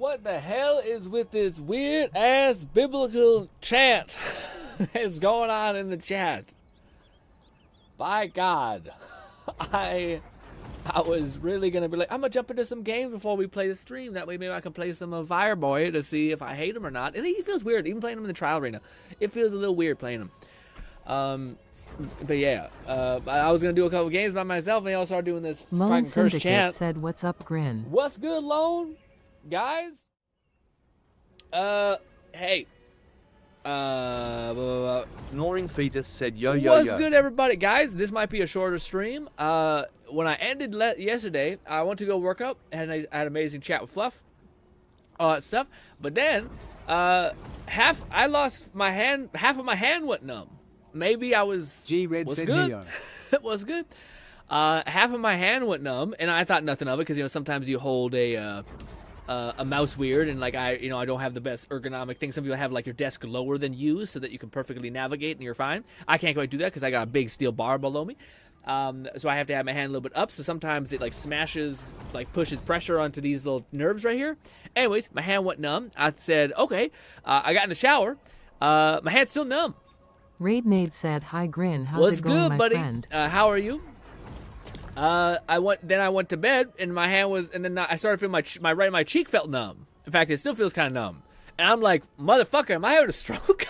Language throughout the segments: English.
what the hell is with this weird ass biblical chant that's going on in the chat? By God, I was really gonna be like, I'm gonna jump into some games before we play the stream. That way, maybe I can play some of Fireboy to see if I hate him or not. And he feels weird, even playing him in the trial arena. It feels a little weird playing him. But yeah, I was gonna do a couple games by myself, and they all started doing this Lone fucking curse chant. said, "What's up, Grin?" What's good, Lone? Guys? Hey. Snoring Fetus said, yo. What's good, everybody? Guys, this might be a shorter stream. When I ended yesterday, I went to go work out, and I had an amazing chat with Fluff. All that stuff. But then, I lost my hand, half of my hand went numb. Maybe I was... G-Red said good? Neo. It was good. Half of my hand went numb, and I thought nothing of it, because, sometimes you hold a mouse weird, and, I don't have the best ergonomic thing. Some people have, your desk lower than you, so that you can perfectly navigate, and you're fine. I can't quite do that, because I got a big steel bar below me. So I have to have my hand a little bit up, so sometimes it, smashes, pushes pressure onto these little nerves right here. Anyways, my hand went numb. I said, okay. I got in the shower. My hand's still numb. Raid Maid said, "Hi, Grin. How's What's it going, good, my buddy? friend?" How are you? I went to bed, and my hand was, and then I started feeling my cheek felt numb. In fact, it still feels kind of numb. And I'm like, motherfucker, am I having a stroke?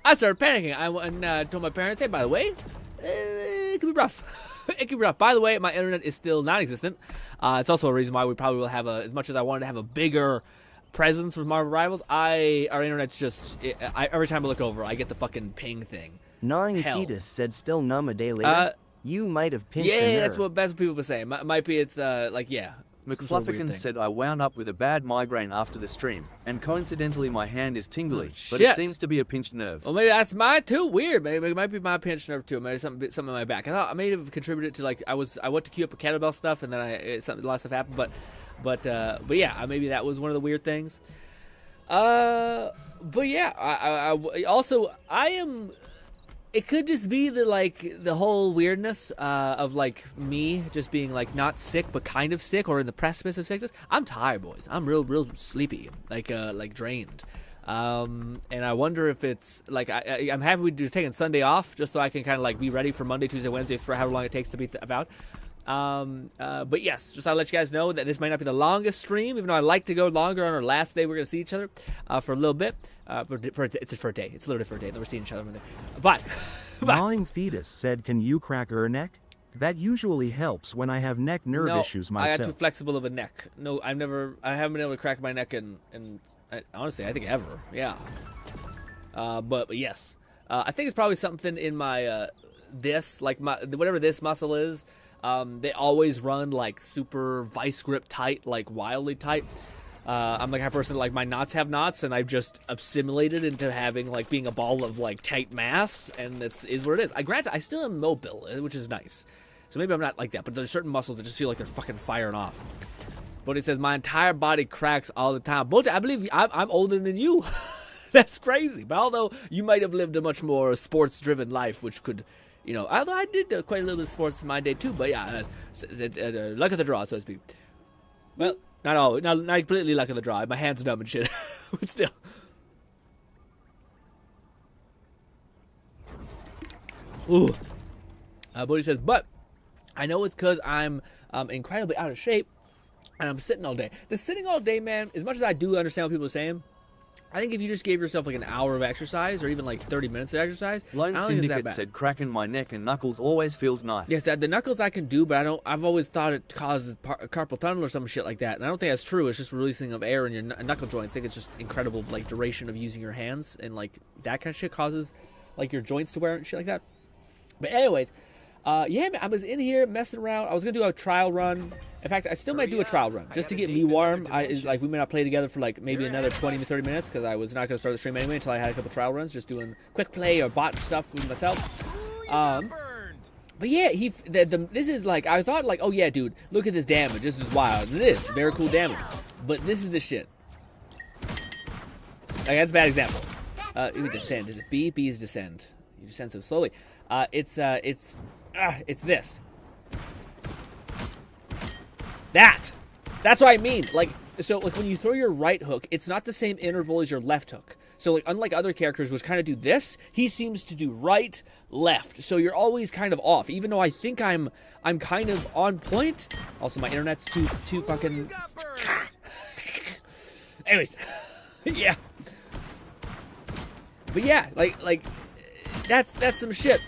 I started panicking. I went and told my parents, hey, by the way, it could be rough. It could be rough. By the way, my internet is still non-existent. It's also a reason why we probably will have as much as I wanted to have a bigger presence with Marvel Rivals, our internet's just, every time I look over, I get the fucking ping thing. Gnawing Hell. Fetus said still numb a day later. You might have pinched a Yeah, nerve. that's what people were saying. Might be it's, yeah. McFluffican said, I wound up with a bad migraine after the stream, and coincidentally my hand is tingly, but shit. it seems to be a pinched nerve. Well, maybe that's mine too. Weird. Maybe it might be my pinched nerve too. Maybe something in my back. I thought I may have contributed to I went to queue up a kettlebell stuff, and then a lot of stuff happened. But yeah, maybe that was one of the weird things. But yeah, I am. It could just be the whole weirdness of me just being not sick but kind of sick or in the precipice of sickness. I'm tired, boys. I'm real sleepy, drained. And I wonder if it's I'm happy we're taking Sunday off just so I can kind of be ready for Monday, Tuesday, Wednesday for however long it takes to be Avowed. But yes, just I'll let you guys know that this might not be the longest stream, even though I like to go longer on our last day. We're gonna see each other for a little bit. It's for a day. It's literally for a day. Then we're seeing each other. But Gnawing Fetus said, "Can you crack her neck? That usually helps when I have neck nerve issues myself." I got too flexible of a neck. No, I haven't been able to crack my neck in honestly, I think ever. Yeah. But yes, I think it's probably something in my whatever this muscle is. They always run super vice grip tight, wildly tight. I'm the kind of person that my knots have knots, and I've just assimilated into having being a ball of tight mass, and that's is what it is. Granted, I still am mobile, which is nice. So maybe I'm not like that, but there's certain muscles that just feel like they're fucking firing off. But it says my entire body cracks all the time. But I believe I'm older than you. That's crazy. But although you might have lived a much more sports-driven life, which could. Although I did quite a little bit of sports in my day too, but yeah, luck of the draw, so to speak. Well, not all, not completely luck of the draw. My hand's numb and shit, but still. Ooh. But he says, but I know it's because I'm incredibly out of shape, and I'm sitting all day. The sitting all day, man, as much as I do understand what people are saying, I think if you just gave yourself an hour of exercise or even 30 minutes of exercise, Lone I don't think it's that Syndicate bad. said, cracking my neck and knuckles always feels nice. Yes, the knuckles I can do, but I've always thought it causes carpal tunnel or some shit like that, and I don't think that's true. It's just releasing of air in your knuckle joints. I think it's just incredible duration of using your hands, and that kind of shit causes your joints to wear and shit like that. But anyways, yeah, man, I was in here messing around. I was gonna do a trial run. In fact, I still might do a trial run just to get me warm. We may not play together for maybe another 20 to 30 minutes because I was not gonna start the stream anyway until I had a couple trial runs, just doing quick play or bot stuff with myself. But yeah, this is I thought oh yeah, dude, look at this damage. This is wild. It is very cool damage. But this is the shit. That's a bad example. You descend. Is it B? B is descend. You descend so slowly. It's this. That's what I mean. So like when you throw your right hook, it's not the same interval as your left hook. So like unlike other characters which kind of do this, he seems to do right, left. So you're always kind of off, even though I think I'm kind of on point. Also, my internet's too fucking. Anyways, yeah. But yeah, like that's some shit.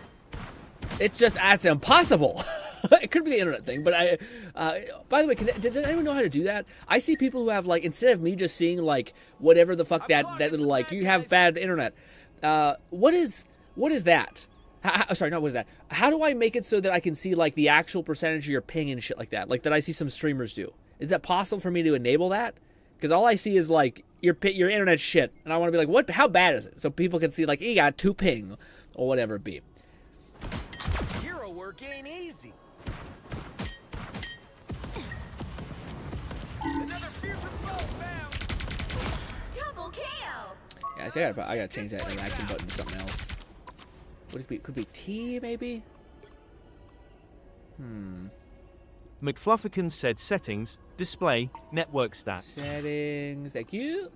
It's just that's impossible. It could be the internet thing, but by the way, does anyone know how to do that? I see people who have like, instead of me just seeing like whatever the fuck that little like you have bad internet. What is that? Sorry, not what is that? How do I make it so that I can see like the actual percentage of your ping and shit like that? Like that I see some streamers do. Is that possible for me to enable that? Because all I see is like your internet shit, and I want to be like, what? How bad is it? So people can see like, you got 2 ping or whatever it be. Hero work ain't easy. Another fearsome foe found. Double KO. Yeah, I gotta change that interaction button to something else. What it be? Could be T maybe. McFluffican said settings, display, network stats. Settings. Thank you.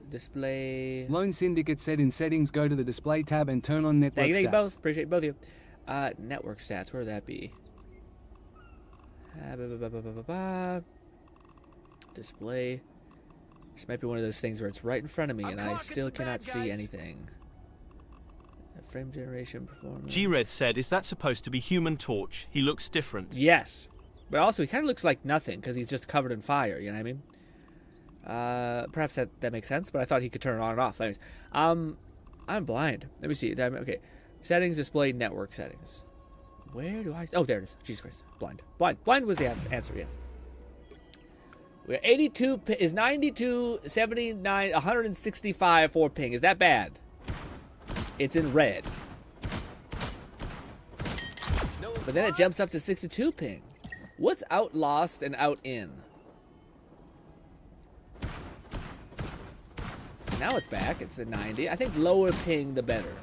Display. Lone Syndicate said in settings, go to the display tab and turn on network Thank you stats. both. Appreciate both of you. Network stats. Where would that be? Display. This might be one of those things where it's right in front of me and I still cannot see anything. Frame generation performance. G-Red said, is that supposed to be Human Torch? He looks different. Yes. But also he kind of looks like nothing because he's just covered in fire, you know what I mean? Perhaps that makes sense, but I thought he could turn it on and off. Anyways, I'm blind. Let me see. Okay. Settings, display, network settings. Where do I... Oh, there it is. Jesus Christ. Blind. Blind was the answer, yes. We're 82... Is 92, 79, 165 for ping. Is that bad? It's in red. But then it jumps up to 62 ping. What's out lost and out in? Now it's back. It's at 90. I think lower ping, the better.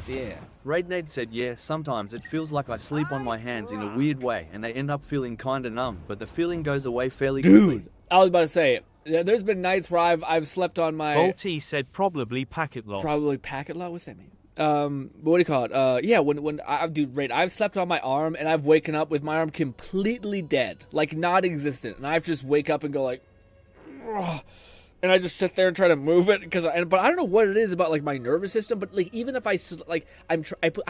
Yeah. Raidnade said, yeah, sometimes it feels like I sleep on my hands in a weird way and they end up feeling kinda numb, but the feeling goes away fairly quickly. I was about to say, there's been nights where I've slept on my... Volty said probably packet loss. Probably packet loss? What's that mean? What do you call it? Yeah, when I've slept on my arm and I've waken up with my arm completely dead, like not existent, and I have to just wake up and go like, ugh, and I just sit there and try to move it but I don't know what it is about like my nervous system, but like even if I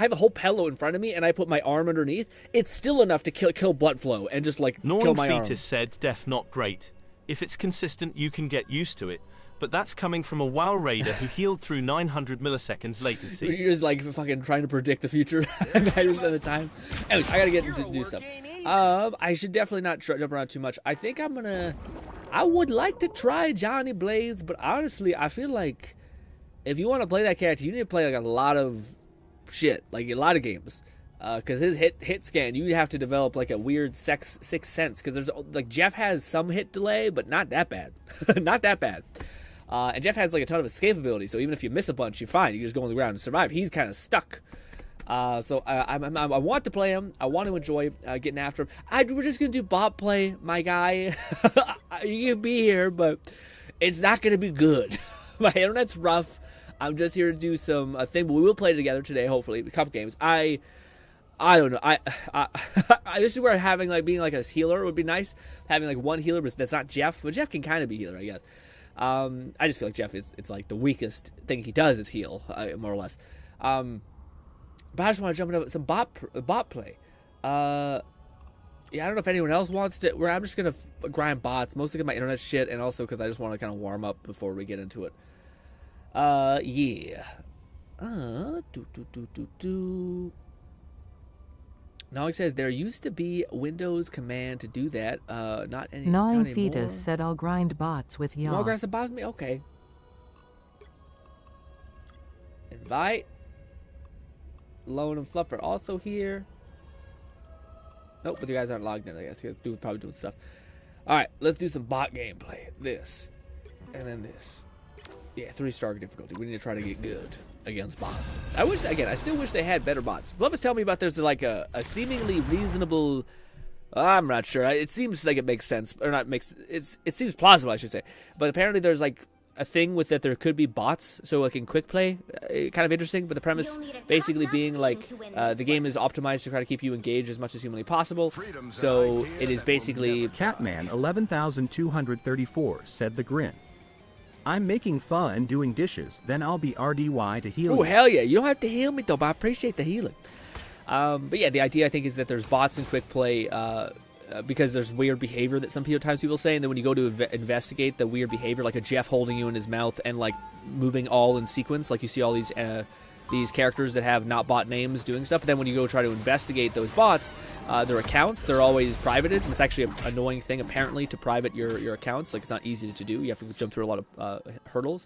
have a whole pillow in front of me and I put my arm underneath, it's still enough to kill blood flow and just like kill my arm. Fetus said def not great. If it's consistent, you can get used to it. But that's coming from a WoW raider who healed through 900 milliseconds latency. You're just like fucking trying to predict the future 90% of the time. Anyways, I gotta get to do stuff. I should definitely not jump around too much. I think I would like to try Johnny Blaze, but honestly, I feel like if you want to play that character, you need to play like a lot of shit, like a lot of games. Because his hit scan, you have to develop like a weird sixth sense. Because there's like Jeff has some hit delay, but not that bad, not that bad. And Jeff has like a ton of escape ability, so even if you miss a bunch, you're fine. You just go on the ground and survive. He's kind of stuck. So I want to play him. I want to enjoy getting after him. We're just gonna do bot play, my guy. You can be here, but it's not gonna be good. My internet's rough. I'm just here to do some thing, but we will play together today. Hopefully, a couple games. I don't know. This is where being like a healer would be nice. Having like one healer, but that's not Jeff. But Jeff can kind of be healer, I guess. I just feel like Jeff it's like the weakest thing he does is heal, more or less. But I just want to jump into some bot play. Yeah, I don't know if anyone else wants to. I'm just gonna grind bots, mostly because my internet shit, and also because I just want to kind of warm up before we get into it. Yeah. Now it says there used to be Windows command to do that. Not anymore. Gnawing Fetus said I'll grind bots with y'all. I'll grind some bots with me? Okay. Invite. Lone and Fluffer also here. Nope, but you guys aren't logged in, I guess. You guys probably doing stuff. Alright, let's do some bot gameplay. This. And then this. Yeah, 3-star difficulty. We need to try to get good against bots. I still wish they had better bots. Fluffer's telling me about there's like a seemingly reasonable I'm not sure. It seems like it makes sense, or not makes. It seems plausible, I should say. But apparently, there's like a thing with that there could be bots, so like in quick play, kind of interesting. But the premise basically being like the game is optimized to try to keep you engaged as much as humanly possible. So it is basically Catman 11,234 said the GRINN. I'm making pho and doing dishes, then I'll be RDY to heal Oh, you. hell yeah. You don't have to heal me, though, but I appreciate the healing. But yeah, the idea, I think, is that there's bots in quick play because there's weird behavior that sometimes people say, and then when you go to investigate the weird behavior, like a Jeff holding you in his mouth and, like, moving all in sequence, like you see all these characters that have not bot names doing stuff, but then when you go try to investigate those bots, their accounts, they're always privated, and it's actually an annoying thing, apparently, to private your accounts. Like, it's not easy to do. You have to jump through a lot of hurdles.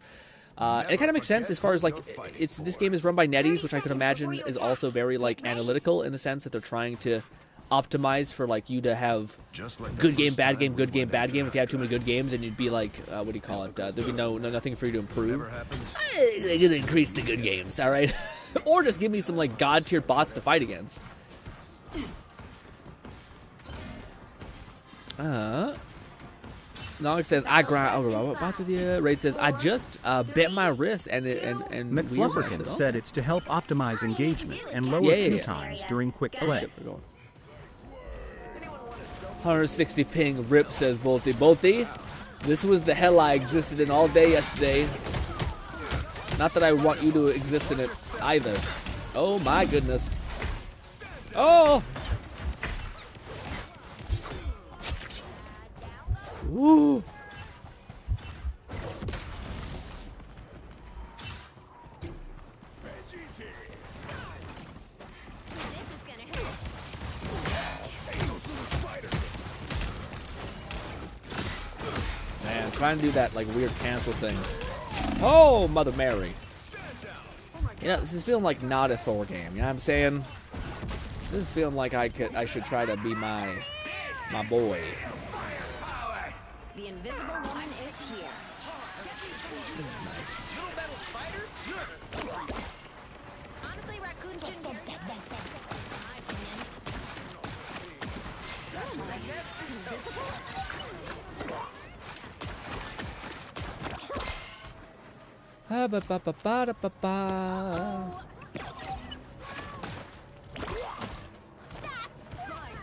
And it kind of makes sense as far as, like, this game is run by NetEase, which I could imagine is also very, like, analytical in the sense that they're trying to optimize for, like, you to have good game, bad game, good game, bad game. If you had too many good games, and you'd be like, what do you call it? There'd be nothing for you to improve. They're gonna increase the good games, all right? Or just give me some, like, god-tier bots to fight against. Nog says, I grind over what bots with you. Raid says, I just bit my wrist and McFlufferkin said it's to help optimize engagement and lower queue times during quick play. 160 ping, Rip says Bolty. This was the hell I existed in all day yesterday. Not that I want you to exist in it either. Oh my goodness. Oh! Woo! Man, trying to do that like weird cancel thing. Oh, Mother Mary. You know, this is feeling like not a Thor game, you know what I'm saying? This is feeling like I should try to be my boy. The invisible woman is here. This is nice. Honestly, Raccoon shouldn't get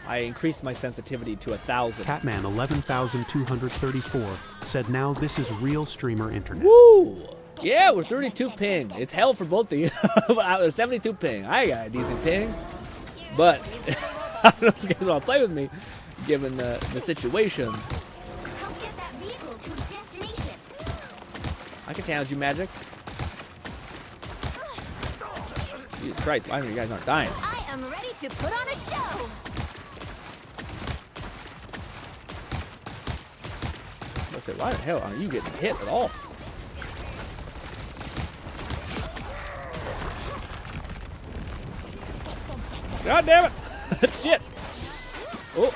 I increased my sensitivity to 1,000. Catman 11,234 said now this is real streamer internet. Woo! Yeah, we're 32 ping. It's hell for both of you. 72 ping. I got a decent ping. But I don't know if you guys want to play with me, given the situation. I can challenge you, Magic. Jesus Christ, why you guys aren't dying? I am ready to put on a show. I said, why the hell aren't you getting hit at all? God damn it! Shit! Oh.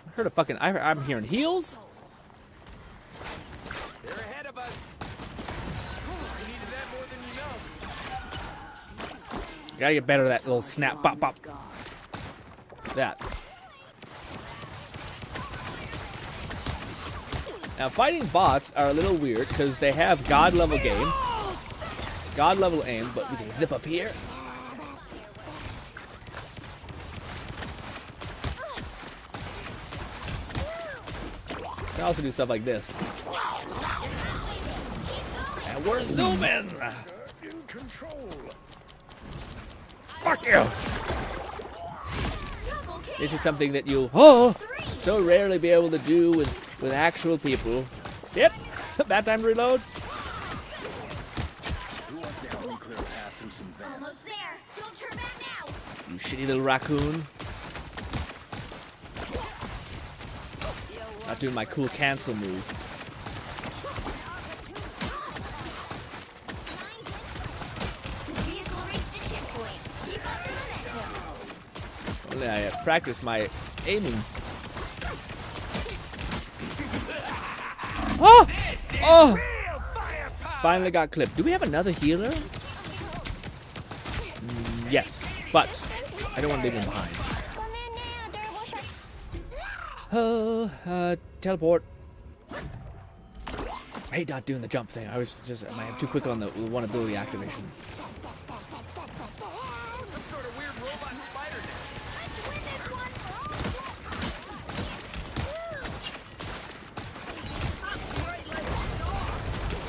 I heard a fucking. I'm hearing heels. They're ahead of us. We needed that more than you know. Gotta get better at that little snap, pop, pop. That. Now, fighting bots are a little weird because they have god level game, god level aim, but we can zip up here. We can also do stuff like this. And we're zooming. In control. Fuck you. This is something that you so rarely be able to do with actual people. Shit! Bad time to reload. Almost there. Don't turn back now. You shitty little raccoon. Not doing my cool cancel move. Vehicle reached a checkpoint. Keep up the momentum. Only I practice my aiming. Oh! Oh! Finally got clipped. Do we have another healer? Yes, but I don't want to leave him behind. Teleport. I hate not doing the jump thing. I was just, I'm too quick on the one ability activation. Some sort of weird robot spider nest.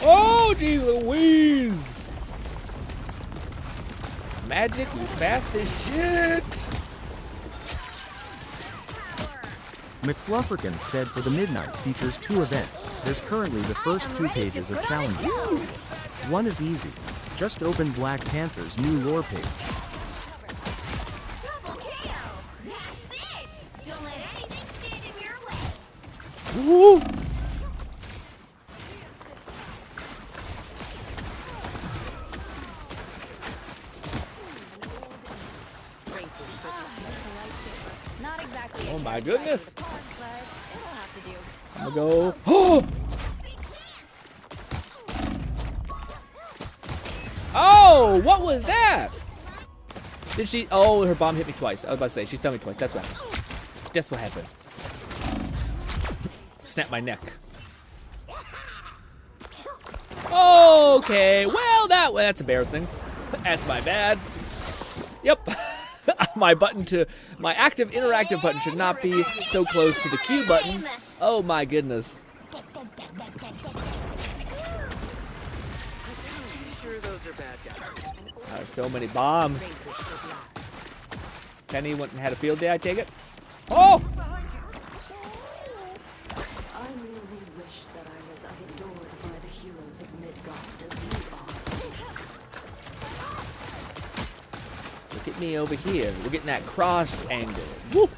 Oh, gee Louise! Magic, you fast as shit! McFlufferkin said for the Midnight features 2 events. There's currently the first 2 pages of challenges. One is easy. Just open Black Panther's new lore page. Double KO. That's it. Don't let anything stand in your way. Woo! Not exactly. Oh my goodness! But it'll have to do. I'm gonna go. Oh! Oh, what was that? Did she? Oh, her bomb hit me twice. I was about to say, she stunned me twice. That's what happened. That's what happened. Snap my neck. Okay, well, that's embarrassing. That's my bad. Yep. My active interactive button should not be so close to the Q button. Oh my goodness. Sure, those are bad guys. So many bombs. Penny went and had a field day, I take it. Oh! I really wish that I was as adored by the heroes of Midgard as you are. Look at me over here. We're getting that cross angle. Woo!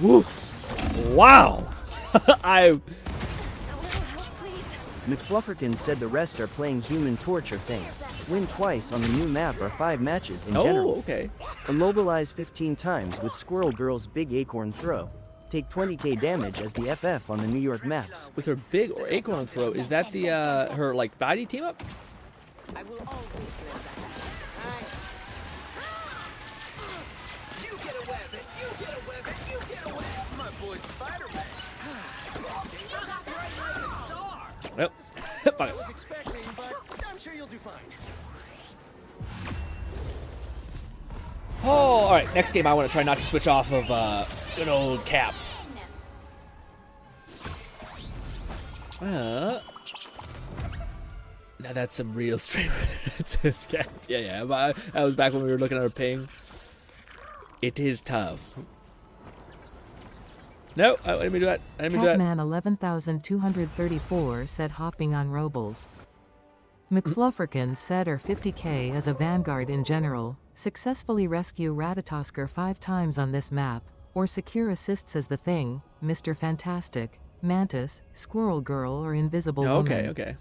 Woo! Wow! McFlufferkin said the rest are playing Human Torture thing. Win twice on the new map or 5 matches in general. Oh, okay. Immobilize 15 times with Squirrel Girl's big acorn throw. Take 20k damage as the FF on the New York maps. With her big or acorn throw, is that the her like body team up? I will always live that. You get a weapon, you get a weapon, you get a weapon. My boy Spider-Man. You got bright like a star. Well, fuck I it. was expecting, but I'm sure you'll do fine. Oh, all right. Next game, I want to try not to switch off of good old Cap. Now that's some real stream. Yeah. That was back when we were looking at our ping. It is tough. No, let me do that. Let me do that. Catman 11,234 said hopping on Robles. McFlufferkin said or 50k as a vanguard in general. Successfully rescue Ratatosker 5 times on this map, or secure assists as the Thing, Mr. Fantastic, Mantis, Squirrel Girl, or Invisible Woman. Okay.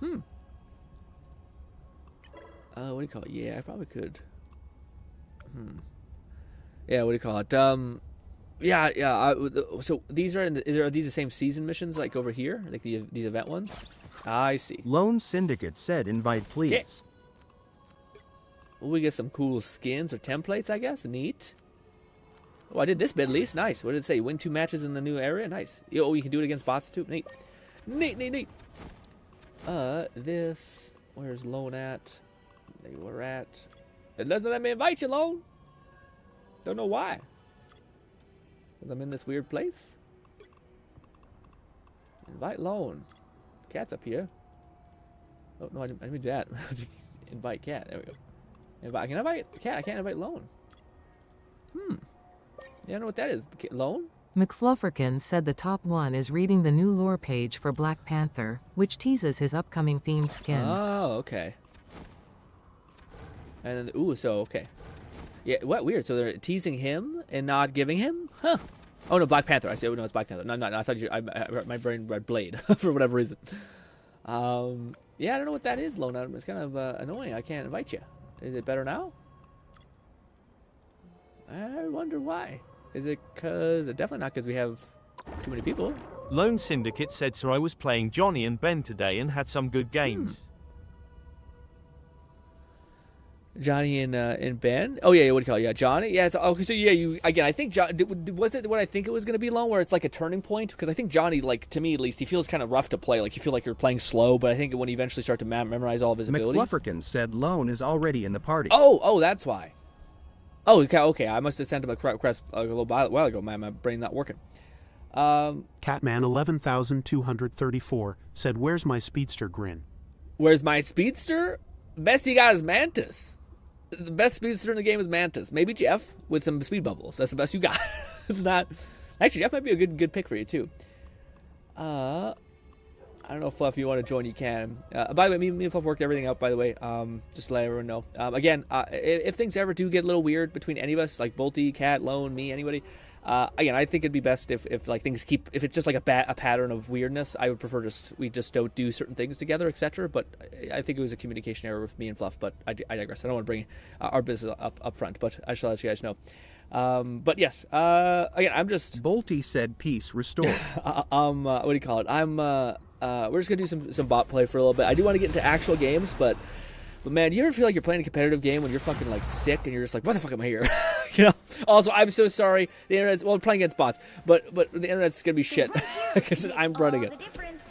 What do you call it? Yeah, I probably could. Yeah, what do you call it? Yeah. So these are are these the same season missions like over here, like these event ones? I see. Lone Syndicate said invite please. Yeah. Well, we get some cool skins or templates, I guess. Neat. Oh, I did this bit at least. Nice. What did it say? Win 2 matches in the new area? Nice. Oh, you can do it against bots too. Neat. Neat. This. Where's Lone at? There you were at. It doesn't let me invite you, Lone. Don't know why. Because I'm in this weird place. Invite Lone. Cat's up here. Oh, no, I didn't do that. Invite Cat. There we go. I can invite Cat. I can't invite Lone. Yeah, I don't know what that is. Lone? McFlufferkin said the top one is reading the new lore page for Black Panther, which teases his upcoming themed skin. Oh, okay. And then, okay. Yeah, what weird. So they're teasing him and not giving him? Huh. Oh, no, Black Panther. I see. Oh, no, it's Black Panther. No, I thought my brain read Blade for whatever reason. Yeah, I don't know what that is, Lone. It's kind of annoying. I can't invite you. Is it better now? I wonder why. Is it because... Definitely not because we have too many people. Lone Syndicate said, so I was playing Johnny and Ben today and had some good games. Johnny and Ben. Oh yeah, what do you call it? Yeah, Johnny. Yeah. Okay. So yeah, you again. I think was it what I think it was going to be long, where it's like a turning point? Because I think Johnny, like to me at least, he feels kind of rough to play. Like you feel like you're playing slow. But I think when you eventually start to memorize all of his abilities. McFlufferkin said Lone is already in the party. Oh, that's why. Oh, okay. I must have sent him a request a little while ago. My brain not working. Catman 11,234 said, "Where's my speedster, Grin?" Where's my speedster? Best he got is Mantis. The best speedster in the game is Mantis. Maybe Jeff with some speed bubbles. That's the best you got. It's not. Actually, Jeff might be a good pick for you too. I don't know, Fluff. If you want to join, you can. By the way, me and Fluff worked everything out. By the way, just to let everyone know. Again, if things ever do get a little weird between any of us, like Bolty, Cat, Lone, me, anybody. Again, I think it'd be best if like things keep, if it's just like a pattern of weirdness, I would prefer we just don't do certain things together, etc. But I think it was a communication error with me and Fluff. But I digress. I don't want to bring our business up front, but I shall let you guys know. But yes, again, I'm just. Bolty said peace restored. What do you call it? We're just gonna do some bot play for a little bit. I do want to get into actual games, but man, do you ever feel like you're playing a competitive game when you're fucking like sick and you're just like, why the fuck am I here? You know. Also, I'm so sorry. The internet's playing against bots, but the internet's gonna be shit because I'm running it.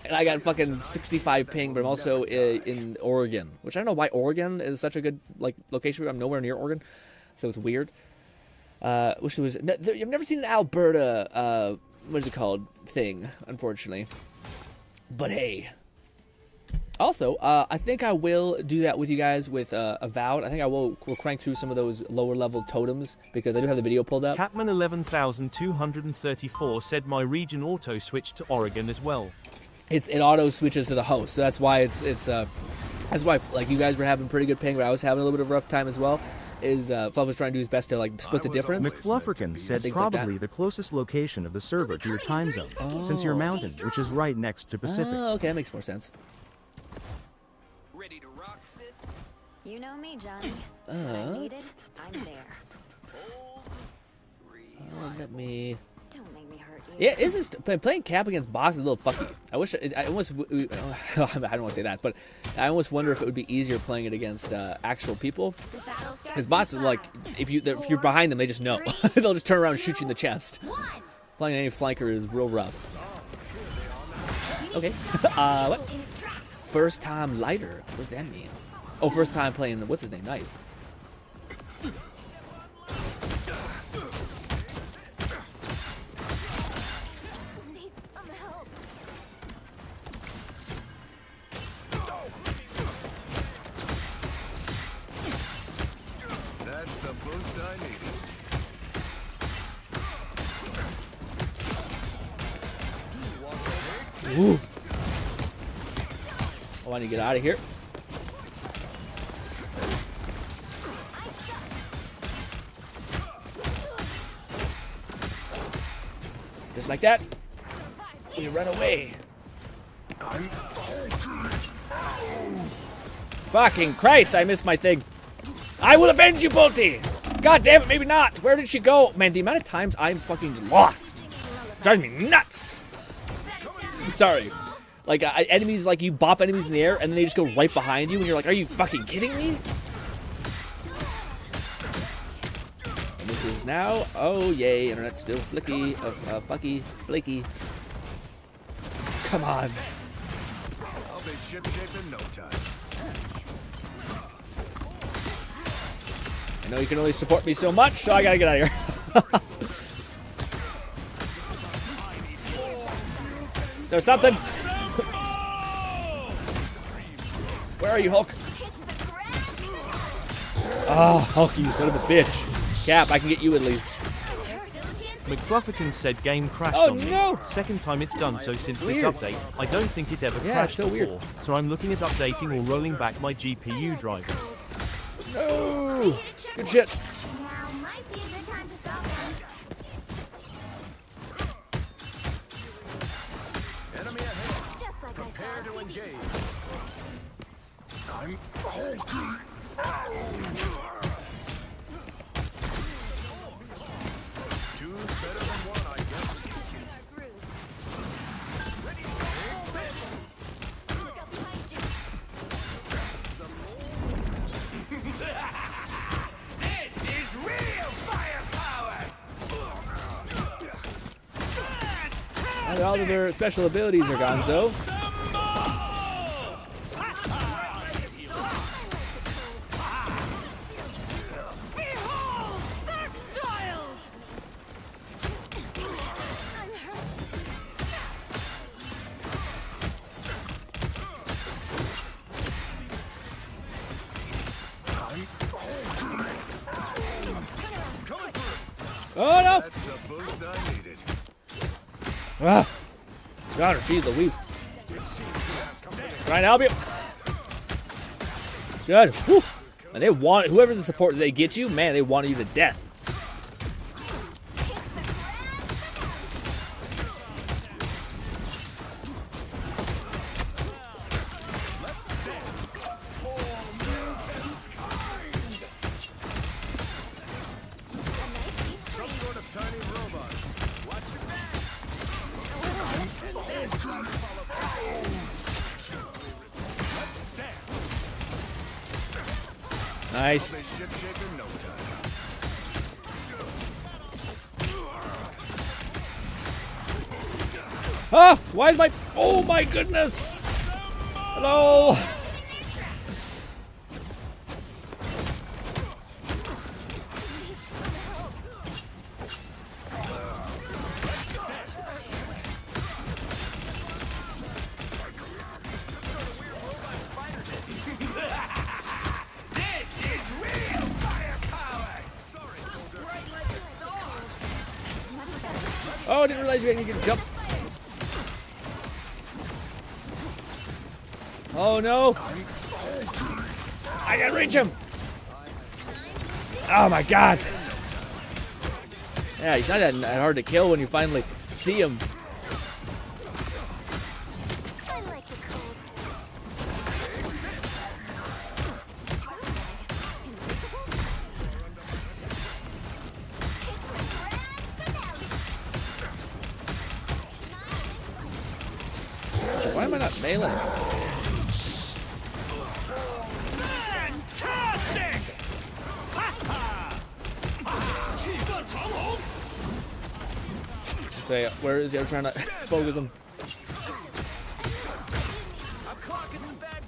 And I got fucking 65 ping, but I'm also in Oregon, which I don't know why Oregon is such a good like location. I'm nowhere near Oregon, so it's weird. Wish there was. I've never seen an Alberta. What is it called? Thing, unfortunately. But hey. Also, I think I will do that with you guys with Avowed. I think we'll crank through some of those lower level totems because I do have the video pulled up. Catman 11,234 said my region auto switched to Oregon as well. It auto switches to the host, so that's why that's why like you guys were having pretty good ping, but I was having a little bit of a rough time as well. Fluff was trying to do his best to like split the difference. McFlufferkin said probably like the closest location of the server to your time zone, since you're mountain, which is right next to Pacific. Okay, that makes more sense. Ready to rock, sis? You know me, Johnny. When I need it, I'm there. Let me. Don't make me hurt you. Yeah, is this playing cap against boss is a little fucky. I wish I almost. I don't want to say that, but I almost wonder if it would be easier playing it against actual people. Because bots is like if you're behind them, they just know. They'll just turn around and shoot you in the chest. Playing any flanker is real rough. Okay. What? First time lighter. What does that mean? Oh, first time playing. What's his name? Nice. That's the boost I needed. Ooh. I want to get out of here. Just like that. We run away. Fucking Christ, I missed my thing. I will avenge you, Bolty! God damn it, maybe not. Where did she go? Man, the amount of times I'm fucking lost drives me nuts. Sorry. Like, enemies, like, you bop enemies in the air, and then they just go right behind you, and you're like, are you fucking kidding me? And this is now, oh, yay, internet's still flicky, fucky, flaky. Come on. I'll be ship-shape in no time. I know you can only support me so much, so I gotta get out of here. There's something. Where are you, Hulk? Oh, Hulk, you son of a bitch. Cap, I can get you at least. McFlufferkin said game crashed Oh, on me. no. Second time it's done so since Weird. this update. I don't think it ever Yeah, crashed it's so before. weird. So I'm looking at updating or rolling back my GPU driver. No! Good shit. Now might be a good time to stop them. Enemy ahead. Just like Prepare I to saw on TV. engage. I'm hulking. Too all of their special abilities are gone, so. Oh no! Ah, God, jeez Louise. Trying to help you. Good. Whew. And they want whoever the support that they get you, man, they want you to death. Nice. Ah! Why is my... Oh my goodness! Hello! Oh, I didn't realize you had to jump. Oh no! I gotta reach him! Oh my god! Yeah, he's not that hard to kill when you finally see him. Why am I not melee? Say, where is he? I'm trying to focus him.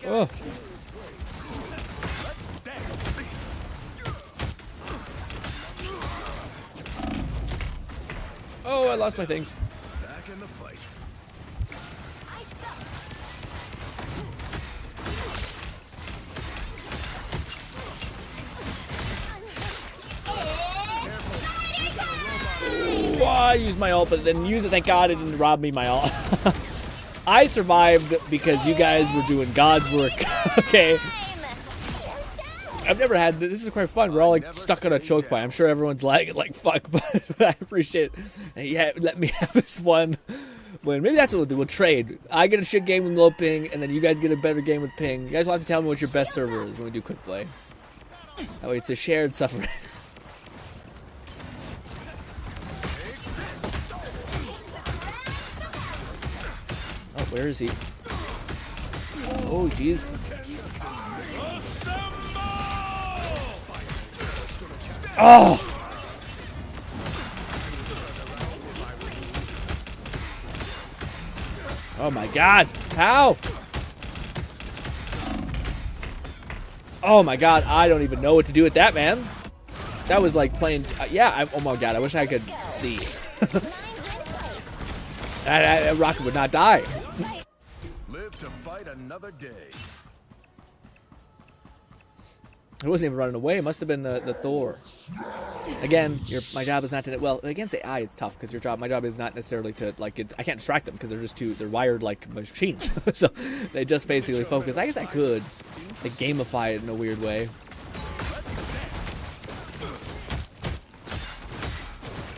Oh. Oh, I lost my things. Back in the fight. Ooh, I used my ult, but then use it. Thank God it didn't rob me my ult. I survived because you guys were doing God's work. Okay. I've never had this. Is quite fun. We're all like stuck on a choke point. I'm sure everyone's lagging like fuck, but I appreciate it. And yeah, let me have this one. When maybe that's what we'll do. We'll trade. I get a shit game with low ping, and then you guys get a better game with ping. You guys will have to tell me what your best server is when we do quick play. That way, it's a shared suffering. Oh, where is he? Oh, jeez. Oh! Oh my God! How? Oh my God! I don't even know what to do with that, man. That was like playing. Yeah. Oh my God! I wish I could see. That rocket would not die. Live to fight another day. It wasn't even running away. It must have been the Thor. Again, my job is not to... Well, against AI, it's tough because my job is not necessarily to, like... I can't distract them because they're just they're wired like machines. So they just basically focus. I guess I could like, gamify it in a weird way.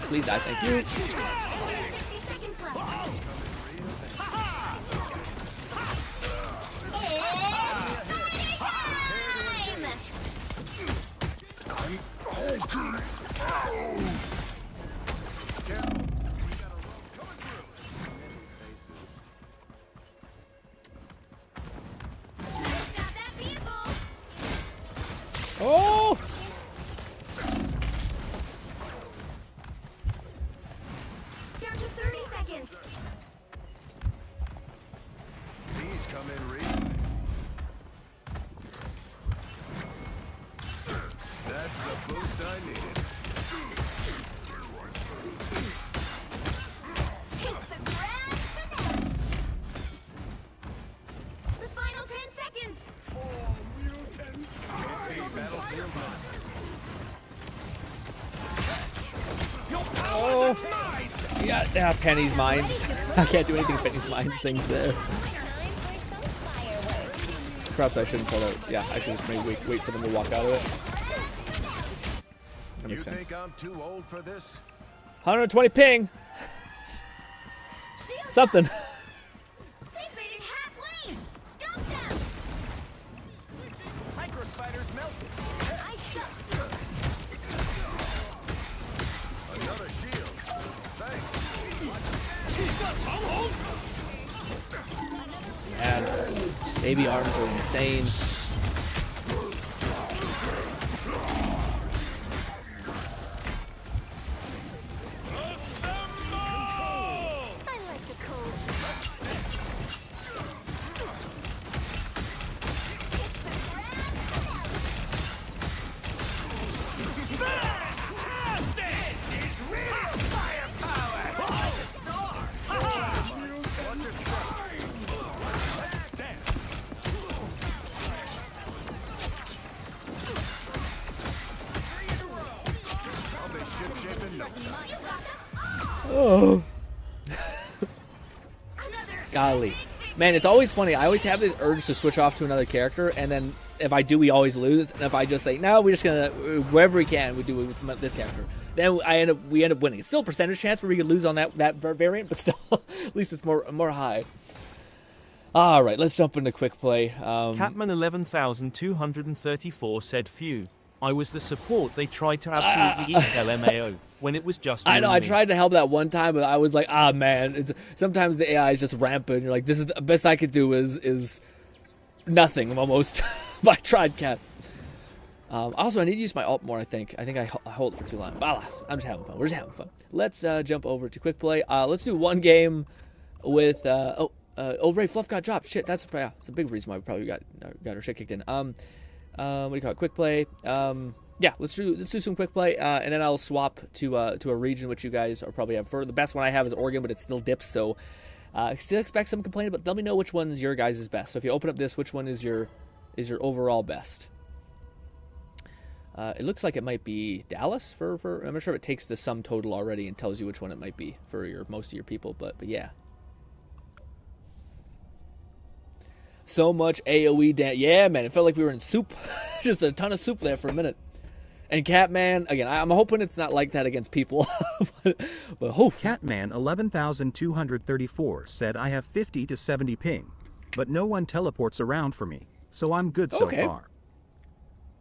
Please die, thank you. Oh! Down to 30 seconds. Oh. Yeah, Penny's mines. I can't do anything Penny's mines things there. Perhaps I shouldn't tell that. Yeah, I should just maybe wait for them to walk out of it. That makes sense. Think I'm too old for this? 120 ping. Something. They made it halfway. Stop them. Micro spiders melted. I stuck. Another shield. Thanks. And baby arms are insane. Oh. Golly. Man, it's always funny. I always have this urge to switch off to another character, and then if I do, we always lose. And if I just say, no, we're just going to, wherever we can, we do it with this character. Then we end up winning. It's still a percentage chance where we could lose on that variant, but still, at least it's more high. All right, let's jump into quick play. Catman 11,234 said, "Phew. I was the support they tried to absolutely eat LMAO when it was just I know, me." I tried to help that one time, but I was like, man, sometimes the AI is just rampant. You're like, this is the best I could do is nothing almost. But I tried, Cat. Also, I need to use my alt more, I think. I hold it for too long. But alas, I'm just having fun. We're just having fun. Let's jump over to quick play. Let's do one game with, Ray Fluff got dropped. Shit, that's a big reason why we probably got our shit kicked in. What do you call it? Quick play. Yeah, let's do some quick play, and then I'll swap to a region which you guys are probably have for. The best one I have is Oregon, but it still dips. So still expect some complaining, but let me know which one's your guys' best. So if you open up this, which one is your overall best? It looks like it might be Dallas for I'm not sure if it takes the sum total already and tells you which one it might be for most of your people, but yeah. So much AoE damage. Yeah, man, it felt like we were in soup. Just a ton of soup there for a minute. And Catman, again, I'm hoping it's not like that against people. but Catman 11,234 said, "I have 50 to 70 ping, but no one teleports around for me, so I'm good so far."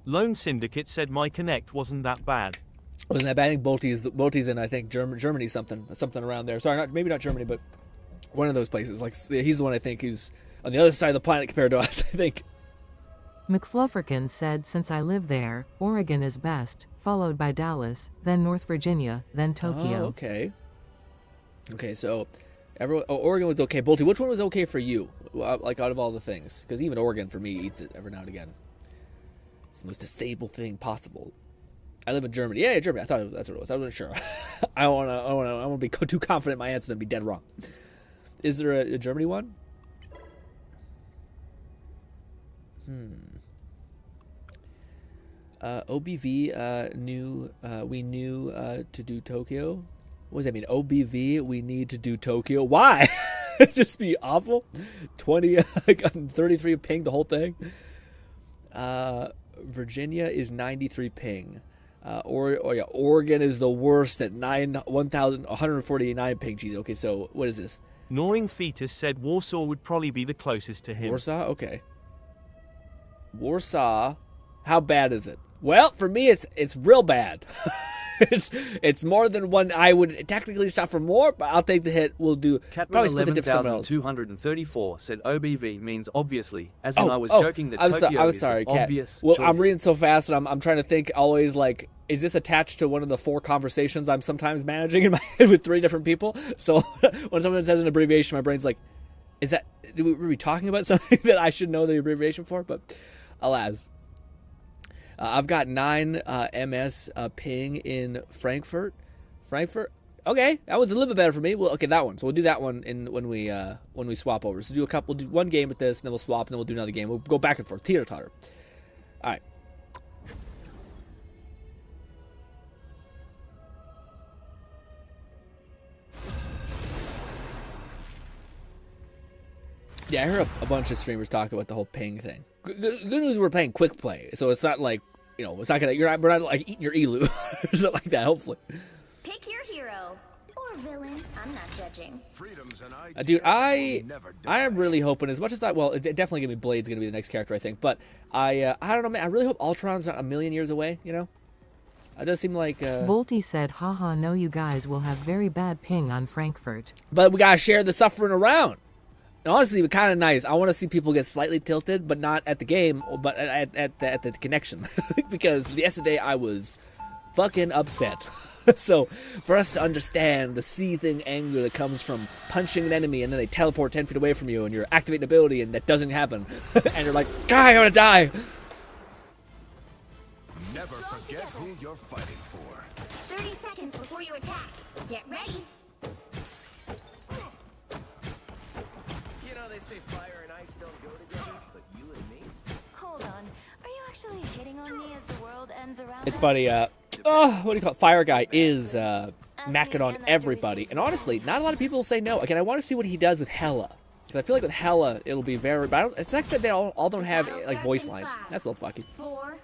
Lone Syndicate said, "My connect wasn't that bad." Wasn't that bad? I think Bolty's in, I think, Germany something around there. Sorry, maybe not Germany, but one of those places. Like, he's the one I think who's on the other side of the planet compared to us, I think. McFlufferkin said, "Since I live there, Oregon is best, followed by Dallas, then North Virginia, then Tokyo." Oh, okay. Okay, so Oregon was okay. Bolty, which one was okay for you? Like, out of all the things? Because even Oregon, for me, eats it every now and again. It's the most stable thing possible. I live in Germany. Yeah, Germany. I thought that's what it was. I wasn't sure. I don't want to be too confident in my answer and be dead wrong. Is there a Germany one? OBV we knew to do Tokyo. What does that mean? OBV, we need to do Tokyo. Why? Just be awful. 20, 33 ping the whole thing. Virginia is 93 ping. Oregon is the worst at 1,149 ping. Jeez. Okay, so what is this? Gnawing Fetus said Warsaw would probably be the closest to him. Warsaw? Okay. Warsaw, how bad is it? Well, for me, it's real bad. it's more than one. I would technically suffer more, but I'll take the hit. We'll do Catman 11,234 said OBV means obviously, as in I was joking that Tokyo is the obvious Well, choice. I'm reading so fast, and I'm trying to think always like, is this attached to one of the 4 conversations I'm sometimes managing in my head with 3 different people? So when someone says an abbreviation, my brain's like, were we talking about something that I should know the abbreviation for? But alas. I've got 9 MS ping in Frankfurt. Okay, that was a little bit better for me. Well, okay, that one. So we'll do that one when we swap over. So we'll do one game with this, and then we'll swap, and then we'll do another game. We'll go back and forth, teeter-totter. All right. Yeah, I heard a bunch of streamers talk about the whole ping thing. Good news, we're playing quick play, so it's not like, you know, it's not gonna, we're not like eating your elu or something like that. Hopefully. Pick your hero or villain. I'm not judging. Freedom's an Dude, idea I am really hoping, as much as it definitely gonna be Blade's gonna be the next character, I think. But I don't know, man. I really hope Ultron's not a million years away. You know, it does seem like. Volty said, haha, no, you guys will have very bad ping on Frankfurt. But we gotta share the suffering around. Honestly, it's kind of nice. I want to see people get slightly tilted, but not at the game, but at the connection. Because yesterday I was fucking upset. So for us to understand the seething anger that comes from punching an enemy and then they teleport 10 feet away from you and you're activating an ability and that doesn't happen. And you're like, God, I'm gonna die. Never forget who you're fighting for. 30 seconds before you attack. Get ready. You know they say fire and ice don't go together, but you and me. Hold on. Are you actually hitting on me as the world ends around It's us? funny, what do you call it? Fire Guy is macking on everybody. And honestly, not a lot of people say no. Again, I want to see what he does with Hela. Because I feel like with Hela, it'll be very... But I don't, it's not that they all don't have like voice lines. That's a little fucky. 4,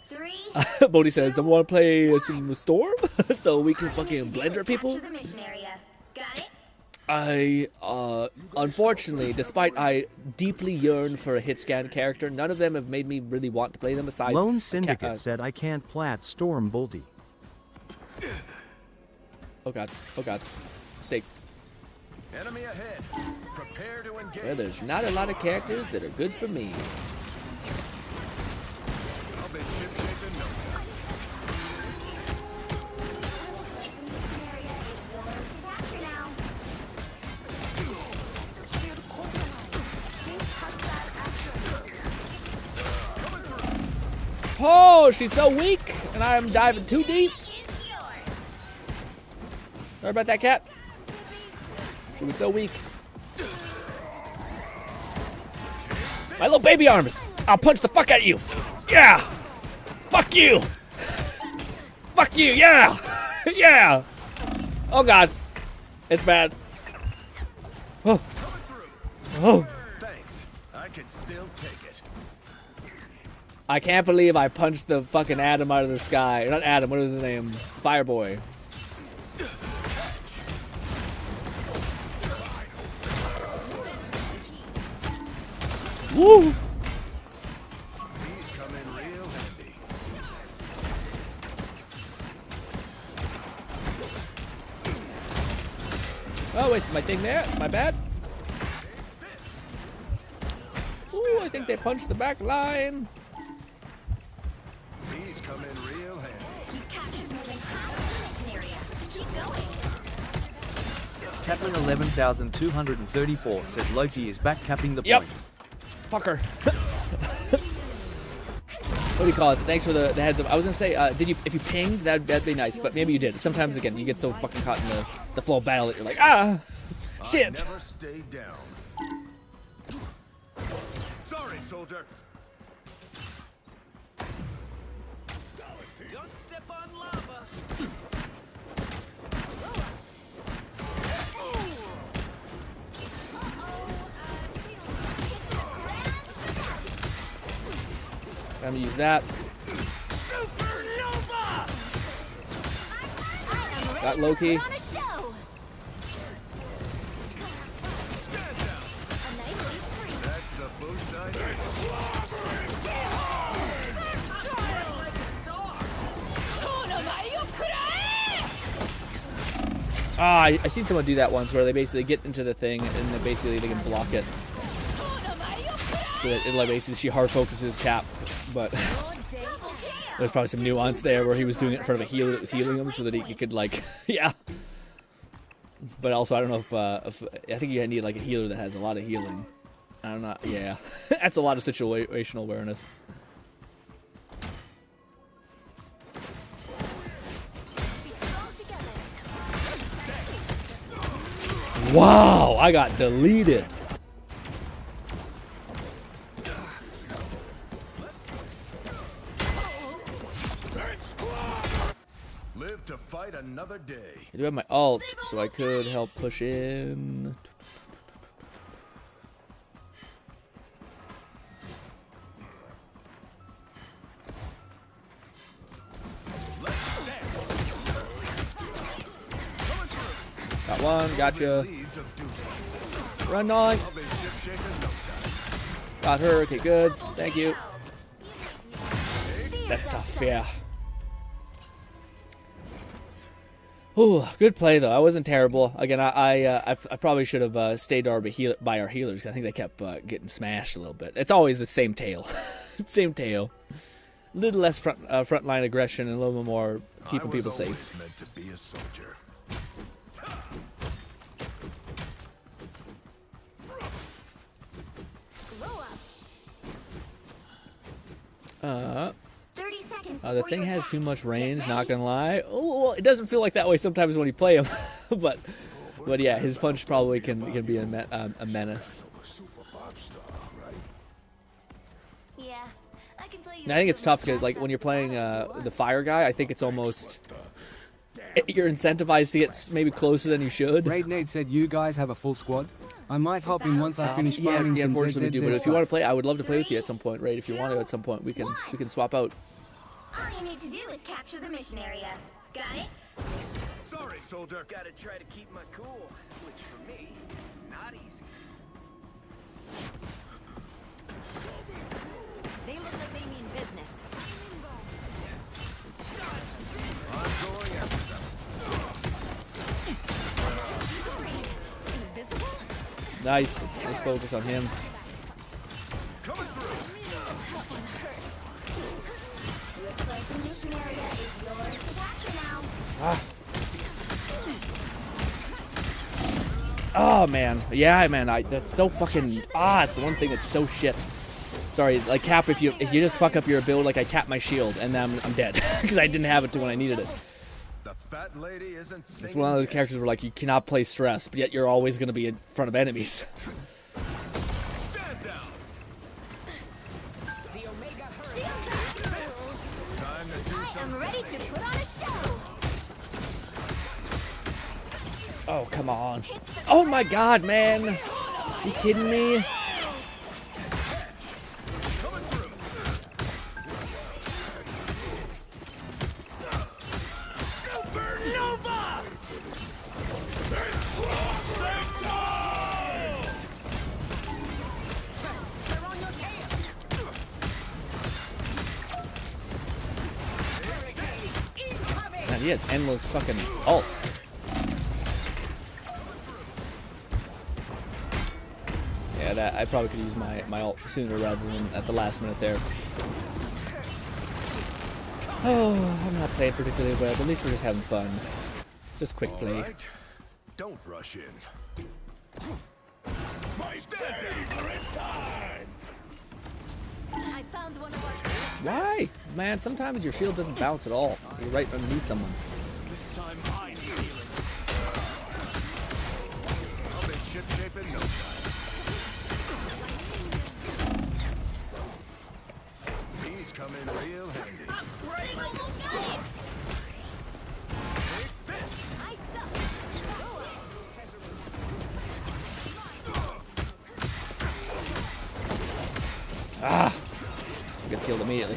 3. Bodhi says, I want to play some Storm so we can fucking blender people. Capture the mission area. Got it? I, unfortunately, despite I deeply yearn for a hit scan character, none of them have made me really want to play them besides... Lone Syndicate said I can't plat Storm Bolty. Oh god, stakes. Enemy ahead. Prepare to engage. Well, there's not a lot of characters that are good for me. I'll be ship-shape in no time. Capture now. Oh, she's so weak, and I am diving too deep. Sorry about that, cat. She was so weak. My little baby arms. I'll punch the fuck out of you. Yeah. Fuck you. Fuck you. Yeah. Yeah. Oh god. It's bad. Oh. Oh. Thanks. I can still take it. I can't believe I punched the fucking Adam out of the sky. Not Adam, what was his name? Fireboy. Woo! These come in real handy. Oh, wasted my thing there. It's my bad. Ooh, I think they punched the back line. These come in real handy. You've captured more than half of the mission area. Keep going. Kaplan 11,234 said Loki is back capping the Yep. points. Fucker. What do you call it? Thanks for the heads up. I was gonna say, if you pinged, that'd be nice, but maybe you did. Sometimes again, you get so fucking caught in the flow of battle that you're like, shit. I never stay down. Sorry, soldier. Don't step on lava. I'm gonna use that. Got Loki. Stand down. That's the boost I need. I seen someone do that once where they basically get into the thing and then basically they can block it. So that it like basically she hard focuses Cap, but there's probably some nuance there where he was doing it in front of a healer that was healing him so that he could like, yeah. But also I don't know if I think you need like a healer that has a lot of healing. I don't know, yeah. That's a lot of situational awareness. Wow, I got deleted. Live to fight another day. I do have my alt, so I could help push in. Got one. Gotcha. Relieved of duty. Run on. I'll be ship-shape in no time. Got her. Okay, good. Thank you. That's tough. Yeah. Ooh, good play though. I wasn't terrible. Again, I probably should have stayed by our healers. I think they kept getting smashed a little bit. It's always the same tail, same tail. A little less front line aggression and a little bit more keeping people safe. I was always meant to be a soldier. Grow up. 30 seconds The before thing you has attack. too much range. Get Not ready. gonna lie. Oh, well, it doesn't feel like that way sometimes when you play him, but yeah, his punch probably can be a menace. Yeah, I can play you. And I think it's tough because like when you're playing the fire guy, I think it's almost you're incentivized to get maybe closer than you should. Raid Nate said you guys have a full squad. I might hop in once I finish Yeah, farming some unfortunately we do. ZZZ But if you stuff. want to play, I would love to play with you at some point, right? If you want to, at some point, we can swap out. All you need to do is capture the mission area. Got it? Sorry, soldier. Gotta try to keep my cool, which for me is not easy. They look like they mean business. I'm going after them. Invisible? Nice. Let's focus on him. Coming through. Looks like the mission area is yours to capture now. Oh man, yeah, man. That's so fucking. It's the one thing that's so shit. Sorry, like Cap, if you just fuck up your build, like I tap my shield and then I'm dead because I didn't have it to when I needed it. The fat lady isn't It's singing one of those yet. characters where like you cannot play stress, but yet you're always gonna be in front of enemies. Stand down. The Omega Time to do I some am ready to put on a show. Oh come on! Oh my God, man! You kidding me? Man, he has endless fucking ults. Yeah, that I probably could use my ult sooner rather than at the last minute there. Oh, I'm not playing particularly well, but at least we're just having fun. Just quick play. All right. Don't rush in. My favorite time. I found one of our Why? Man, sometimes your shield doesn't bounce at all. You're right underneath someone. This time I need healing. I'll be ship-shape in no time. These come in real handy. They almost got it. Take this. I suck. Get sealed immediately.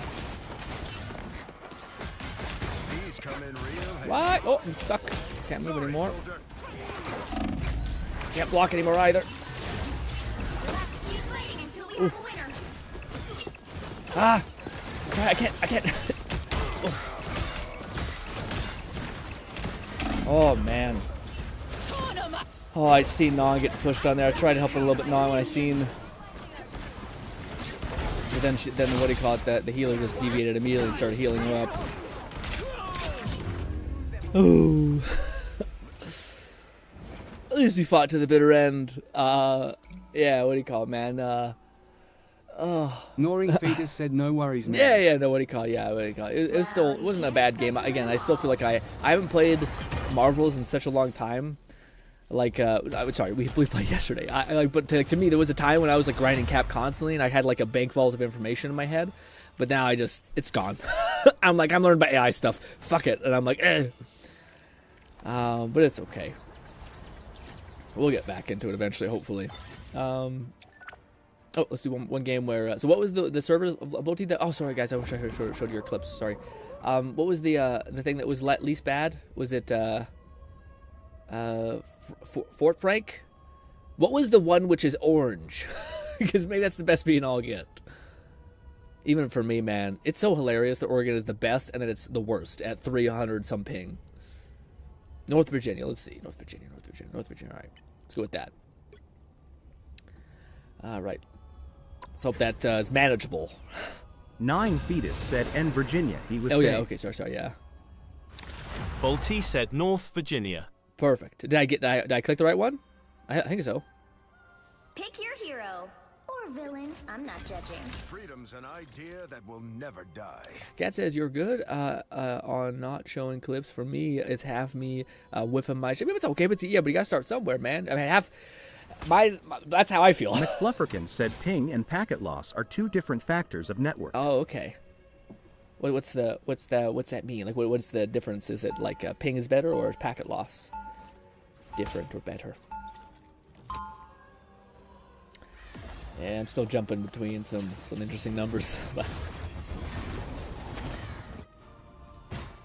These come in real handy. What? Oh, I'm stuck. Can't move Sorry, anymore. soldier. Can't block anymore either. We'll have to keep fighting until we have a winner. I can't. Oh man. Oh, I'd seen Non get pushed on there. I tried to help a little bit Non when I seen. But then what do you call it? The healer just deviated immediately and started healing her up. Ooh. At least we fought to the bitter end. Yeah, what do you call it, man? Gnawing Fetus said no worries, man. Yeah, no, what do you call it? Yeah, what do you call it? It wasn't a bad game. Again, I still feel like I haven't played Marvels in such a long time. Like, sorry, we played yesterday. But to me, there was a time when I was like grinding Cap constantly, and I had like a bank vault of information in my head. But now it's gone. I'm learning about AI stuff. Fuck it, and I'm like, eh. But it's okay. We'll get back into it eventually, hopefully. Oh, let's do one game where. So what was the server ability that? Oh, sorry guys, I wish I showed you your clips. Sorry. What was the thing that was least bad? Was it? Fort Frank. What was the one which is orange? Because maybe that's the best bean I'll get. Even for me, man, it's so hilarious that Oregon is the best and then it's the worst at 300 some ping. North Virginia, let's see. North Virginia. All right, let's go with that. All right. Let's hope that is manageable. 9 Fetus said N Virginia. He was Oh saying. yeah, okay, sorry, yeah. Bolty said North Virginia. Perfect. Did I click the right one? I think so. Pick your hero. Or villain. I'm not judging. Freedom's an idea that will never die. Cat says you're good on not showing clips. For me, it's half me whiffing my shit. Maybe it's okay, but you gotta start somewhere, man. I mean, half my that's how I feel. McFlufferkin said ping and packet loss are 2 different factors of network. Oh, okay. What's that mean? Like, what's the difference? Is it like ping is better or is packet loss different or better? Yeah, I'm still jumping between some interesting numbers. But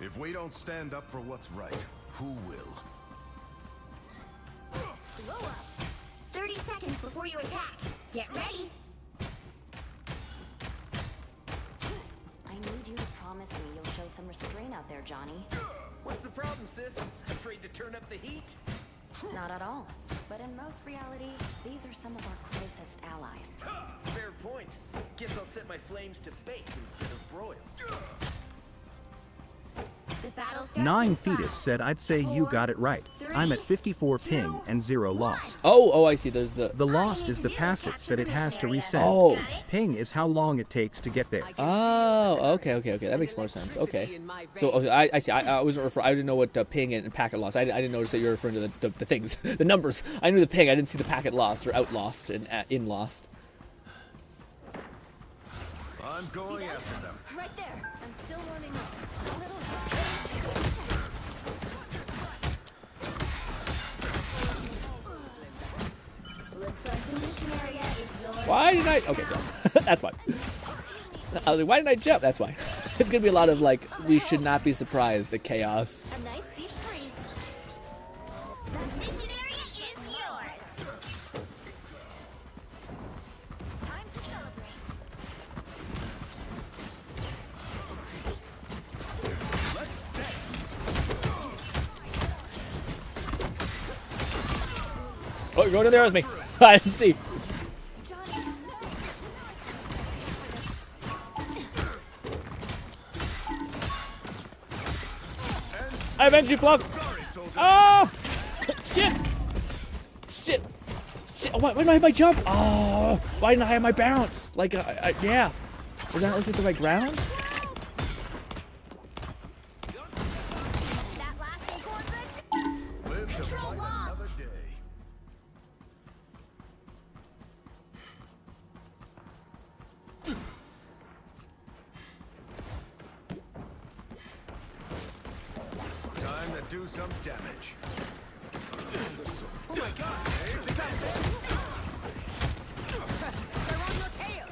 If we don't stand up for what's right, who will? Blow up. 30 seconds before you attack. Get ready. I need you to promise me you'll show some restraint out there, Johnny. What's the problem, sis? Afraid to turn up the heat? Not at all. But in most realities, these are some of our closest allies. Fair point. Guess I'll set my flames to bake instead of broil. The battle starts 9 in Fetus 5, said I'd say you got it right. I'm at 54 ping and 0 lost. oh, I see. There's the lost is the passage that it has to resend. Oh. Ping is how long it takes to get there. Oh, okay. That makes more sense. Okay. So I see. I wasn't referring. I didn't know what ping and packet loss. I didn't notice that you were referring to the things, the numbers. I knew the ping. I didn't see the packet lost or out lost and in lost. I'm going after them. Right there. I'm still warming up. A little. Looks like the mission area is yours. Why did I? Okay, go. That's fine. I was like, why didn't I jump? That's why. It's gonna be a lot of like, we should not be surprised at chaos. A nice deep freeze. The mission area is yours. Time to celebrate. Let's dance. Oh, you're going in there with me. I didn't see. I avenge you, Fluff. Oh! Shit. Oh, why didn't I have my jump? Oh, why didn't I have my bounce? Like, yeah. Was I not looking at the right ground? That last acorn good. Live to Control fight lost. another day. Time to do some damage. Oh my god! It's the top They're on your tail!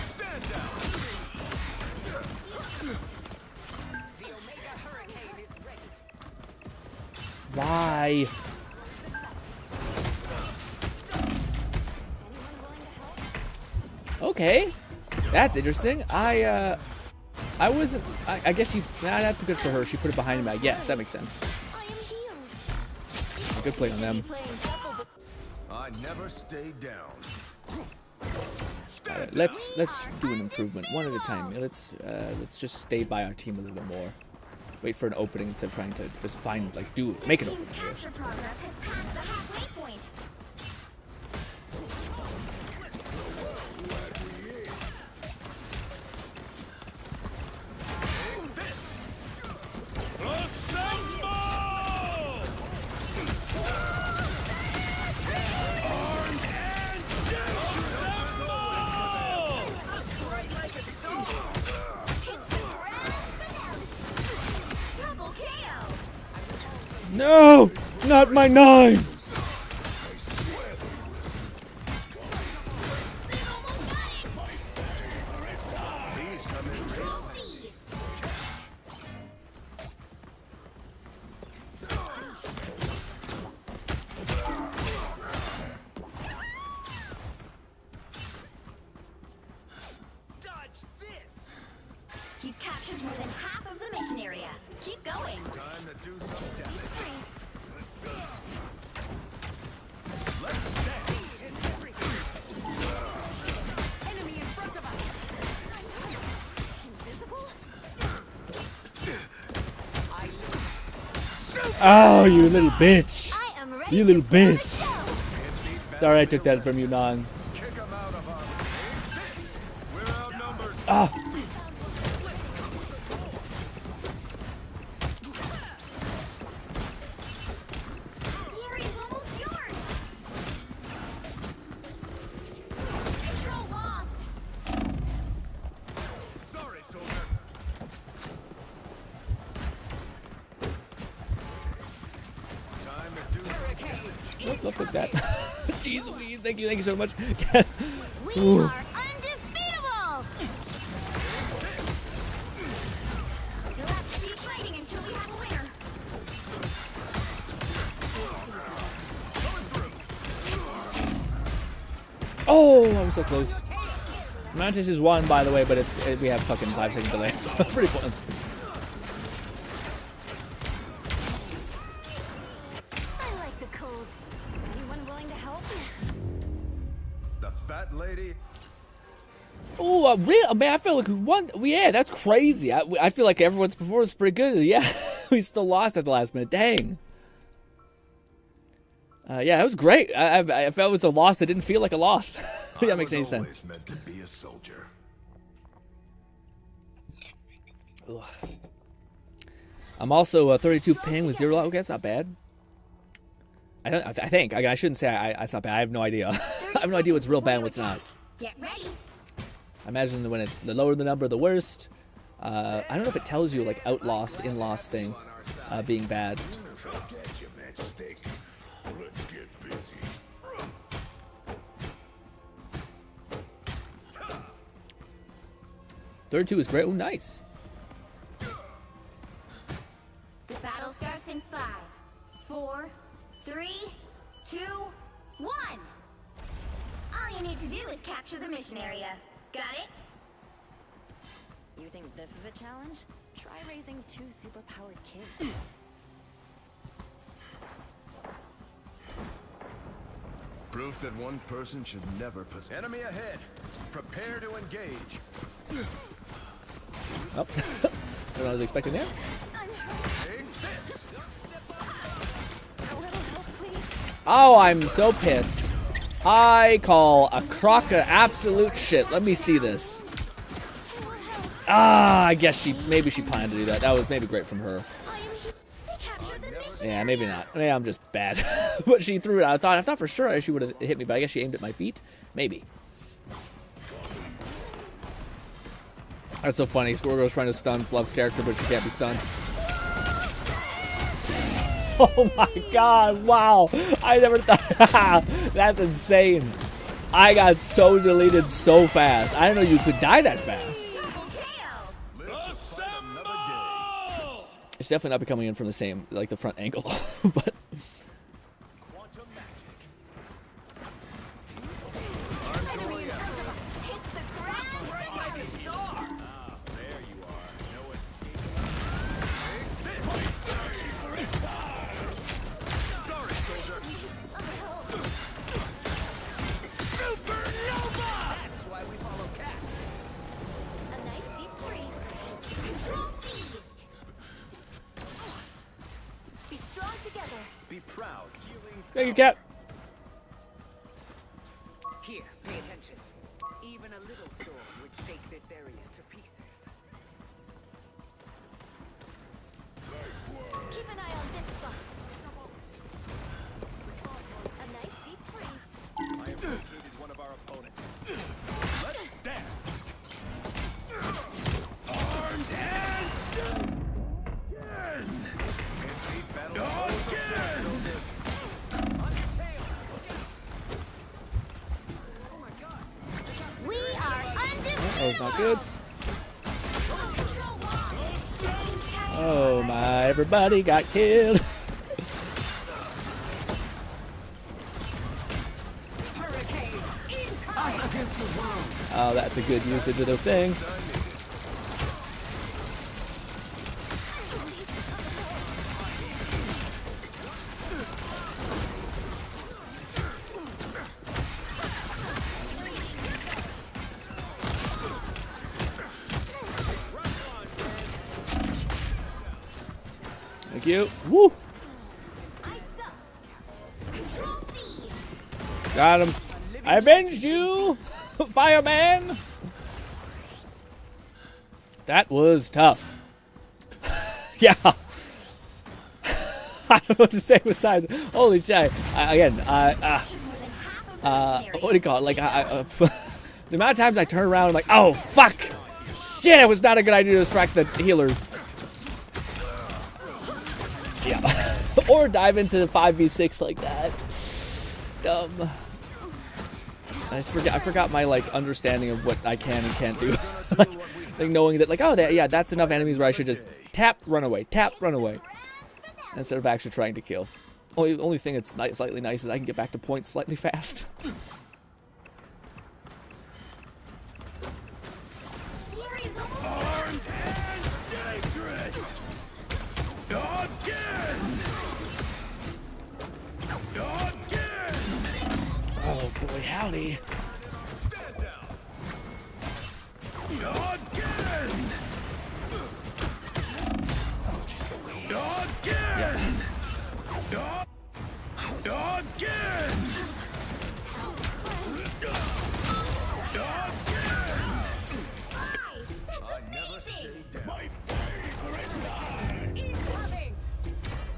Stand down. The Omega Hurricane is ready. Why? Okay, that's interesting. I wasn't. I guess she. Nah, that's good for her. She put it behind me. I guess that makes sense. I am healed. Good play on them. I never stay down. All right, let's do an improvement one at a time. Let's just stay by our team a little bit more. Wait for an opening instead of trying to just find make an Team's opening. I guess. capture progress has passed the halfway point. Bright like a star! It's the grand finale. Double KO. No, not my 9. These come in real. Seized. You've captured more than half of the mission area. Keep going. Time to do some Deep damage. freeze. Let's dance. Enemy in front of us. Invisible? Oh, you little bitch. I am ready You to little blow the bitch. show. Sorry I took that from you, Non. Kick 'em out of our this. We're outnumbered. Ah. The area's almost yours. Control lost. Sorry, soldier. Time to do some damage. Look at that. Jeez Louise, thank you so much. We Ooh. are undefeatable. You'll have to keep fighting until we have a winner. Oh, I was so close. Mantis is 1, by the way, but we have fucking 5 second delay, so it's pretty fun. I like the cold. Anyone willing to help? The fat lady. Oh, real man! I feel like we won. Yeah, that's crazy. I feel like everyone's performance is pretty good. Yeah, we still lost at the last minute. Dang. Yeah, it was great. If it was a loss, it didn't feel like a loss. That makes any sense. I was always meant to be a soldier. Ugh. I'm also 32 ping with 0. Okay, that's not bad. I think. I shouldn't say it's not bad. I have no idea. I have no idea what's real bad and what's not. Get ready. I imagine when it's the lower the number, the worst. I don't know if it tells you like out lost, in lost thing being bad. Forget your matchstick. Let's get busy. 32 is great. Oh, nice. The battle starts in 5, 4, 3, 2, 1. All you need to do is capture the mission area. Got it? You think this is a challenge? Try raising 2 superpowered kids. Proof that one person should never possess. Enemy ahead. Prepare to engage. Oh, what I was expecting there. Take this. A little help, please. Oh, I'm so pissed. I call a crock of absolute shit. Let me see this. Ah, I guess maybe she planned to do that. That was maybe great from her. Yeah, maybe not. Maybe I'm just bad. But she threw it out. I thought for sure she would have hit me, but I guess she aimed at my feet. Maybe. That's so funny. Squirrel Girl's trying to stun Fluff's character, but she can't be stunned. Oh my god, wow. I never thought. That's insane. I got so deleted so fast. I didn't know you could die that fast. It's definitely not be coming in from the same, like the front angle. But thank you, Cap. Here, pay attention. Even a little storm would shake this area to pieces. Keep an eye on this spot. A nice deep freeze. I have located one of our opponents. Let's dance. Armed and We are undefeated. That was not good. Oh my, everybody got killed. Oh, that's a good usage of the thing. Thank you. Woo! Got him. I avenged you, fireman. That was tough. Yeah. I don't know what to say besides, holy shit. What do you call it? Like, the amount of times I turn around and like, oh, fuck. Shit, it was not a good idea to distract the healers. Yeah. Or dive into the 5v6 like that. Dumb. I forgot my, like, understanding of what I can and can't do. like knowing that, like, oh, yeah, that's enough enemies where I should just tap, run away, instead of actually trying to kill. Only thing that's slightly nice is I can get back to points slightly fast. Oh boy, howdy. Oh, jeez Louise. Yeah.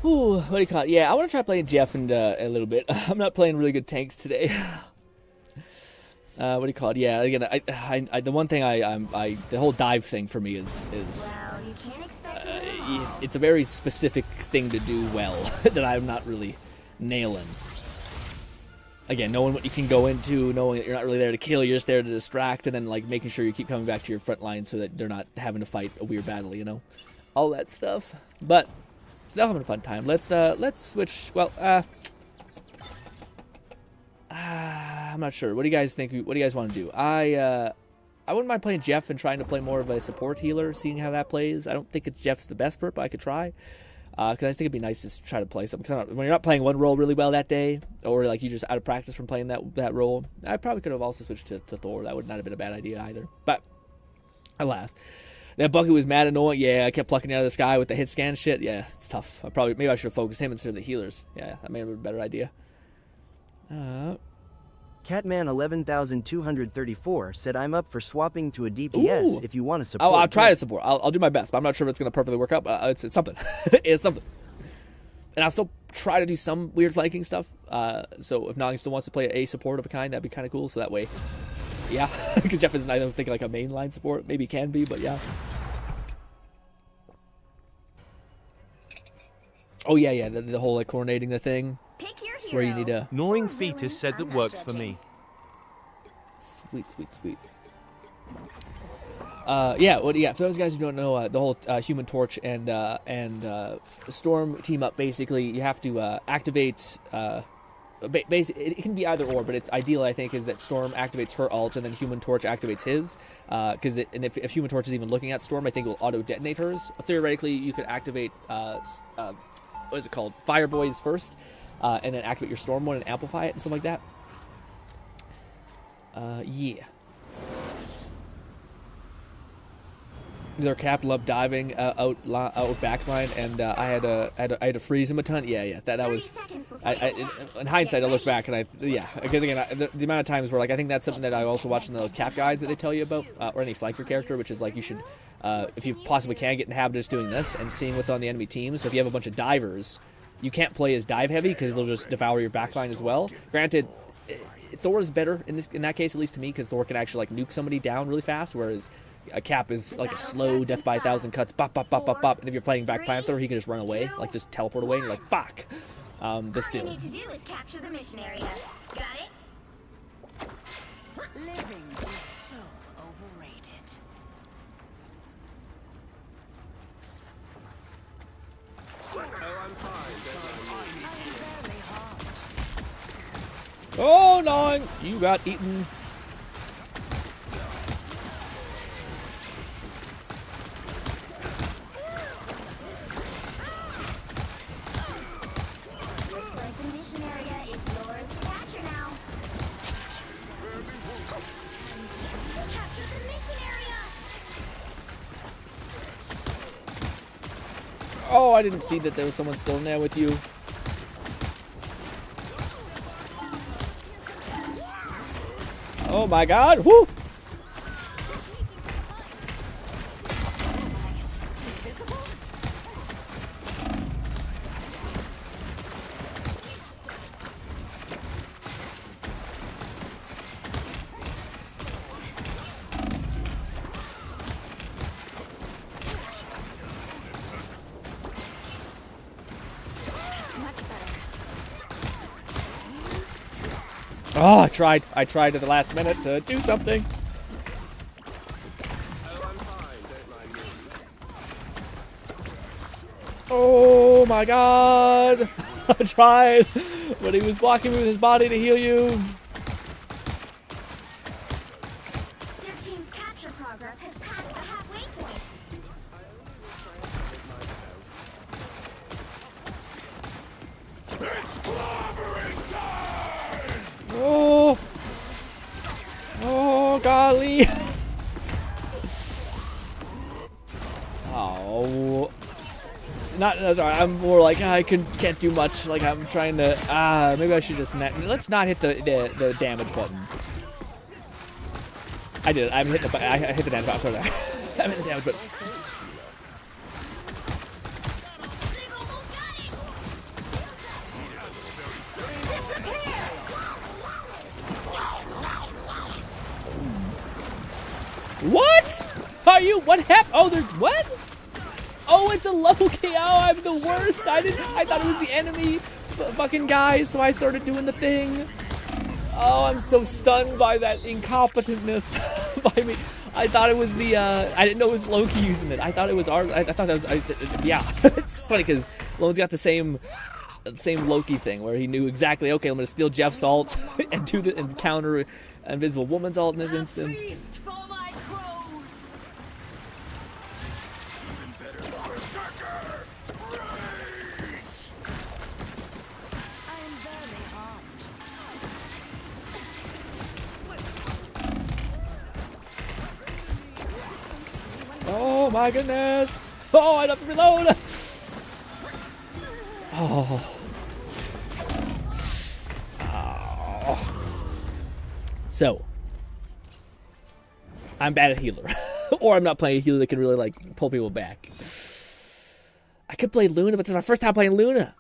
Ooh, what do you call it? Yeah, I want to try playing Jeff in a little bit. I'm not playing really good tanks today. What do you call it? Yeah, again, the one thing the whole dive thing for me is it's a very specific thing to do well that I'm not really nailing. Again, knowing what you can go into, knowing that you're not really there to kill, you're just there to distract, and then like making sure you keep coming back to your front line so that they're not having to fight a weird battle, you know, all that stuff. But still having a fun time. Let's switch. Well, I'm not sure. What do you guys think? What do you guys want to do? I wouldn't mind playing Jeff and trying to play more of a support healer, seeing how that plays. I don't think Jeff's the best for it, but I could try. Because I think it'd be nice to try to play something. Cause when you're not playing one role really well that day, or like you're just out of practice from playing that role, I probably could have also switched to Thor. That would not have been a bad idea either. But alas, that Bucky was mad annoying. Yeah, I kept plucking out of the sky with the hit scan shit. Yeah, it's tough. Maybe I should have focused him instead of the healers. Yeah, that may have been a better idea. Catman 11234 said, I'm up for swapping to a DPS if you want to support. Oh, I'll try to support. I'll do my best, but I'm not sure if it's going to perfectly work out, but it's something. It's something. And I'll still try to do some weird flanking stuff. So if Noggin still wants to play a support of a kind, that'd be kind of cool. So that way, yeah. Because Jeff isn't, I don't think, like a mainline support. Maybe he can be, but yeah. Oh, yeah. The whole, like, coordinating the thing. Where you need a... Gnawing fetus said that works for me. Sweet. Yeah, for those guys who don't know, the whole Human Torch and Storm team up, basically, you have to activate... Basically, it can be either or, but it's ideal, I think, is that Storm activates her ult and then Human Torch activates his. Because if Human Torch is even looking at Storm, I think it will auto-detonate hers. Theoretically, you could activate, what is it called? Fireboys first. And then activate your Storm one and amplify it and stuff like that. Yeah. Their cap loved diving out backline, and I had to freeze him a ton. Yeah. That was. In hindsight, I look back and because again, the amount of times where like I think that's something that I also watch in those cap guides that they tell you about, or any flanker character, which is like you should, if you possibly can, get in the habit of just doing this and seeing what's on the enemy team. So if you have a bunch of divers. You can't play as dive heavy because they'll just devour your backline as well. Granted, Thor is better in that case, at least to me, because Thor can actually like nuke somebody down really fast, whereas a Cap is like a slow death by 1,000 cuts, bop. And if you're playing Black Panther, he can just run away, like just teleport away, and you're like, fuck. But still. All you need to do is capture the mission area. Got it? Living is so overrated. Oh, no! You got eaten. Looks like the mission area is yours to capture now. Capture the mission area! Oh, I didn't see that there was someone still in there with you. Oh my god, whoo! Oh, I tried at the last minute to do something. Oh my god! I tried, but he was blocking me with his body to heal you. Your team's capture progress has passed the halfway point. Oh! Oh, golly! Oh. No, sorry, I'm more like, I can't do much. Like, I'm trying to, maybe I should just, let's not hit the damage button. I did it. I hit the damage button. I'm sorry. I hit the damage button. What? Are you? What happened? Oh, there's what? Oh, it's a Loki. Oh, I'm the worst. I thought it was the enemy fucking guy, so I started doing the thing. Oh, I'm so stunned by that incompetentness by me. I thought it was the, I didn't know it was Loki using it. I thought it was I thought that was, yeah. It's funny because Lone's got the same Loki thing where he knew exactly, okay, I'm going to steal Jeff's ult and counter Invisible Woman's ult in this instance. Oh my goodness! Oh, I have to reload! Oh. Oh. So, I'm bad at healer. Or I'm not playing a healer that can really, like, pull people back. I could play Luna, but this is my first time playing Luna.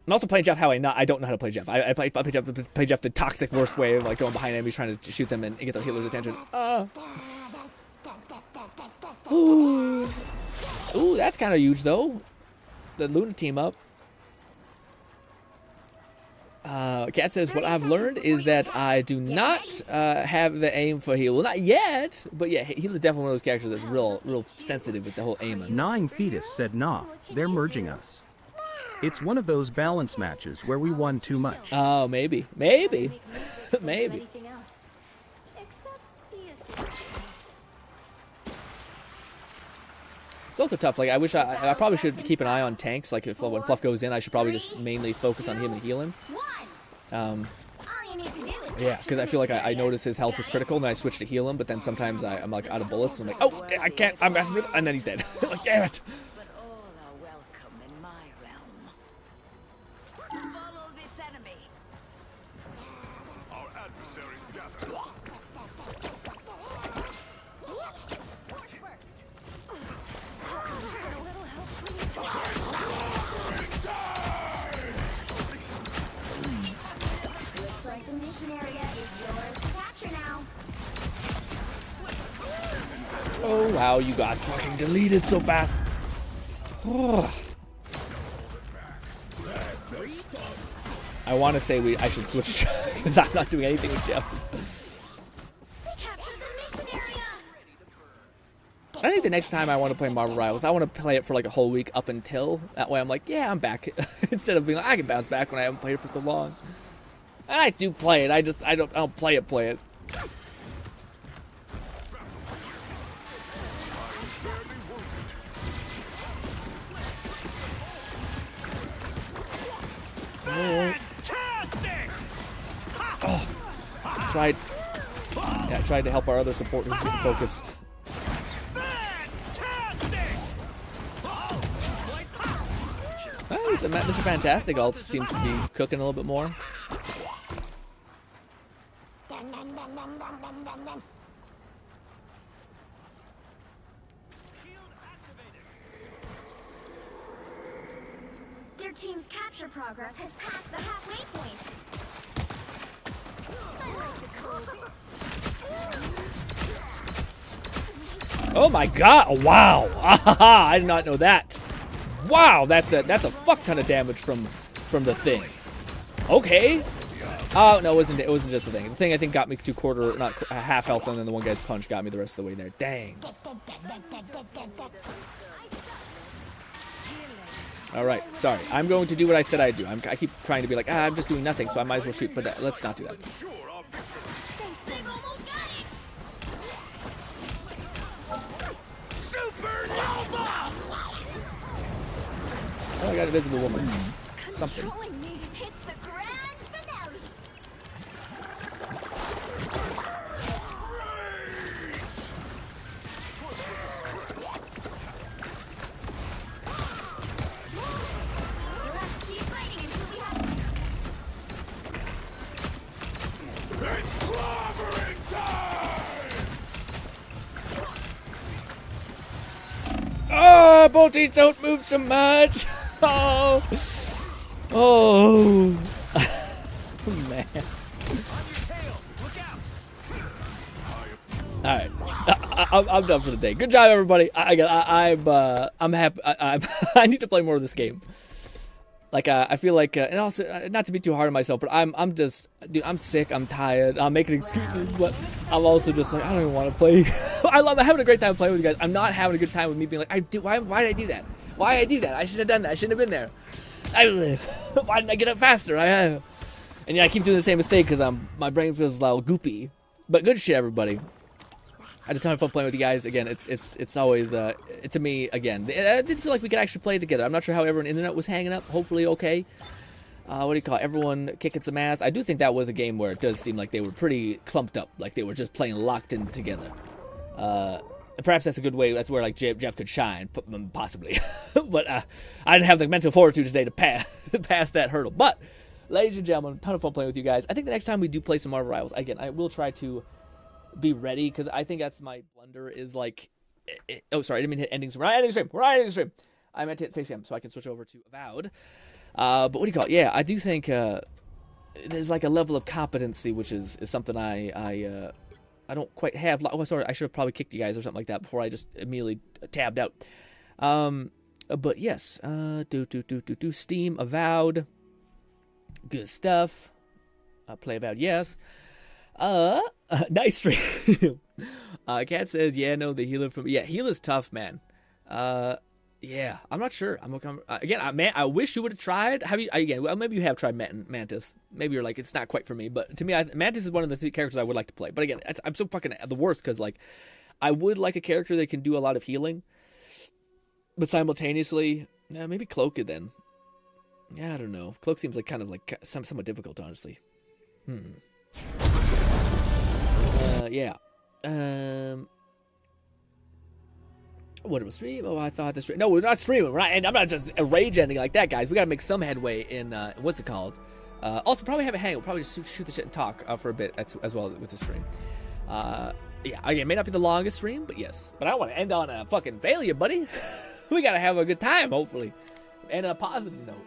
I'm also playing Jeff how I don't know how to play Jeff. I play Jeff the toxic worst way of, like, going behind enemies trying to shoot them and get the healer's attention. Ooh. Ooh, that's kind of huge, though. The Luna team up. Kat says, what I've learned is that I do not have the aim for heal. Well, not yet, but yeah, heal is definitely one of those characters that's real sensitive with the whole aiming. Gnawing Fetus said, nah, they're merging us. It's one of those balance matches where we won too much. Oh, maybe. Maybe. Maybe. It's also tough. Like, I wish I probably should keep an eye on tanks. Like, if when Fluff goes in, I should probably just mainly focus on him and heal him. Yeah, because I feel like I notice his health is critical, and I switch to heal him. But then sometimes I'm like out of bullets, and I'm like, oh, I can't. I'm messing with him, and then he's dead. Like, damn it. Oh wow, you got fucking deleted so fast. I want to say I should switch because I'm not doing anything with Jeff. I think the next time I want to play Marvel Rivals, I want to play it for like a whole week up until. That way I'm like, yeah, I'm back. Instead of being like, I can bounce back when I haven't played it for so long. And I do play it. I don't play it. Oh, tried to help our other support who's getting focused. the Mr. Fantastic ult seems to be cooking a little bit more. Their team's capture progress has passed the halfway point. I like the cold. Oh my god! Wow! I did not know that. Wow, that's a fuck ton of damage from the thing. Okay. Oh no, it wasn't just the thing. The thing I think got me to not half health, and then the one guy's punch got me the rest of the way there. Dang. All right, sorry. I'm going to do what I said I'd do. I keep trying to be like, I'm just doing nothing, so I might as well shoot. But let's not do that. Oh, I got a visible woman. Something. Oh, bolties don't move so much. Oh, oh, man. All right, I'm done for the day. Good job, everybody. I'm happy. I need to play more of this game. Like, I feel like, and also, not to be too hard on myself, but I'm just, dude, I'm sick, I'm tired, I'm making excuses, but I'm also just like, I don't even want to play. I'm having a great time playing with you guys. I'm not having a good time with me being like, why did I do that? Why did I do that? I should have done that. I shouldn't have been there. Why didn't I get up faster? And yeah, I keep doing the same mistake because my brain feels a little goopy. But good shit, everybody. I had a ton of fun playing with you guys. Again, it's always to me again. I did feel like we could actually play together. I'm not sure how everyone on the internet was hanging up. Hopefully, okay. What do you call it? Everyone kicking some ass. I do think that was a game where it does seem like they were pretty clumped up, like they were just playing locked in together. Perhaps that's a good way. That's where like Jeff could shine, possibly. But I didn't have the mental fortitude today to pass that hurdle. But ladies and gentlemen, a ton of fun playing with you guys. I think the next time we do play some Marvel Rivals, again, I will try to be ready, because I think that's my blunder is like, oh sorry, I didn't mean to hit ending stream. We're not ending stream. We're not ending stream. I meant to hit face cam so I can switch over to Avowed. But what do you call it? Yeah, I do think there's like a level of competency which is something I don't quite have. Oh, sorry, I should have probably kicked you guys or something like that before I just immediately tabbed out. But yes, Steam Avowed, good stuff. Play Avowed, yes. Nice stream. Cat says, yeah, no, the healer from, yeah, healer's tough, man. Yeah, I'm not sure. Again, man, I wish you would have tried. Have you, again, well, maybe you have tried Mantis. Maybe you're like, it's not quite for me, but to me, Mantis is one of the 3 characters I would like to play. But again, I'm so fucking the worst, because like, I would like a character that can do a lot of healing, but simultaneously, maybe Cloak then. Yeah, I don't know. Cloak seems like kind of like somewhat difficult, honestly. Yeah. What was stream? Oh, I thought the stream. No, we're not streaming. We're not, and I'm not just a rage ending like that, guys. We gotta make some headway in what's it called? Also, probably have a hang. We'll probably just shoot the shit and talk for a bit as well with the stream. Yeah, again, it may not be the longest stream, but yes. But I don't want to end on a fucking failure, buddy. We gotta have a good time, hopefully, and a positive note.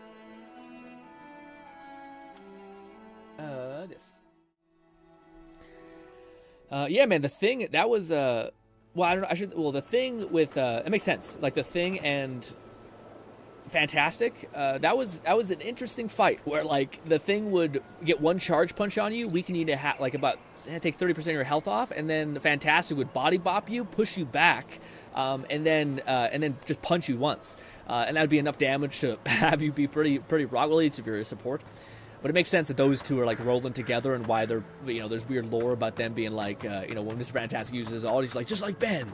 This. Yeah, man, the thing that was well, I don't know. Well, the thing with it makes sense. Like the thing and Fantastic. That was an interesting fight where like the thing would get one charge punch on you, weaken you to like about take 30% of your health off, and then the Fantastic would body bop you, push you back, and then just punch you once, and that would be enough damage to have you be pretty roggly if you're a support. But it makes sense that those two are like rolling together, and why they're, there's weird lore about them being like, when Mr. Fantastic uses all, he's like, just like Ben,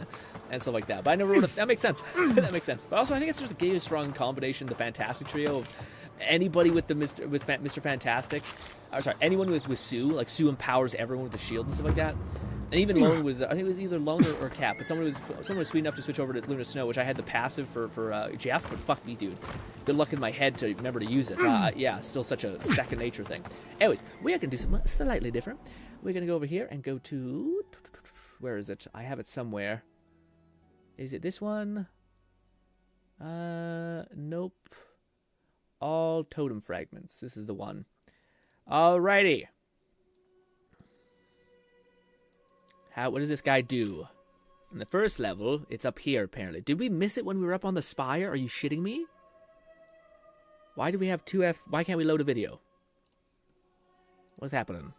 and stuff like that. But I never that makes sense. That makes sense. But also, I think it's just a strong combination, the Fantastic trio of anybody with Mr. Fantastic. Sorry, anyone with Sue. Like Sue empowers everyone with the shield and stuff like that. And even Lone was, I think it was either Lone or Cap, but someone was sweet enough to switch over to Luna Snow, which I had the passive for Jeff, but fuck me, dude. Good luck in my head to remember to use it. Yeah, still such a second nature thing. Anyways, we are going to do something slightly different. We're going to go over here and go to, where is it? I have it somewhere. Is it this one? Nope. All totem fragments. This is the one. Alrighty. What does this guy do? In the first level, it's up here, apparently. Did we miss it when we were up on the spire? Are you shitting me? Why do we have 2F? Why can't we load a video? What's happening?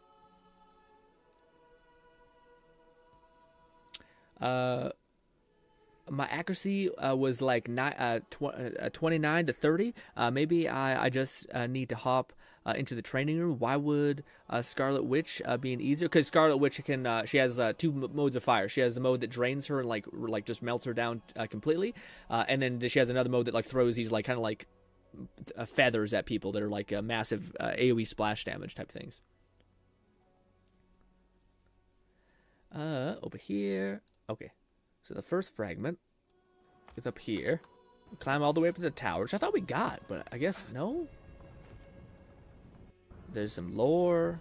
My accuracy was like 29 to 30. Maybe I just need to hop into the training room. Why would Scarlet Witch be an easier? Because Scarlet Witch can she has two modes of fire. She has the mode that drains her and like just melts her down completely, and then she has another mode that like throws these like kind of like feathers at people that are like massive AoE splash damage type things. Over here. Okay. So the first fragment is up here. We climb all the way up to the tower, which I thought we got, but I guess no. There's some lore.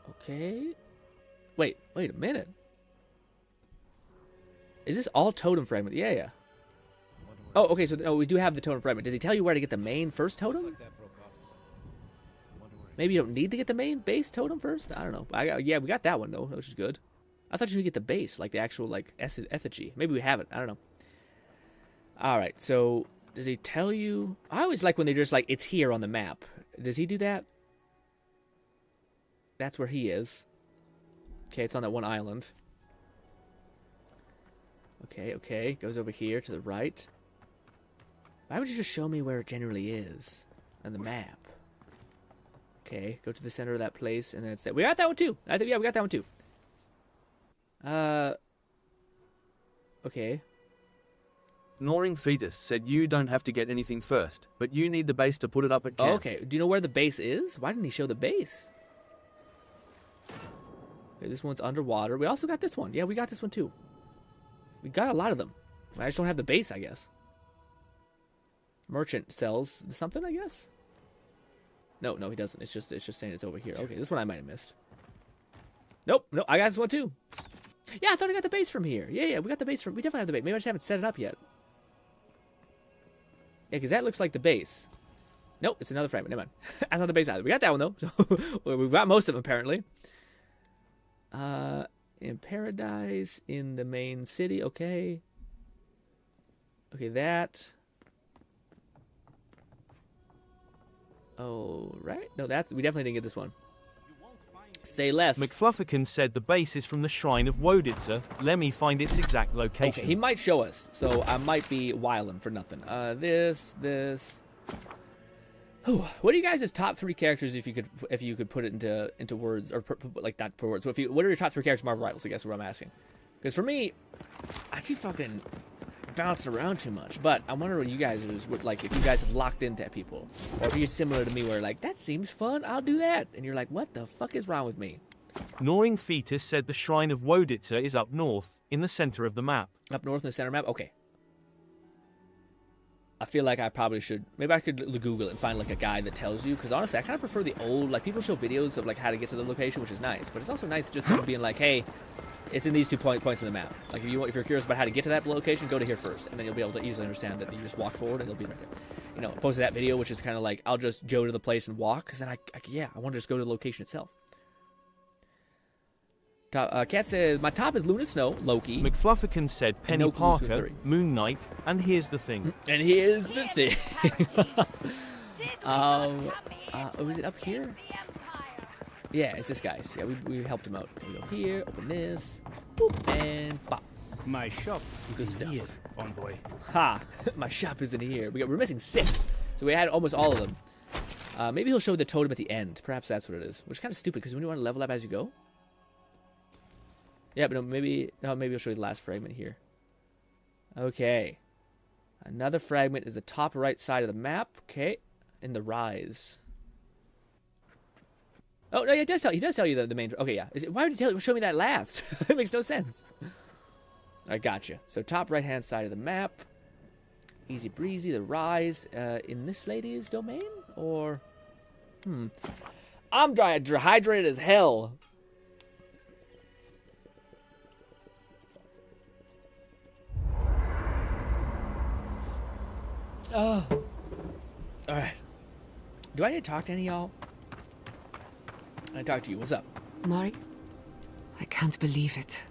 Okay. Wait a minute. Is this all totem fragment? Yeah. Oh, okay, so we do have the totem fragment. Does he tell you where to get the main first totem? Maybe you don't need to get the main base totem first? I don't know. Yeah, we got that one, though, which is good. I thought you would get the base, like the actual like effigy. Maybe we have it. I don't know. All right, so does he tell you? I always like when they're just like, it's here on the map. Does he do that? That's where he is. Okay, it's on that one island. Okay. Goes over here to the right. Why would you just show me where it generally is on the map? Okay, go to the center of that place, and then it's that. We got that one too. I think we got that one too. Okay. Gnawing Fetus said you don't have to get anything first, but you need the base to put it up at camp. Okay, do you know where the base is? Why didn't he show the base? Okay, this one's underwater. We also got this one. Yeah, we got this one too. We got a lot of them. I just don't have the base, I guess. Merchant sells something, I guess? No, he doesn't. It's just saying it's over here. Okay, this one I might have missed. Nope, I got this one too. Yeah, I thought I got the base from here. Yeah, we got the base from... We definitely have the base. Maybe I just haven't set it up yet. Yeah, because that looks like the base. Nope, it's another fragment. Never mind. That's not the base either. We got that one, though. So we've got most of them, apparently. In Paradise, in the main city. Okay. Okay, that... Oh, right? No, that's... We definitely didn't get this one. Say less. McFlufferkin said the base is from the Shrine of Woditzer. Let me find its exact location. Okay, he might show us, so I might be whiling for nothing. This. Whew. What are you guys' top 3 characters if you could put it into words, or like not per words? So what are your top 3 characters, Marvel Rivals? I guess is what I'm asking. Because for me, I keep fucking bouncing around too much. But I wonder what you guys are like. If you guys have locked into people, or if you're similar to me, where like that seems fun, I'll do that, and you're like, what the fuck is wrong with me? Gnawing Fetus said the Shrine of Woditzer is up north, in the center of the map. Up north in the center map? Okay. I feel like I probably should... Maybe I could Google it and find like a guide that tells you. Because honestly, I kind of prefer the old... Like people show videos of like how to get to the location, which is nice. But it's also nice just someone being like, hey, it's in these 2 points of the map. Like if you're curious about how to get to that location, go to here first. And then you'll be able to easily understand that you just walk forward and it'll be right there. You know, opposed to that video, which is kind of like, I'll just go to the place and walk. Because then I want to just go to the location itself. Cat says, my top is Luna Snow, Loki. McFlufferkin said Penny Parker, Moon Knight, and here's the thing. And here's the thing. Was it up here? Yeah, it's this guy's. Yeah, we helped him out. We go here, open this, boop, and pop. My shop is Good here, stuff. envoy. Ha! My shop isn't here. We're missing 6, so we had almost all of them. Maybe he'll show the totem at the end. Perhaps that's what it is. Which is kind of stupid because when you want to level up as you go. Yeah, but maybe I'll show you the last fragment here. Okay. Another fragment is the top right side of the map. Okay. In the rise. Oh no, he does tell you the main. Okay, yeah. Why would you show me that last? It makes no sense. I gotcha. So top right hand side of the map. Easy breezy. The rise in this lady's domain, or I'm dehydrated as hell. Oh. All right. Do I need to talk to any of y'all? I talk to you. What's up? Mari? I can't believe it.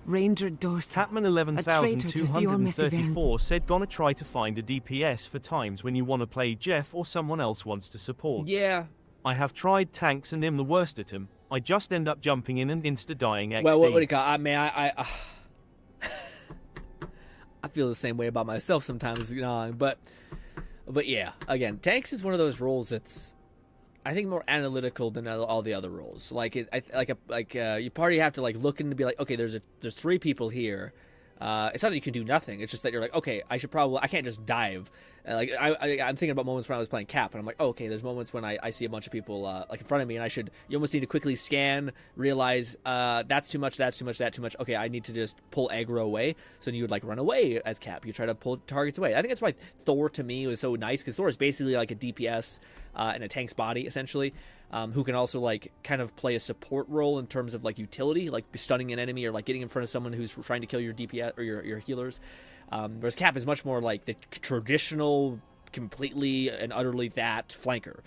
Ranger Dorso. Catman 11,234 said gonna try to find a DPS for times when you want to play Jeff or someone else wants to support. Yeah. I have tried tanks and am the worst at them. I just end up jumping in and insta-dying XD. Well, what do you call it? I feel the same way about myself sometimes, you know, but yeah, again, tanks is one of those roles that's, I think, more analytical than all the other roles. Like you probably have to like look and be like, okay, there's 3 people here. It's not that you can do nothing. It's just that you're like, okay, I can't just dive. I'm thinking about moments when I was playing Cap, and I'm like, oh, okay, there's moments when I see a bunch of people like in front of me, and you almost need to quickly scan, realize that's too much, that's too much, that too much. Okay, I need to just pull aggro away. So you would like run away as Cap. You try to pull targets away. I think that's why Thor to me was so nice, because Thor is basically like a DPS in a tank's body essentially. Who can also like kind of play a support role in terms of like utility, like stunning an enemy or like getting in front of someone who's trying to kill your DPS or your healers. Whereas Cap is much more like the traditional, completely and utterly that flanker.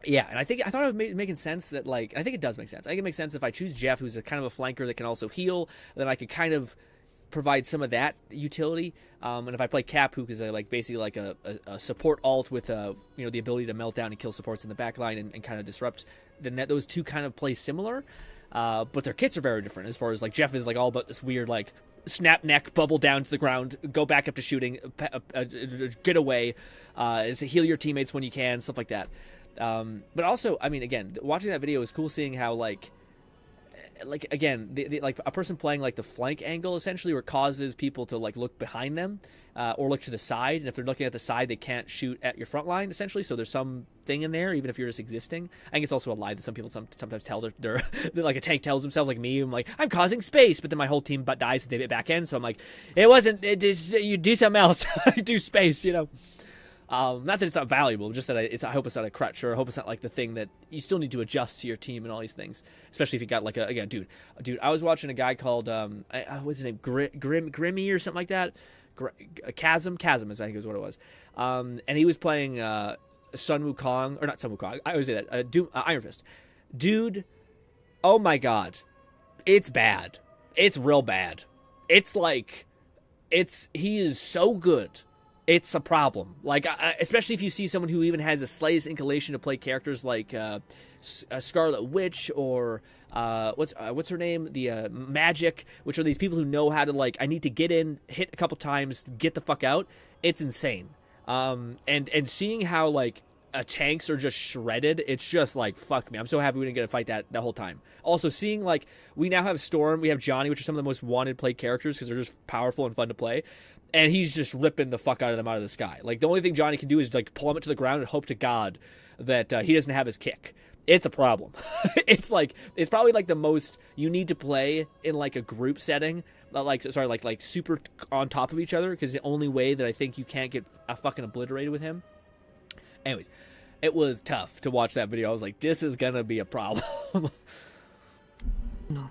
Yeah, and I thought it was making sense that like, I think it does make sense. I think it makes sense if I choose Jeff, who's a kind of a flanker that can also heal, then I could kind of provide some of that utility. And if I play Cap, who is basically like a support alt with the ability to melt down and kill supports in the back line and kind of disrupt, then those two kind of play similar. But their kits are very different, as far as like Jeff is like all about this weird like snap neck, bubble down to the ground, go back up to shooting, get away, is to heal your teammates when you can, stuff like that. But also, I mean, again, watching that video is cool, seeing how like again, like a person playing like the flank angle essentially, where it causes people to like look behind them or look to the side, and if they're looking at the side, they can't shoot at your front line essentially. So there's some thing in there, even if you're just existing. I think it's also a lie that some people sometimes tell they're like a tank tells themselves, like me, I'm like, I'm causing space, but then my whole team dies and they get back in. So I'm like, you do something else. Do space, you know. Not that it's not valuable, just that I hope it's not a crutch, or I hope it's not like the thing that you still need to adjust to your team and all these things. Especially if you got like dude, I was watching a guy called what's his name, Grimmy or something like that. Chasm is I think is what it was. And he was playing Sun Wukong, or not Sun Wukong. I always say that Iron Fist. Dude, oh my god, it's bad. It's real bad. It's like he is so good. It's a problem. Like, especially if you see someone who even has the slightest inclination to play characters like Scarlet Witch or what's her name, the Magic, which are these people who know how to like, I need to get in, hit a couple times, get the fuck out. It's insane. And seeing how like tanks are just shredded, it's just like, fuck me. I'm so happy we didn't get to fight that whole time. Also, seeing like we now have Storm, we have Johnny, which are some of the most wanted played characters because they're just powerful and fun to play. And he's just ripping the fuck out of them out of the sky. Like, the only thing Johnny can do is, like, plummet to the ground and hope to God that he doesn't have his kick. It's a problem. It's probably, like, the most you need to play in, like, a group setting. Like super on top of each other, because the only way that I think you can't get fucking obliterated with him. Anyways, it was tough to watch that video. I was like, this is gonna be a problem. No.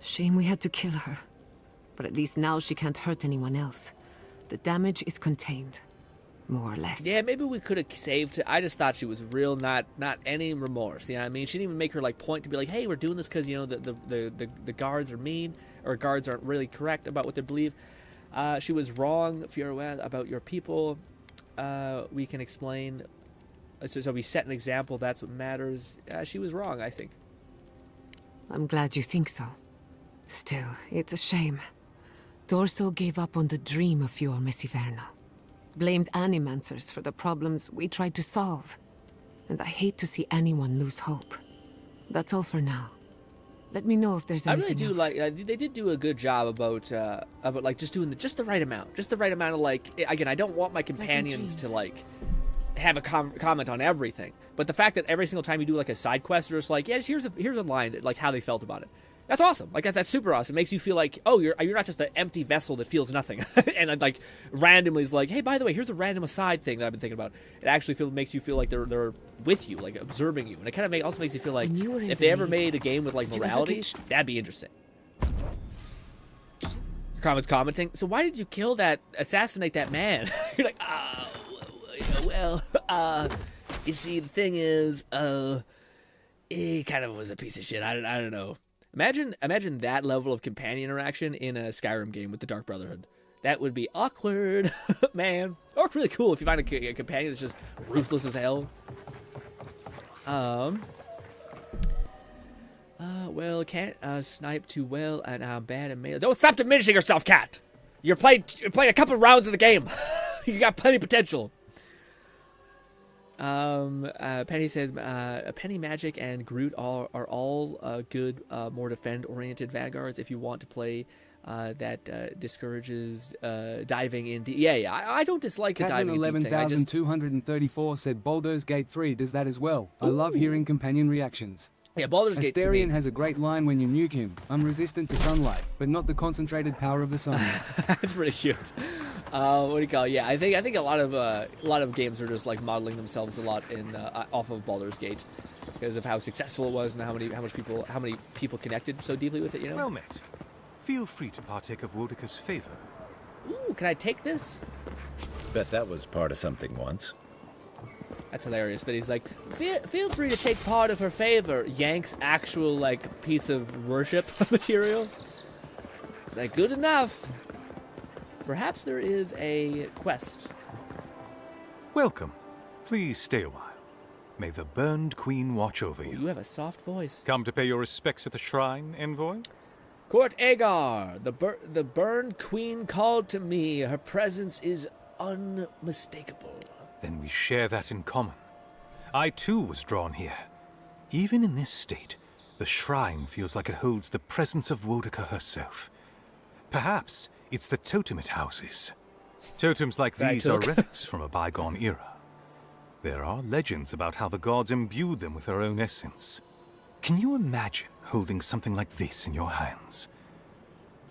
Shame we had to kill her. But at least now she can't hurt anyone else. The damage is contained, more or less. Yeah, maybe we could have saved her. I just thought she was real, not any remorse. You know what I mean? She didn't even make her like point to be like, hey, we're doing this because, you know, the guards are mean, or guards aren't really correct about what they believe. She was wrong, Fiorwell, about your people. We can explain. So we set an example. That's what matters. She was wrong, I think. I'm glad you think so. Still, it's a shame. Dorso gave up on the dream of Fior Messiverno. Blamed Animancers for the problems we tried to solve. And I hate to see anyone lose hope. That's all for now. Let me know if there's anything I really do else. like. They did do a good job about like just doing just the right amount of like. Again, I don't want my companions to like have a comment on everything. But the fact that every single time you do like a side quest, they're just like, yeah, here's a line that like how they felt about it. That's awesome. Like that's super awesome. It makes you feel like, oh, you're not just an empty vessel that feels nothing. And like randomly is like, hey, by the way, here's a random aside thing that I've been thinking about. It actually makes you feel like they're with you, like observing you, and it kind of also makes you feel like if they ever made a game with like morality, that'd be interesting. Comments commenting. So why did you assassinate that man? You're like, well, you see, the thing is, he kind of was a piece of shit. I don't know. Imagine that level of companion interaction in a Skyrim game with the Dark Brotherhood. That would be awkward, man. Or really cool if you find a companion that's just ruthless as hell. Well, can't snipe too well, and I'm bad at melee. Don't stop diminishing yourself, Cat. You're playing a couple rounds of the game. You got plenty of potential. Penny says, Penny Magic and Groot are all good, more defend-oriented vanguards. If you want to play that discourages diving in deep. Yeah, I don't dislike the diving in deep thing. 11,234 said Baldur's Gate 3 does that as well. I love hearing companion reactions. Yeah, Baldur's Gate Asterion has a great line when you nuke him. I'm resistant to sunlight, but not the concentrated power of the sun. That's pretty cute. What do you call it? Yeah, I think a lot of games are just like modeling themselves a lot in off of Baldur's Gate because of how successful it was and how many people connected so deeply with it. You know. Well met. Feel free to partake of Wodika's favor. Ooh, can I take this? Bet that was part of something once. That's hilarious that he's like, feel free to take part of her favor. Yanks actual like piece of worship material. It's like, good enough. Perhaps there is a quest. Welcome. Please stay a while. May the Burned Queen watch over you. You have a soft voice. Come to pay your respects at the shrine, envoy? Court Agar, the Burned Queen called to me. Her presence is unmistakable. Then we share that in common. I too was drawn here. Even in this state, the shrine feels like it holds the presence of Wodika herself. Perhaps it's the totem it houses. Totems like these are relics from a bygone era. There are legends about how the gods imbued them with their own essence. Can you imagine holding something like this in your hands?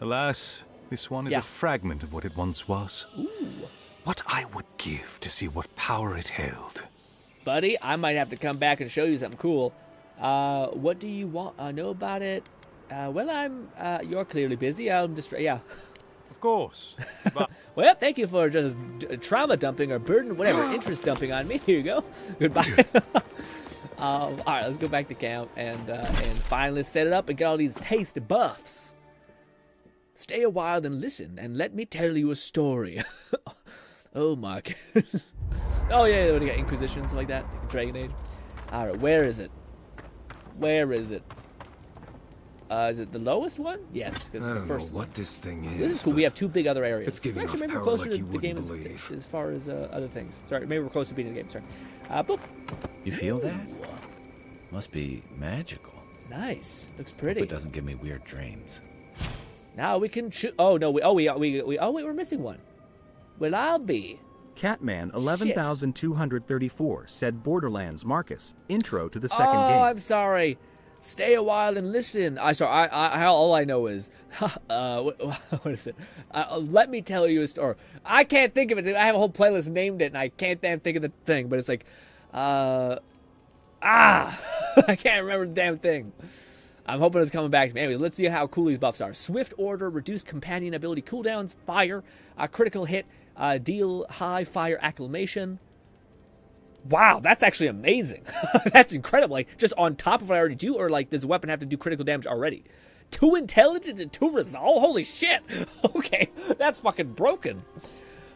Alas, this one is a fragment of what it once was. Ooh. What I would give to see what power it held. Buddy, I might have to come back and show you something cool. What do you want? Know about it? Well, you're clearly busy. I'm just, yeah. Of course. But well, thank you for just trauma dumping or burden, whatever, interest dumping on me. Here you go. Goodbye. All right, let's go back to camp and finally set it up and get all these taste buffs. Stay a while and listen, and let me tell you a story. Oh, Mark. Oh, yeah, we got Inquisition, something like that. Like Dragon Age. All right, where is it? Where is it? Is it the lowest one? Yes, because it's the first one. What this thing is. This is cool. We have two big other areas. It's giving actually, off maybe we're power closer like to you the game wouldn't as far as other things. Sorry, maybe we're close to beating the game. Sorry. Boop. You feel that? Must be magical. Nice. Looks pretty. Hope it doesn't give me weird dreams. Now we can shoot. Oh no! Oh wait, we're missing one. Well, I'll be. Catman 11,234 said Borderlands Marcus. Intro to the second game. Oh, I'm sorry. Stay a while and listen. All I know is, what is it? Let me tell you a story. I can't think of it. I have a whole playlist named it, and I can't damn think of the thing. But it's like, I can't remember the damn thing. I'm hoping it's coming back to me. Anyways, let's see how cool these buffs are. Swift Order, reduced companion ability cooldowns, fire, critical hit, deal high fire acclamation. Wow, that's actually amazing. That's incredible. Like, just on top of what I already do, or like, does the weapon have to do critical damage already? 2 intelligence and 2 resolve? Holy shit. Okay, that's fucking broken.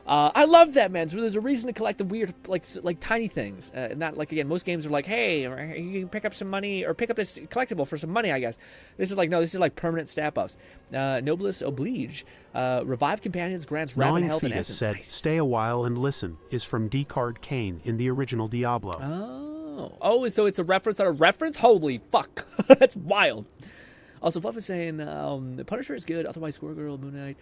I love that, man. So there's a reason to collect the weird, like tiny things. Not like, again, most games are like, hey, you can pick up some money or pick up this collectible for some money, I guess. This is like, no, this is like permanent stat buffs. Noblesse Oblige. Revive companions grants rapid health and essence. Said, nice. Stay a while and listen, is from D-Card Kane in the original Diablo. Oh, so it's a reference on a reference? Holy fuck. That's wild. Also, Fluff is saying the Punisher is good. Otherwise, Squirrel Girl, Moon Knight,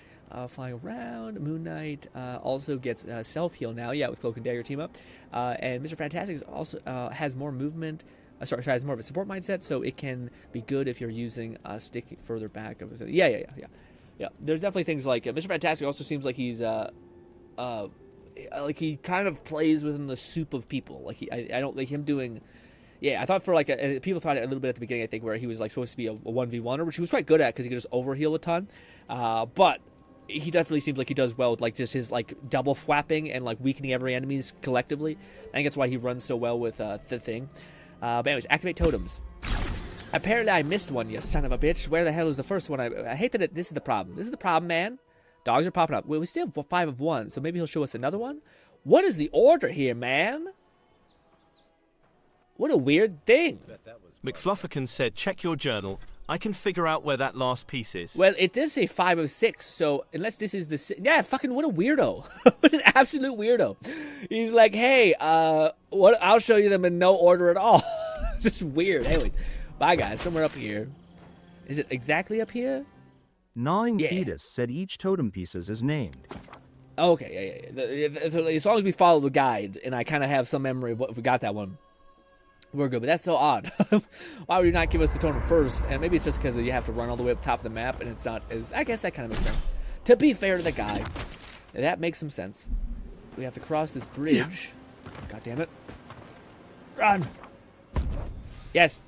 flying around. Moon Knight also gets self heal now. Yeah, with Cloak and Dagger team up. And Mr. Fantastic is also has more movement. Sorry, has more of a support mindset, so it can be good if you're using a stick further back. Yeah. There's definitely things like Mr. Fantastic also seems like he's like he kind of plays within the soup of people. Like I don't like him doing. Yeah, I thought for like people thought it a little bit at the beginning. I think where he was like supposed to be a 1v1er, which he was quite good at because he could just overheal a ton. But he definitely seems like he does well with like just his like double flapping and like weakening every enemies collectively. I think that's why he runs so well with the thing. But anyways, activate totems. Apparently I missed one, you son of a bitch. Where the hell is the first one? I hate that this is the problem. This is the problem, man. Dogs are popping up. Well, we still have 5 of 1, so maybe he'll show us another one. What is the order here, man? What a weird thing. McFlufferkin said, check your journal. I can figure out where that last piece is. Well, it does say 5 of 6, so unless this is the... Yeah, fucking what a weirdo. What an absolute weirdo. He's like, hey, what? I'll show you them in no order at all. Just weird. Anyway, bye, guys. Somewhere up here. Is it exactly up here? Gnawing Fetus said each totem pieces is named. Okay, yeah. So as long as we follow the guide, and I kind of have some memory of what if we got that one, we're good. But that's so odd. Why would you not give us the totem first? And maybe it's just because you have to run all the way up top of the map, and it's not as... I guess that kind of makes sense. To be fair to the guy, that makes some sense. We have to cross this bridge. God damn it. Run! Yes.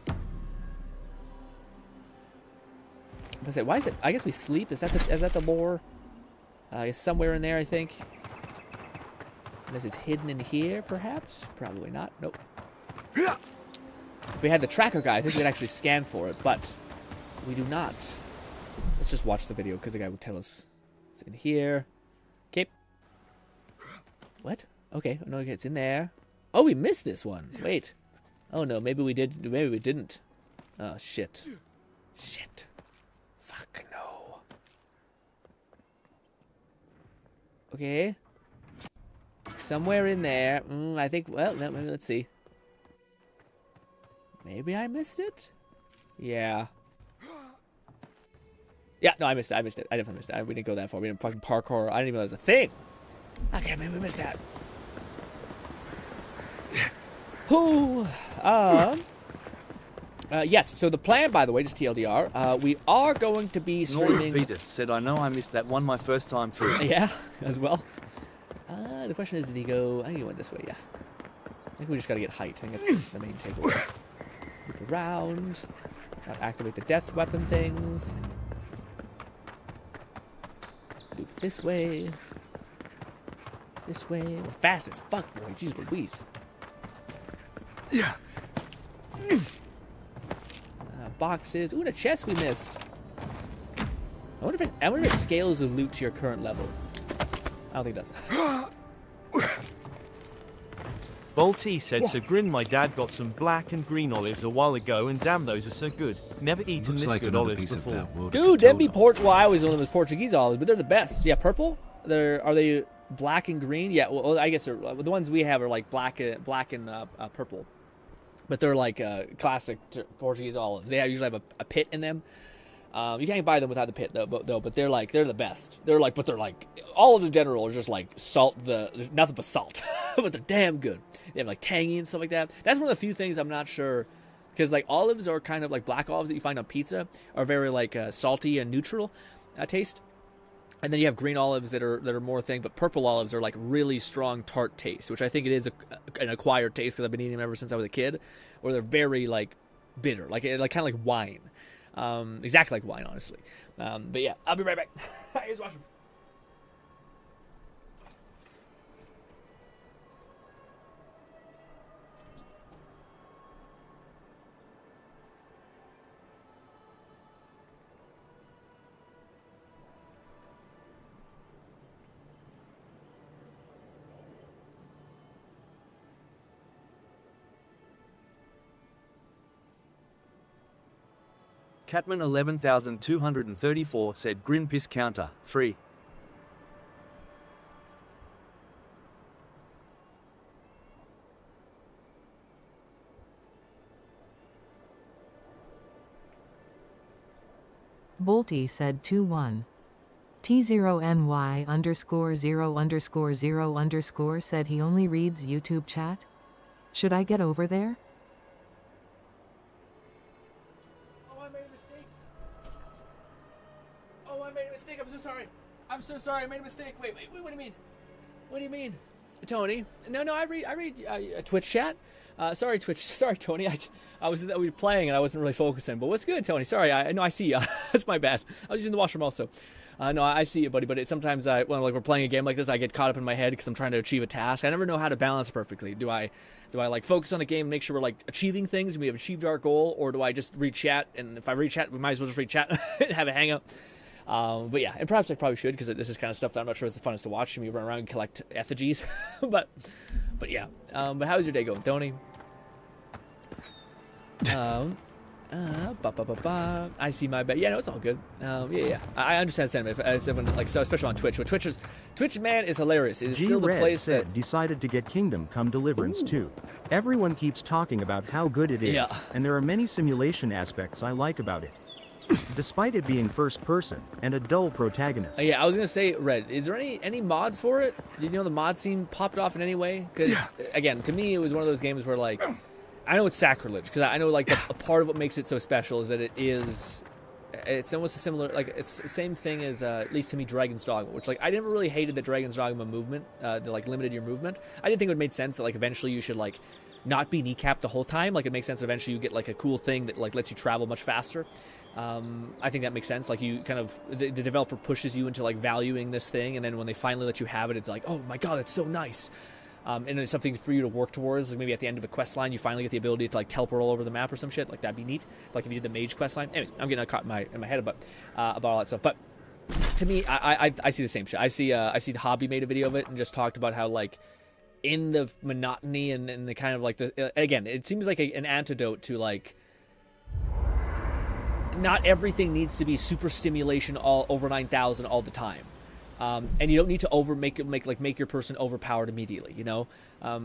I say, why is it? I guess we sleep. Is that the lore? It's somewhere in there, I think. Unless it's hidden in here, perhaps. Probably not. Nope. If we had the tracker guy, I think we'd actually scan for it, but we do not. Let's just watch the video because the guy will tell us it's in here. Okay. What? Okay. No, it's in there. Oh, we missed this one. Wait. Oh no, maybe we did. Maybe we didn't. Oh shit. Shit. Fuck no. Okay. Somewhere in there. I think. Well, no, maybe let's see. Maybe I missed it. Yeah. Yeah. No, I missed it. I missed it. I definitely missed it. We didn't go that far. We didn't fucking parkour. I didn't even know it was a thing. Okay, maybe we missed that. Who? Yes, so the plan, by the way, just TLDR, we are going to be streaming... Fetus said, I know I missed that one my first time through. Yeah, as well. The question is, did he go... I think he went this way, yeah. I think we just gotta get height. I think that's the main takeaway. Loop around. Activate the death weapon things. Loop this way. This way. We're fast as fuck, boy. Jeez Louise. Yeah. Boxes. Ooh, and a chest we missed. I wonder if it scales the loot to your current level. I don't think it does. Bolty said, so Grin, my dad got some black and green olives a while ago, and damn, those are so good. Never eaten Looks this like good another olives piece of before. that Dude, them be well, I always know them as Portuguese olives, but they're the best. Yeah, purple? Are they black and green? Yeah, well, I guess the ones we have are like black and purple. But they're like classic Portuguese olives. They usually have a pit in them. You can't buy them without the pit though. But they're the best. They're like olives in general are just like salt. There's nothing but salt, but they're damn good. They have like tangy and stuff like that. That's one of the few things I'm not sure, because like olives are kind of like black olives that you find on pizza are very like salty and neutral taste. And then you have green olives that are more thing, but purple olives are like really strong tart taste, which I think it is an acquired taste because I've been eating them ever since I was a kid, where they're very like bitter, like kind of like wine, exactly like wine, honestly. But yeah, I'll be right back. Here's watching. Catman 11,234 said Grin piss counter, free. Bolty said 2-1. T0NY_0_0_ said he only reads YouTube chat? Should I get over there? Oh, I made a mistake. Oh, I made a mistake. I'm so sorry. I'm so sorry. I made a mistake. Wait. What do you mean? What do you mean? Tony? No. I read Twitch chat. Sorry, Twitch. Sorry, Tony. We were playing and I wasn't really focusing. But what's good, Tony? Sorry. I see you. That's my bad. I was using the washroom also. No, I see you, buddy. But sometimes when we're playing a game like this, I get caught up in my head because I'm trying to achieve a task. I never know how to balance perfectly. Do I like focus on the game, make sure we're like achieving things and we have achieved our goal, or do I just read chat? And if I read chat, we might as well just read chat and have a hang up. But yeah, and perhaps I probably should, because this is kind of stuff that I'm not sure is the funnest to watch. Me run around and collect effigies. but yeah. But how's your day going, Tony? I see my bad. Yeah, no, it's all good. Yeah. I understand sentiment. Especially on Twitch. But Twitch, man, is hilarious. It is still the place that decided to get Kingdom Come Deliverance 2. Everyone keeps talking about how good it is, and there are many simulation aspects I like about it. Despite it being first person and a dull protagonist. Yeah, I was gonna say, Red, is there any mods for it? Did you know the mod scene popped off in any way? Because again, to me, it was one of those games where like, I know it's sacrilege, because I know like a part of what makes it so special is that it's almost a similar, like it's the same thing as at least to me Dragon's Dogma, which like I never really hated the Dragon's Dogma movement, that like limited your movement. I didn't think it would make sense that like eventually you should like not be kneecapped the whole time. Like it makes sense that eventually you get like a cool thing that like lets you travel much faster. I think that makes sense. Like you kind of, the developer pushes you into like valuing this thing, and then when they finally let you have it, it's like, oh my god, it's so nice. And it's something for you to work towards. Like maybe at the end of a quest line, you finally get the ability to like teleport all over the map or some shit. Like that'd be neat. Like if you did the mage quest line. Anyways, I'm getting caught in my head about all that stuff. But to me, I see the same shit. I see Hobby made a video of it and just talked about how like in the monotony and the kind of like the again, it seems like an antidote to like, not everything needs to be super stimulation all over 9,000 all the time. And you don't need to make your person overpowered immediately, you know?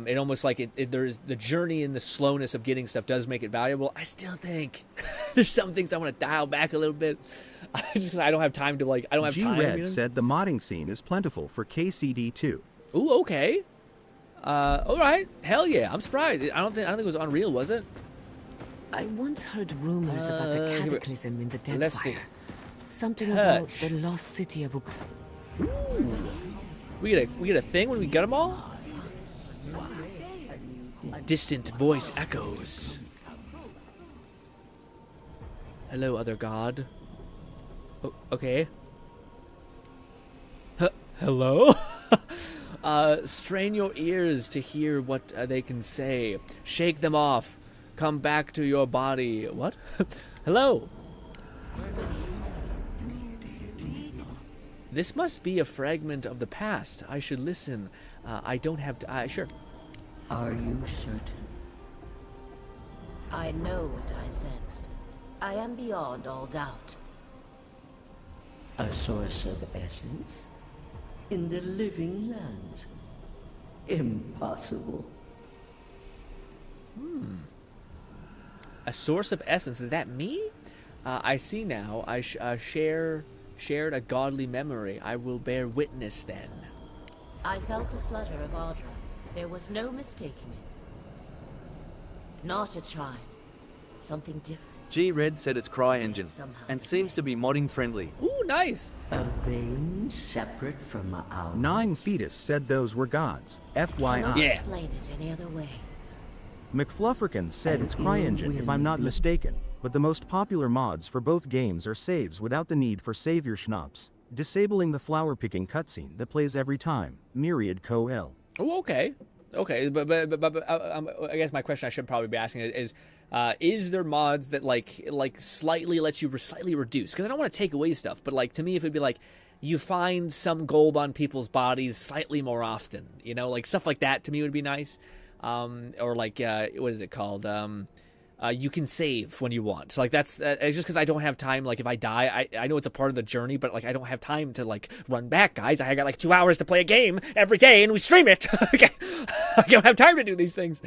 It almost like there's the journey and the slowness of getting stuff does make it valuable. I still think there's some things I want to dial back a little bit. Just because I don't have time to like, I don't have time. G-Red said the modding scene is plentiful for KCD2. Ooh, okay. All right. Hell yeah. I'm surprised. I don't think it was Unreal, was it? I once heard rumors about the cataclysm in the Deadfire. Let's see. Something about the lost city of We get a thing when we get them all? Distant voice echoes. Hello, other god. Oh, okay. Hello? Strain your ears to hear what they can say. Shake them off. Come back to your body. What? Hello. This must be a fragment of the past. I should listen. I don't have to. Sure. Are you certain? I know what I sensed. I am beyond all doubt. A source of essence? In the living lands? Impossible. A source of essence. Is that me? I see now. I shared a godly memory. I will bear witness then. I felt the flutter of Audra. There was no mistaking it. Not a chime. Something different. G-Red said it's CryEngine, and seems to be modding friendly. Ooh, nice. A vein separate from our... 9 Fetus said those were gods. FYI. Cannot explain it any other way. McFlufferkin said it's CryEngine, if I'm not mistaken, but the most popular mods for both games are saves without the need for savior schnapps, disabling the flower picking cutscene that plays every time. Myriad Co-L. Oh, okay. Okay, but I guess my question I should probably be asking is there mods that like slightly lets you slightly reduce? Because I don't want to take away stuff, but like to me, if it'd be like you find some gold on people's bodies slightly more often, you know, like stuff like that to me would be nice. Or like what is it called? You can save when you want. So like that's it's just because I don't have time. Like if I die, I know it's a part of the journey, but like I don't have time to like run back, guys. I got like 2 hours to play a game every day, and we stream it. Okay, I don't have time to do these things.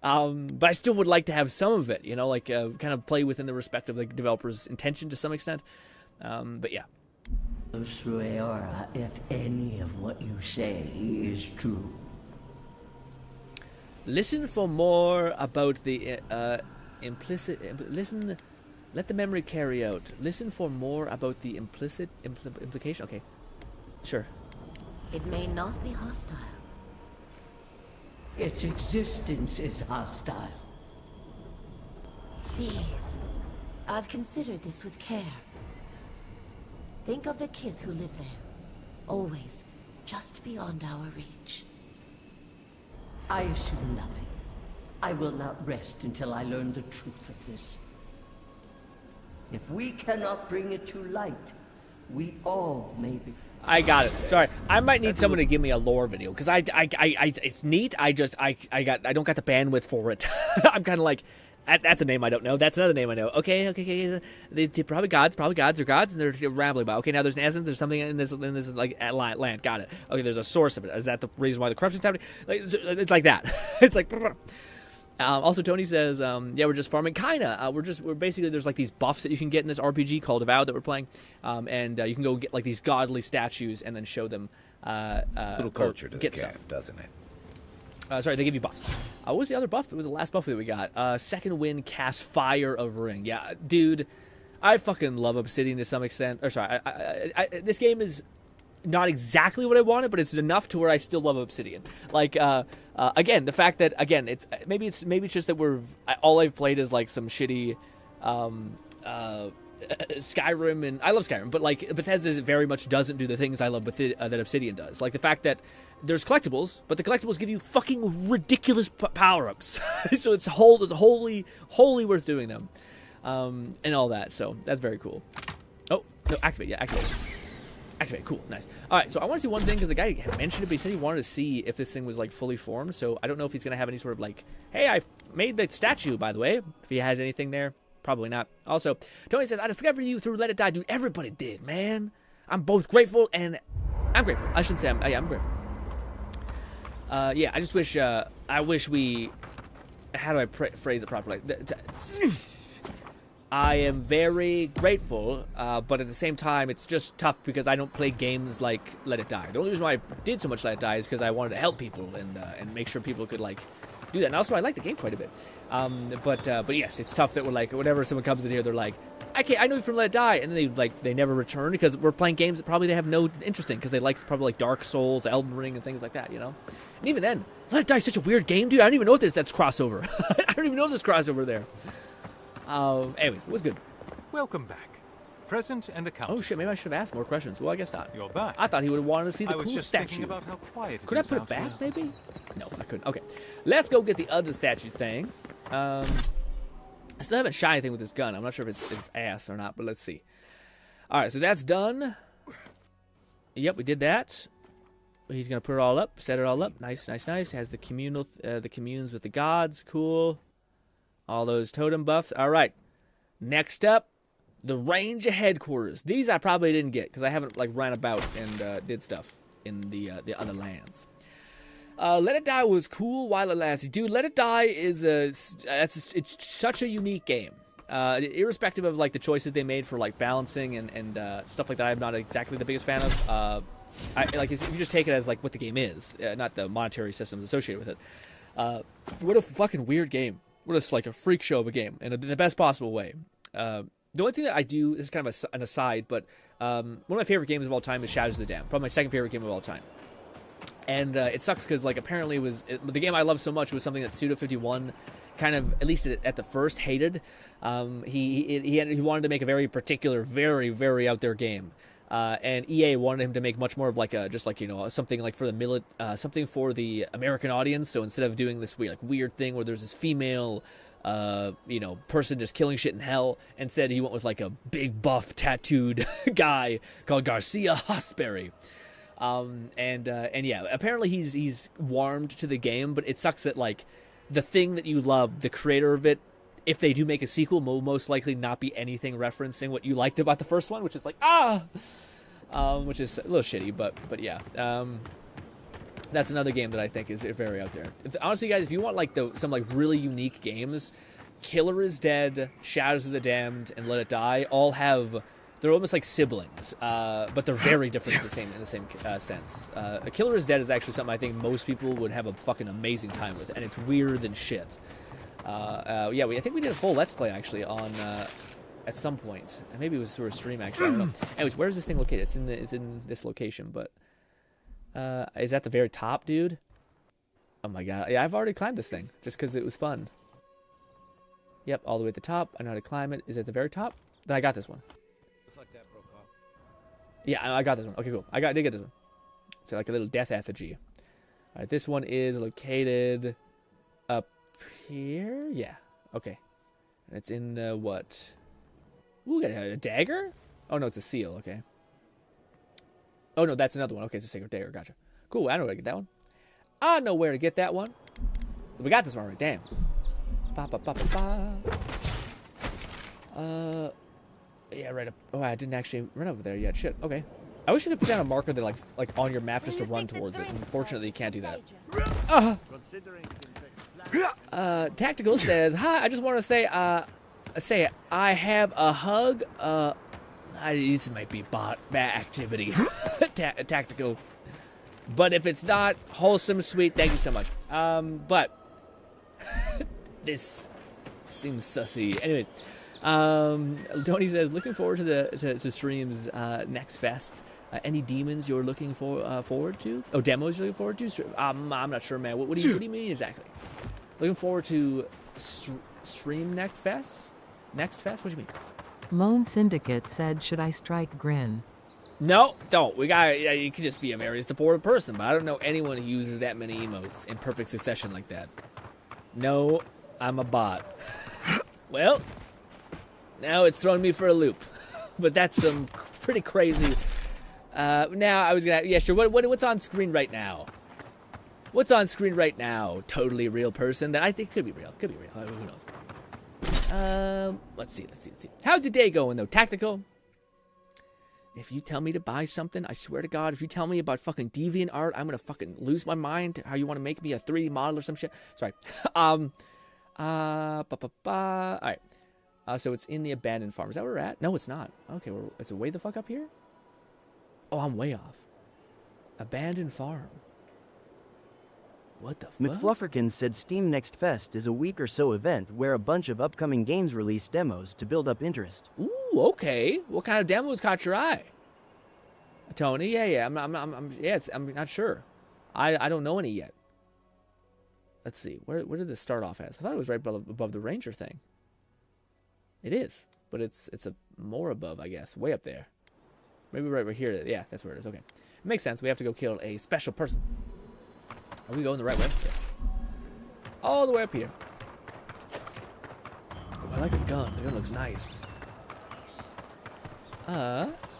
But I still would like to have some of it. You know, like kind of play within the respect of the developer's intention to some extent. But yeah. Sueora, if any of what you say is true. Listen for more about the listen. Let the memory carry out. Listen for more about the implicit implication. Okay, sure. It may not be hostile. Its existence is hostile. Please. I've considered this with care. Think of the kith who live there. Always just beyond our reach. I assume nothing. I will not rest until I learn the truth of this. If we cannot bring it to light, we all may be. I got it. Sorry, I might need someone to give me a lore video because it's neat. I don't got the bandwidth for it. I'm kind of like, that's a name I don't know. That's another name I know. Okay. They're probably gods or gods, and they're rambling about. Okay, now there's an essence. There's something in this like land. Got it. Okay, there's a source of it. Is that the reason why the corruption's happening? Like, it's like that. It's like. Also, Tony says, yeah, we're just farming. Kinda. We're basically, there's like these buffs that you can get in this RPG called Avowed that we're playing, and you can go get like these godly statues and then show them. Little culture to get the camp, stuff, doesn't it? Sorry, they give you buffs. What was the other buff? It was the last buff that we got. Second wind, cast Fire of Ring. Yeah, dude, I fucking love Obsidian to some extent. Or sorry, this game is not exactly what I wanted, but it's enough to where I still love Obsidian. Like, again, the fact that it's maybe it's just that all I've played is like some shitty Skyrim, and I love Skyrim, but like Bethesda very much doesn't do the things I love that Obsidian does. Like the fact that there's collectibles, but the collectibles give you fucking ridiculous power-ups. So it's wholly worth doing them, and all that. So that's very cool. Oh no, activate, yeah, activate. Activate, cool, nice. All right, so I want to see one thing because the guy had mentioned it, but he said he wanted to see if this thing was like fully formed. So I don't know if he's gonna have any sort of like, hey, I made the statue, by the way. If he has anything there, probably not. Also, Tony says, I discovered you through Let It Die, dude. Everybody did, man. I'm both grateful and I'm grateful. I shouldn't say I'm grateful. Yeah, I just wish we. How do I phrase it properly? I am very grateful, but at the same time, it's just tough because I don't play games like Let It Die. The only reason why I did so much Let It Die is because I wanted to help people and make sure people could like do that. And also, I like the game quite a bit. But yes, it's tough that we're like, whenever someone comes in here, they're like, I know you from Let It Die, and then they never return because we're playing games that probably they have no interest in because they like probably like Dark Souls, Elden Ring, and things like that, you know. And even then, Let It Die is such a weird game, dude. I don't even know if that's crossover. I don't even know if there's crossover there. Anyways, it was good. Welcome back. Present and accounted. Oh shit, maybe I should have asked more questions. Well, I guess not. You're back. I thought he would have wanted to see the I was cool just statue. thinking about how quiet Could I put it back, maybe? No, I couldn't. Okay, let's go get the other statue things. I still haven't shot anything with this gun. I'm not sure if it's ass or not, but let's see. All right, so that's done. Yep, we did that. He's gonna put it all up, set it all up. Nice. Has the communal, the communes with the gods. Cool. All those totem buffs. All right. Next up, the Ranger headquarters. These I probably didn't get because I haven't like ran about and did stuff in the other lands. Let It Die was cool while it lasted. Dude, Let It Die is it's such a unique game. Irrespective of like the choices they made for like balancing and stuff like that, I'm not exactly the biggest fan of. If you just take it as like what the game is, not the monetary systems associated with it. What a fucking weird game. What a like a freak show of a game in the best possible way. The only thing that I do, this is kind of an aside, but one of my favorite games of all time is Shadows of the Dam. Probably my second favorite game of all time. And it sucks because like apparently the game I love so much was something that Suda51 kind of, at least at the first, hated. He wanted to make a very particular, very, very out there game. And EA wanted him to make much more of like something like for the something for the American audience. So instead of doing this weird thing where there's this female person just killing shit in hell, instead he went with like a big buff tattooed guy called Garcia Hosberry. And yeah, apparently he's warmed to the game, but it sucks that like the thing that you love, the creator of it, if they do make a sequel, will most likely not be anything referencing what you liked about the first one, which is like, which is a little shitty, but yeah. That's another game that I think is very out there. Honestly, guys, if you want like some like really unique games, Killer is Dead, Shadows of the Damned, and Let It Die all have They're almost like siblings, but they're very different in the same sense. A Killer is Dead is actually something I think most people would have a fucking amazing time with, and it's weird than shit. Yeah, I think we did a full Let's Play actually on at some point, and maybe it was through a stream actually. I don't know. Anyways, where is this thing located? It's in this location, but is at the very top, dude. Oh my god, yeah, I've already climbed this thing just because it was fun. Yep, all the way at the top. I know how to climb it. Is it at the very top? Then I got this one. Yeah, I got this one. Okay, cool. I did get this one. It's like a little death effigy. All right, this one is located up here. Yeah. Okay. And it's in the what? Ooh, got a dagger? Oh no, it's a seal. Okay. Oh no, that's another one. Okay, it's a sacred dagger. Gotcha. Cool. I know where to get that one. I know where to get that one. So we got this one right. Damn. Ba ba ba ba ba. Yeah, right up. Oh, I didn't actually run over there yet. Shit. Okay. I wish you could put down a marker that like on your map just to run towards it. Unfortunately, you can't do that. Tactical says, "Hi, I just want to say I have a hug. This might be bad activity. Tactical, but if it's not wholesome, sweet, thank you so much. But this seems sussy. Anyway." Tony says, looking forward to streams next fest. Any demons you're looking forward to? Oh, demos you're looking forward to? I'm not sure, man. What do you mean exactly? Looking forward to stream next fest? Next fest? What do you mean? Lone Syndicate said, should I strike Grin? No, don't. You could just be a very supportive person, but I don't know anyone who uses that many emotes in perfect succession like that. No, I'm a bot. Well, now it's throwing me for a loop, but that's some pretty crazy. Now I was gonna, yeah, sure. What's on screen right now? What's on screen right now? Totally real person that I think could be real. Could be real. Who knows? Let's see. How's your day going though? Tactical. If you tell me to buy something, I swear to God, if you tell me about fucking deviant art, I'm gonna fucking lose my mind. How you want to make me a 3D model or some shit? Sorry. All right. So it's in the abandoned farm. Is that where we're at? No, it's not. Okay, is it way the fuck up here? Oh, I'm way off. Abandoned farm. What the fuck? McFlufferkins said Steam Next Fest is a week or so event where a bunch of upcoming games release demos to build up interest. Ooh, okay. What kind of demos caught your eye? Tony? Yeah. I'm not sure. I don't know any yet. Let's see. Where did this start off as? I thought it was right above the ranger thing. It is, but it's a more above, I guess, way up there. Maybe right here. Yeah, that's where it is. Okay, it makes sense. We have to go kill a special person. Are we going the right way? Yes. All the way up here. Oh, I like the gun. The gun looks nice.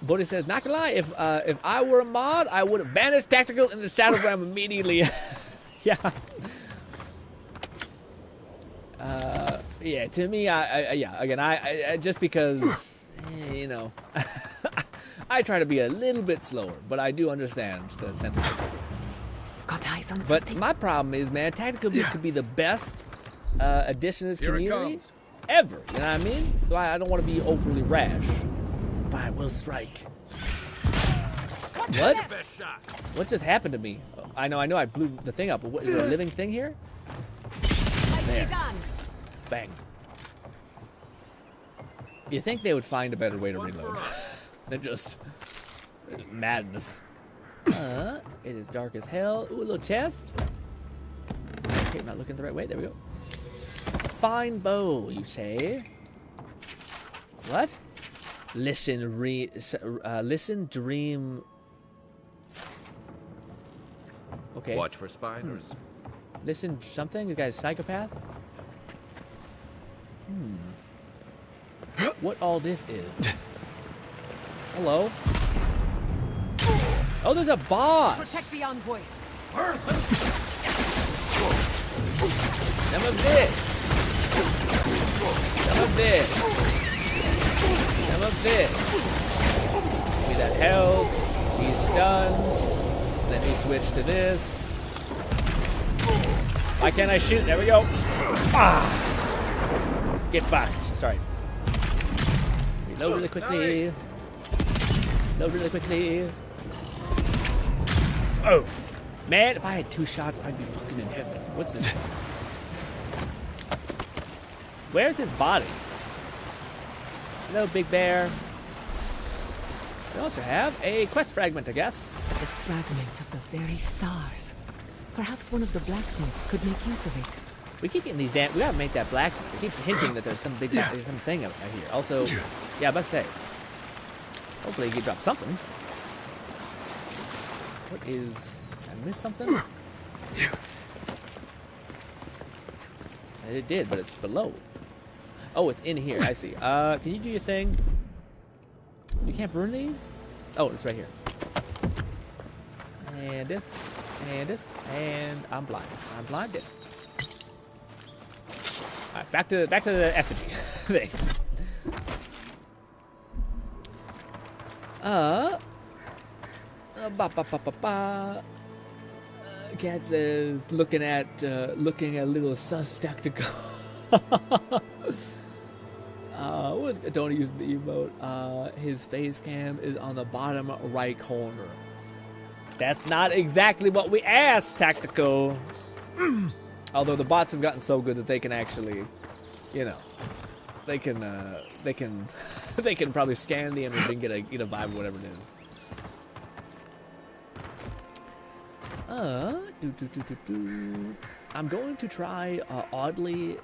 Bodhi says, not gonna lie, if I were a mod, I would have banished Tactical in the Shadow Realm immediately. Yeah. Yeah, to me, I just because, you know, I try to be a little bit slower, but I do understand the sentiment. Got eyes on but something. My problem is, man, Tactical could be the best addition to this community ever. You know what I mean? So I don't want to be overly rash, but I will strike. What? What just happened to me? I know I blew the thing up, but what, is there a living thing here? There. Bang. You think they would find a better way to reload than just madness. It is dark as hell. Ooh, a little chest. Okay, I'm not looking the right way. There we go. A fine bow, you say? What? Listen, listen, dream. Okay. Watch for spiders. Listen, something? The guy's a psychopath? What all this is? Hello? Oh, there's a boss! Protect the envoy. Some of this. Some of this. Some of this. Give me that health. He's stunned. Let me switch to this. Why can't I shoot? There we go. Ah! Get backed. Sorry. Reload really quickly. Load really quickly. Oh, man, if I had 2 shots, I'd be fucking in heaven. What's this? Where's his body? Hello, Big Bear. We also have a quest fragment, I guess. A fragment of the very stars. Perhaps one of the blacksmiths could make use of it. We keep getting these damn. We gotta make that blacksmith. We keep hinting that there's some big something out here. Also, yeah, I must say. Hopefully, you can drop something. What is? Did I miss something? It did, but it's below. Oh, it's in here. I see. Can you do your thing? You can't burn these? Oh, it's right here. And this, and I'm blind. I'm blind. This. All right, back to the effigy thing. Cat says looking at a little sus tactical. Don't use the emote. His face cam is on the bottom right corner. That's not exactly what we asked, Tactical. Although the bots have gotten so good that they can actually, you know, they can probably scan the image and get a vibe of whatever it is. I'm going to try oddly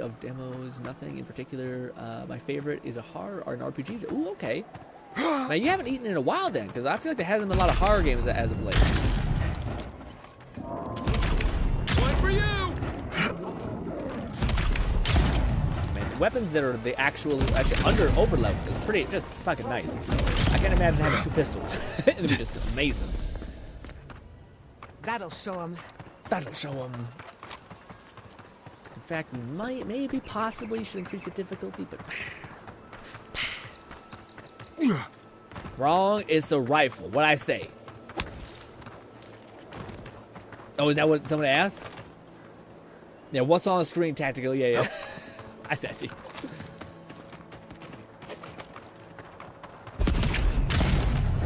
of demos. Nothing in particular. My favorite is a horror or an RPG. Ooh, okay. Now you haven't eaten in a while then, because I feel like there hasn't been a lot of horror games as of late. One for you. Man, the weapons that are the actually under overload is pretty just fucking nice. I can't imagine having 2 pistols. It'd be just amazing. That'll show him. That'll show him. In fact, we might, maybe, possibly should increase the difficulty, but wrong. It's a rifle. What I say? Oh, is that what somebody asked? Yeah. What's on the screen? Tactical. Yeah. I see.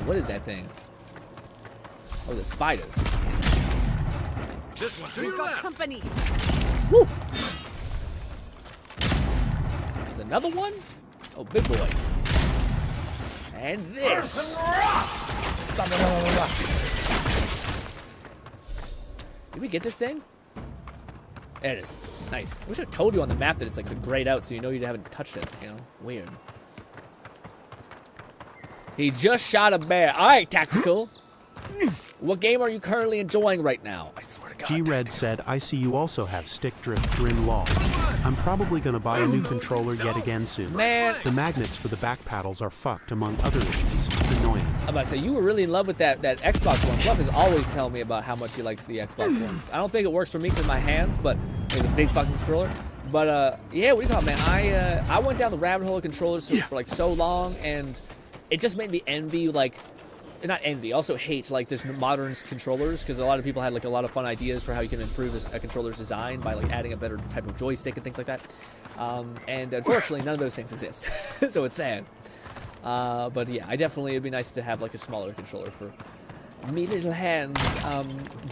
What is that thing? Oh, the spiders. This one to We've your got left. company. Woo! There's another one? Oh, big boy. And this. Did we get this thing? There it is. Nice. I wish I told you on the map that it's like grayed out so you know you haven't touched it, you know? Weird. He just shot a bear. Alright, Tactical. What game are you currently enjoying right now? I swear to God. G-Red said, I see you also have stick drift GRINN law. I'm probably going to buy a new controller yet again soon. Man. The magnets for the back paddles are fucked, among other issues. Annoying. I'm about to say, you were really in love with that Xbox One. Fluff is always telling me about how much he likes the Xbox Ones. I don't think it works for me because my hands, but it's a big fucking controller. But, yeah, what do you call it, man? I went down the rabbit hole of controllers for like so long, and it just made me envy, like, not envy, also hate like this modern controllers, because a lot of people had like a lot of fun ideas for how you can improve a controller's design by like adding a better type of joystick and things like that. And unfortunately, none of those things exist, so it's sad. But yeah, it'd be nice to have like a smaller controller for me little hands.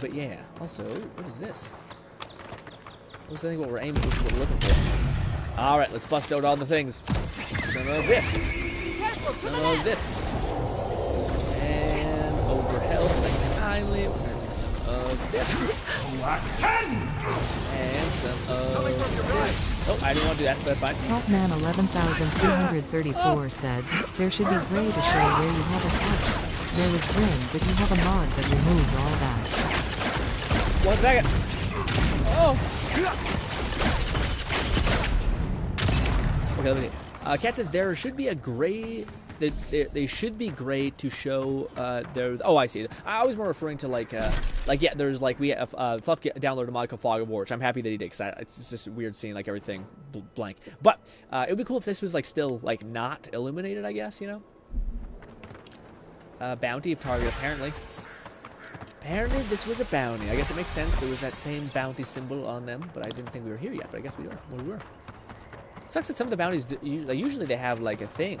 But yeah, also, what is this? What's the thing? What we're aiming for? What we're looking for? All right, let's bust out all the things. Some of this. Some of this. Kindly, we're gonna do some of this. And some of this. Oh, I didn't want to do that, but that's fine. Hotman 11,234 said, there should be gray to show where you have a couch. There was green, but you have a mod that removed all that. 1 second. Oh. Okay, let me see. Cat says there should be a gray. They should be gray to show their. Oh, I see it. I was more referring to like yeah. There's like we have Fluff downloaded a mod called Fog of War, which I'm happy that he did, because it's just weird seeing like everything blank. But it would be cool if this was like still like not illuminated, I guess, you know. Bounty of target apparently. Apparently this was a bounty. I guess it makes sense. There was that same bounty symbol on them, but I didn't think we were here yet. But I guess we were. Well, we were. Sucks that some of the bounties usually they have like a thing.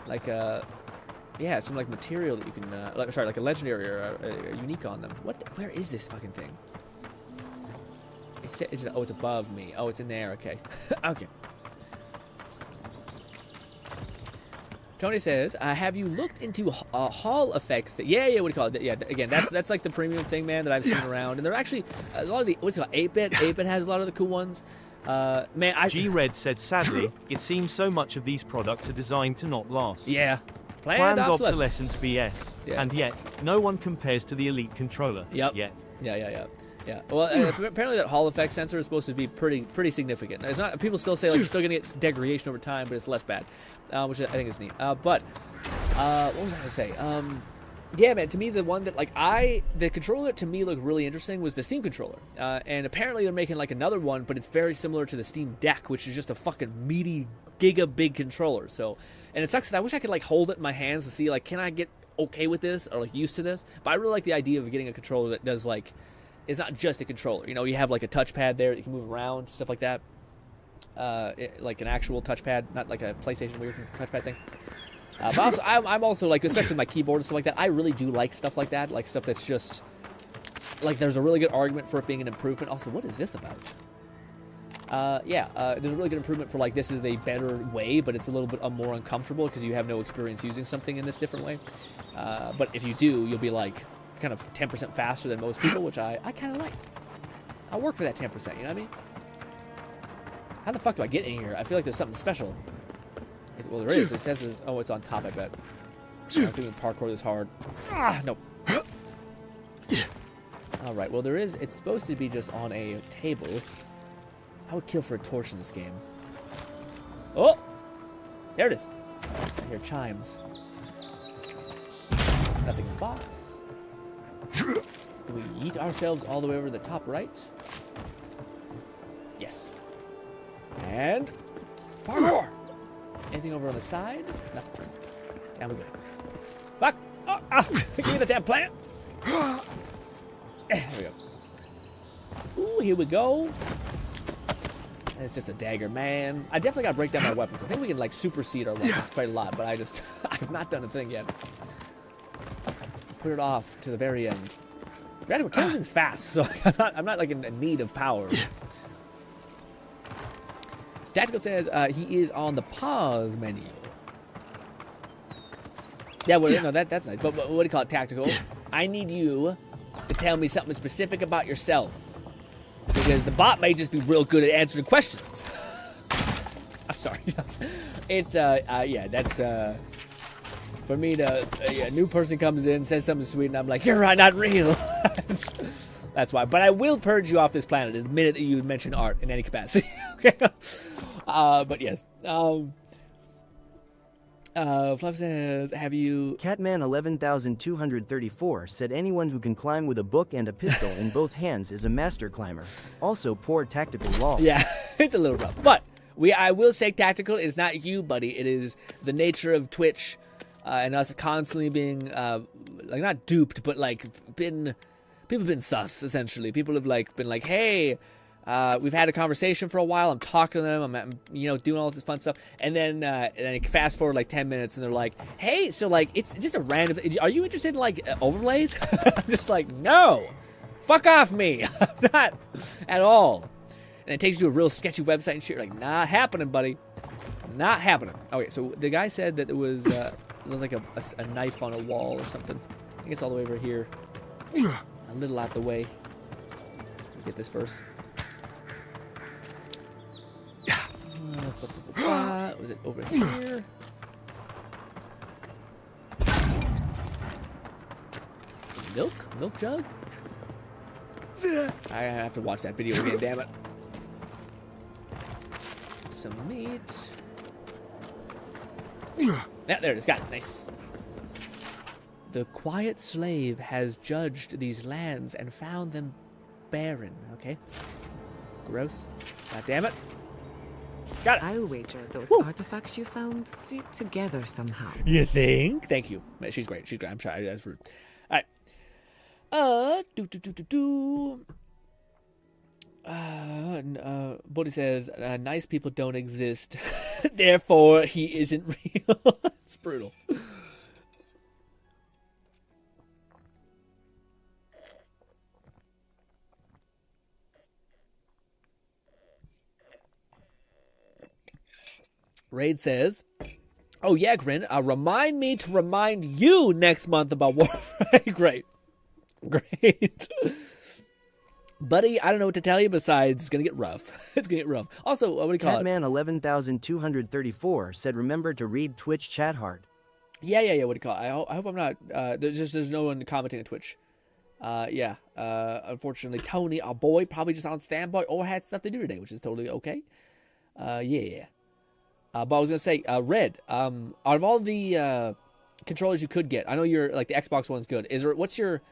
like yeah, some like material that you can, like a legendary or a unique on them. Where is this fucking thing? Oh, it's above me. Oh, it's in there. Okay. Okay. Tony says, have you looked into hall effects? Yeah, what do you call it? Yeah, again, that's like the premium thing, man, that I've seen around. And they're actually, a lot of the, what's it called, 8-bit? 8-bit has a lot of the cool ones. Man, G-Red said, sadly, it seems so much of these products are designed to not last. Yeah. Planned obsolescence BS. Yeah. And yet, no one compares to the Elite controller. Yep. Yet. Yeah. Well, apparently that Hall effect sensor is supposed to be pretty significant. It's not. People still say like you're still gonna get degradation over time, but it's less bad, which I think is neat. But what was I gonna say? Yeah, man. To me, the one that the controller that to me looked really interesting was the Steam controller. And apparently they're making like another one, but it's very similar to the Steam Deck, which is just a fucking meaty, giga big controller. So, and it sucks 'cause I wish I could like hold it in my hands to see like, can I get okay with this or like used to this? But I really like the idea of getting a controller that does like. It's not just a controller. You know, you have like a touchpad there that you can move around, stuff like that. Like an actual touchpad, not like a PlayStation weird touchpad thing. But also, I'm also like, especially my keyboard and stuff like that, I really do like stuff like that. Like stuff that's just, like there's a really good argument for it being an improvement. Also, what is this about? There's a really good improvement for like, this is a better way, but it's a little bit more uncomfortable because you have no experience using something in this different way. But if you do, you'll be like, kind of 10% faster than most people, which I kind of like. I'll work for that 10%, you know what I mean? How the fuck do I get in here? I feel like there's something special. Well, there is. It says it's, oh, it's on top, I bet. I don't think parkour this hard. No. Alright, well, there is. It's supposed to be just on a table. I would kill for a torch in this game. Oh! There it is. I hear chimes. Nothing in the box. Do we yeet ourselves all the way over to the top right? Yes. And parkour! Anything over on the side? Nothing. Down we go. Fuck! Give me the damn plant! There we go. Ooh, here we go. And it's just a dagger, man. I definitely gotta break down my weapons. I think we can like supersede our weapons quite a lot, but I've not done a thing yet. Put it off to the very end. We're killing things fast, so I'm not like in need of power. Tactical says he is on the pause menu. Yeah, well, no, that's nice. But what do you call it, Tactical? I need you to tell me something specific about yourself. Because the bot may just be real good at answering questions. I'm sorry. It's, yeah, that's, for me to, a new person comes in, says something sweet, and I'm like, you're right, not real. That's why. But I will purge you off this planet the minute that you mention art in any capacity. Okay? But yes. Fluff says, have you... Catman 11234 said anyone who can climb with a book and a pistol in both hands is a master climber. Also, poor tactical lol. Yeah, it's a little rough. But I will say, Tactical, it's not you, buddy. It is the nature of Twitch and us constantly being, like, not duped, but, like, people have been sus, essentially. People have, like, been like, hey... we've had a conversation for a while. I'm talking to them. I'm doing all this fun stuff. And then fast forward like 10 minutes, and they're like, "Hey, so like it's just a random. Are you interested in like overlays?" I'm just like, "No, fuck off me. I'm not at all." And it takes you to a real sketchy website and shit. You're like, not happening, buddy. Not happening. Okay, so the guy said that it was like a knife on a wall or something. I think it's all the way over here, a little out the way. Let me get this first. Was it over here? Some milk? Milk jug? I have to watch that video again, damn it. Some meat. Yeah, there it is. Got it. Nice. The quiet slave has judged these lands and found them barren. Okay. Gross. God damn it. Got it. I'll wager those artifacts you found fit together somehow. You think? Thank you. She's great. She's great. I'm sorry. That's rude. All right. Buddy says, nice people don't exist. Therefore, he isn't real. It's brutal. Raid says, oh yeah, Grin, remind me to remind you next month about Warframe. Great. Buddy, I don't know what to tell you besides it's going to get rough. It's going to get rough. Also, what do you call it? Catman 11,234 said remember to read Twitch chat hard. Yeah, what do you call it? I hope I'm not, there's no one commenting on Twitch. Unfortunately, Tony, our boy, probably just on standby or had stuff to do today, which is totally okay. But I was going to say, Red, out of all the controllers you could get, I know you're, like, the Xbox one's good. What's your,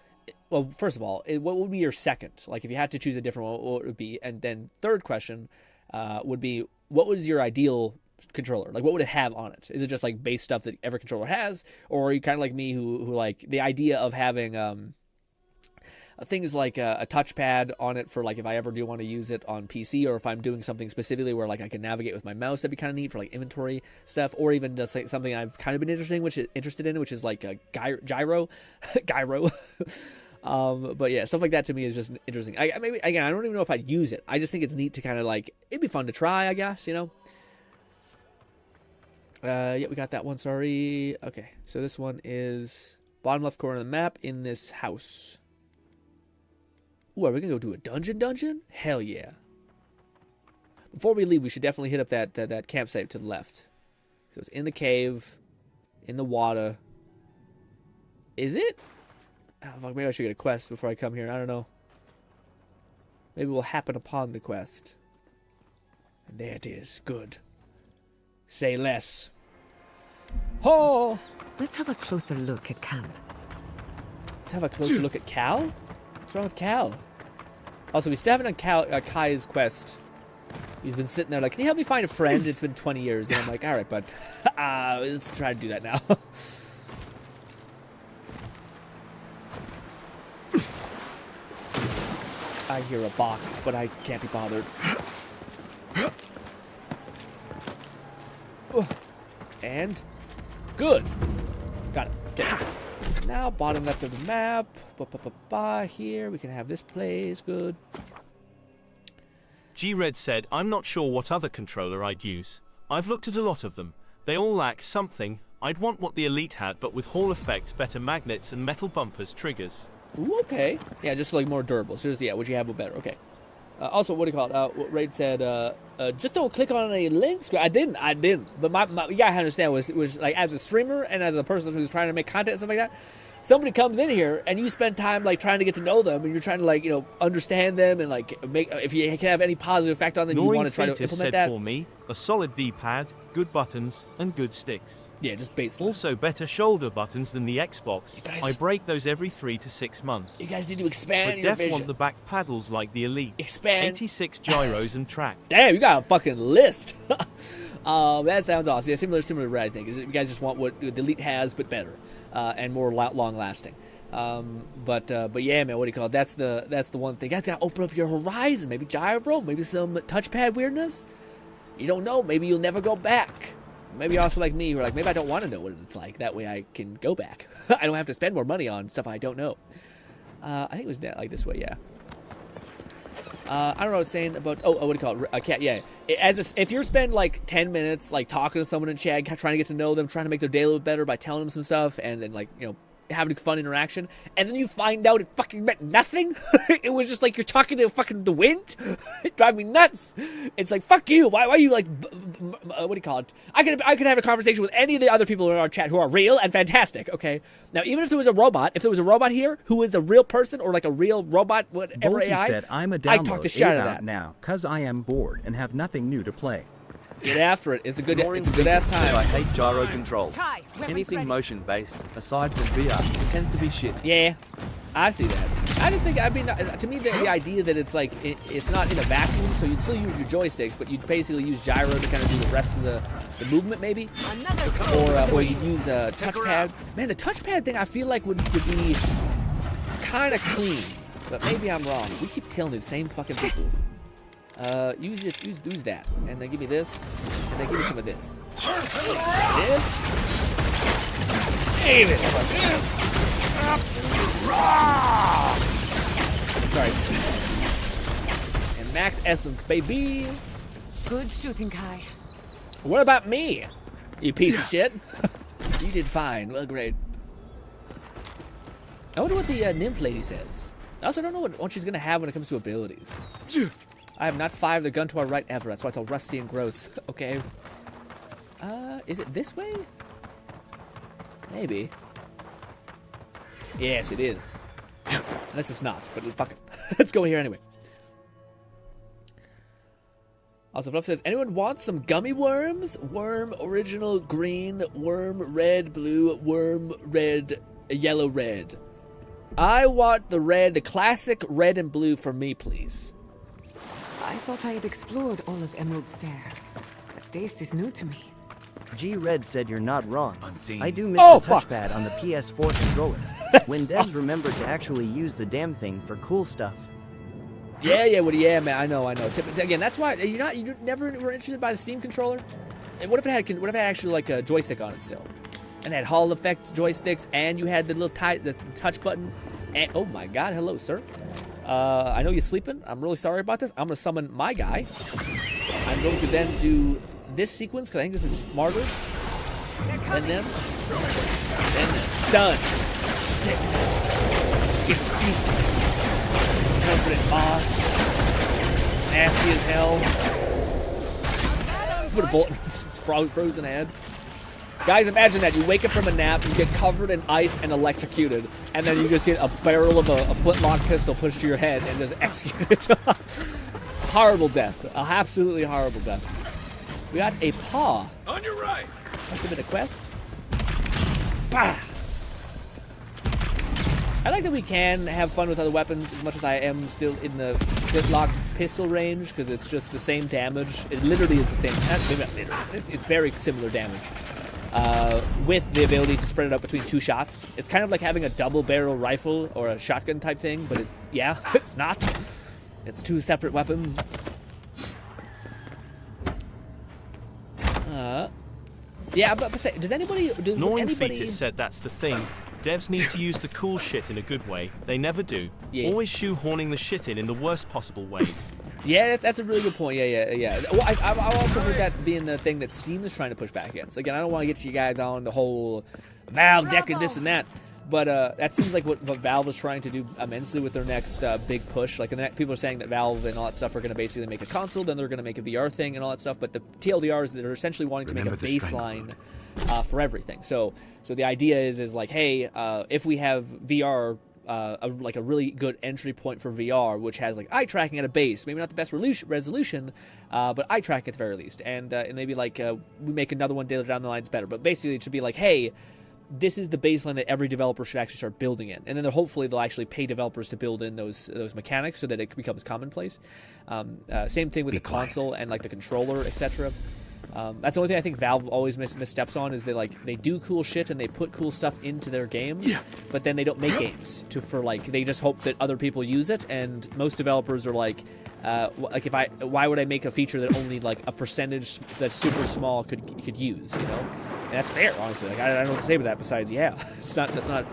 well, first of all, what would be your second? Like, if you had to choose a different one, what would it be? And then third question would be, what was your ideal controller? Like, what would it have on it? Is it just, like, base stuff that every controller has? Or are you kind of like me who like, the idea of having things like a touchpad on it for, like, if I ever do want to use it on PC, or if I'm doing something specifically where, like, I can navigate with my mouse, that'd be kind of neat for, like, inventory stuff, or even just, like, something I've kind of been interested in, which is like a gyro. But yeah, stuff like that to me is just interesting. I don't even know if I'd use it. I just think it's neat to kind of, like, it'd be fun to try, I guess, you know? Yeah, we got that one, sorry. Okay, so this one is bottom left corner of the map in this house. Ooh, are we gonna go do a dungeon? Hell yeah. Before we leave, we should definitely hit up that campsite to the left. So it's in the cave, in the water. Is it? Oh, fuck, maybe I should get a quest before I come here. I don't know. Maybe we'll happen upon the quest. And there it is. Good. Say less. Oh! Let's have a closer look at camp. Let's have a closer look at Cal? What's wrong with Cal? Also, we still haven't done Kai's quest. He's been sitting there like, can you help me find a friend? It's been 20 years. And I'm like, all right, bud. Let's try to do that now. I hear a box, but I can't be bothered. And good. Got it. Get it. Now, bottom left of the map. Here, we can have this place. Good. G-Red said, I'm not sure what other controller I'd use. I've looked at a lot of them. They all lack something. I'd want what the Elite had, but with Hall effect, better magnets, and metal bumpers triggers. Ooh, okay. Yeah, just like more durable. Seriously, yeah, what you have will better. Okay. Also, what do you call it? What Raid said, just don't click on any links. I didn't. But you gotta understand, was like, as a streamer and as a person who's trying to make content and stuff like that, somebody comes in here and you spend time, like, trying to get to know them, and you're trying to, like, you know, understand them and, like, make, if you can have any positive effect on them, you want to try to implement said that. For me, a solid D-pad, good buttons, and good sticks. Yeah, just base. Also, better shoulder buttons than the Xbox. I break those every 3 to 6 months. You guys need to expand but your def vision. Want the back paddles like the Elite. Expand. 86 gyros and track. Damn, you got a fucking list. That sounds awesome. Yeah, similar to Red, I think. You guys just want what the Elite has, but better, and more long-lasting. But yeah, man, what do you call it? That's the one thing. You guys gotta open up your horizon. Maybe gyro, maybe some touchpad weirdness. You don't know. Maybe you'll never go back. Maybe you're also like me, who are like, maybe I don't want to know what it's like. That way I can go back. I don't have to spend more money on stuff I don't know. I think it was like this way, yeah. I don't know what I was saying about, what do you call it? Cat, yeah. If you spend like 10 minutes like talking to someone in chat, trying to get to know them, trying to make their day a little bit better by telling them some stuff, and then, like, you know, having a fun interaction, and then you find out it fucking meant nothing. It was just like you're talking to fucking the wind. It drives me nuts. It's like, fuck you. Why are you like, what do you call it? I could have a conversation with any of the other people in our chat who are real and fantastic. Okay. Now, even if there was a robot, here who is a real person or like a real robot, whatever Volty AI, said, I'm a I talk the shit out of that now, cause I am bored and have nothing new to play. Get after it. It's a good ass time. I hate gyro controls. Anything motion based, aside from VR, tends to be shit. Yeah, I see that. I just think, I mean, to me, the idea that it's like it's not in a vacuum, so you'd still use your joysticks, but you'd basically use gyro to kind of do the rest of the movement, maybe, or you'd use a touchpad. Man, the touchpad thing I feel like would be kind of clean, but maybe I'm wrong. We keep killing the same fucking people. Use that, and then give me this, and then give me some of this. David. Sorry. And max essence, baby. Good shooting, Kai. What about me? You piece of shit. You did fine. Well, great. I wonder what the nymph lady says. I also don't know what she's gonna have when it comes to abilities. I have not fired the gun to our right ever. That's why it's all rusty and gross. Okay. Is it this way? Maybe. Yes, it is. Unless it's not, but fuck it. Let's go here anyway. Also, Fluff says, anyone want some gummy worms? Worm original green, worm red blue, worm red, yellow red. I want the red, the classic red and blue for me, please. I thought I had explored all of Emerald Stair, but this is new to me. G-Red said you're not wrong. Unseen. I do miss the touchpad on the PS4 controller. When devs remember to actually use the damn thing for cool stuff. Yeah, man, I know. Again, that's why you never were interested by the Steam controller. And what if it had actually like a joystick on it still, and it had Hall effect joysticks, and you had the little the touch button. And oh my God, hello, sir. I know you're sleeping. I'm really sorry about this. I'm gonna summon my guy. I'm going to then do this sequence because I think this is smarter. Then this. Then this. Stunned. Sick. Get steeped. Covered in moss. Nasty as hell. Put a bullet in its frozen head. Guys, imagine that. You wake up from a nap, you get covered in ice and electrocuted, and then you just get a barrel of a flintlock pistol pushed to your head and just executed. Horrible death. An absolutely horrible death. We got a paw. On your right. Must have been a quest. Bah! I like that we can have fun with other weapons as much as I am still in the flintlock pistol range, because it's just the same damage. It literally is the same. Maybe not literally. It's very similar damage. With the ability to spread it out between 2 shots. It's kind of like having a double barrel rifle or a shotgun type thing, but it's not. It's 2 separate weapons. Yeah, but say, does anybody... Gnawing Fetus said that's the thing. Devs need to use the cool shit in a good way. They never do. Yeah. Always shoehorning the shit in the worst possible ways. Yeah, that's a really good point. Yeah. Well, I've also heard that being the thing that Steam is trying to push back against. Again, I don't want to get you guys on the whole Valve deck and this and that, but that seems like what Valve is trying to do immensely with their next big push. Like, people are saying that Valve and all that stuff are going to basically make a console, then they're going to make a VR thing and all that stuff. But the TLDR is that they're essentially wanting to make a baseline for everything. So the idea is like, hey, if we have VR. Like a really good entry point for VR, which has like eye tracking at a base, maybe not the best resolution, but eye tracking at the very least, and maybe like we make another one down the line, it's better. But basically, it should be like, hey, this is the baseline that every developer should actually start building in, and then hopefully they'll actually pay developers to build in those mechanics so that it becomes commonplace. Same thing with the console and like the controller, etc. That's the only thing I think Valve always missteps on is they do cool shit and they put cool stuff into their games, but then they don't make games they just hope that other people use it, and most developers are like why would I make a feature that only like a percentage that's super small could use, you know? And that's fair, honestly. Like I don't know what to say about that besides that's not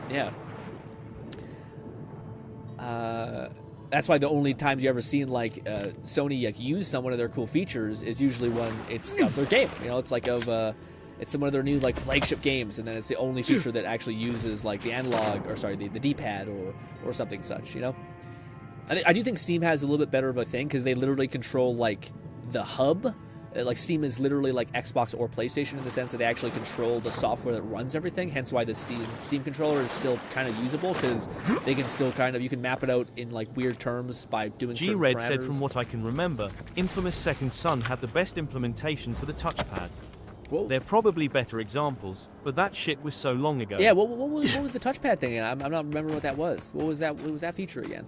that's why the only times you ever seen like Sony use some one of their cool features is usually when it's of their game. You know, it's like it's one of their new like flagship games, and then it's the only feature that actually uses like the analog the D-pad or something such. You know, I do think Steam has a little bit better of a thing because they literally control like the hub. Like Steam is literally like Xbox or PlayStation in the sense that they actually control the software that runs everything. Hence why the Steam controller is still kind of usable, because they can still you can map it out in like weird terms by doing certain parameters. G-Red said, from what I can remember, Infamous Second Son had the best implementation for the touchpad. Whoa. They're probably better examples, but that shit was so long ago. Yeah, what was the touchpad thing? I'm not remembering what that was. What was that feature again?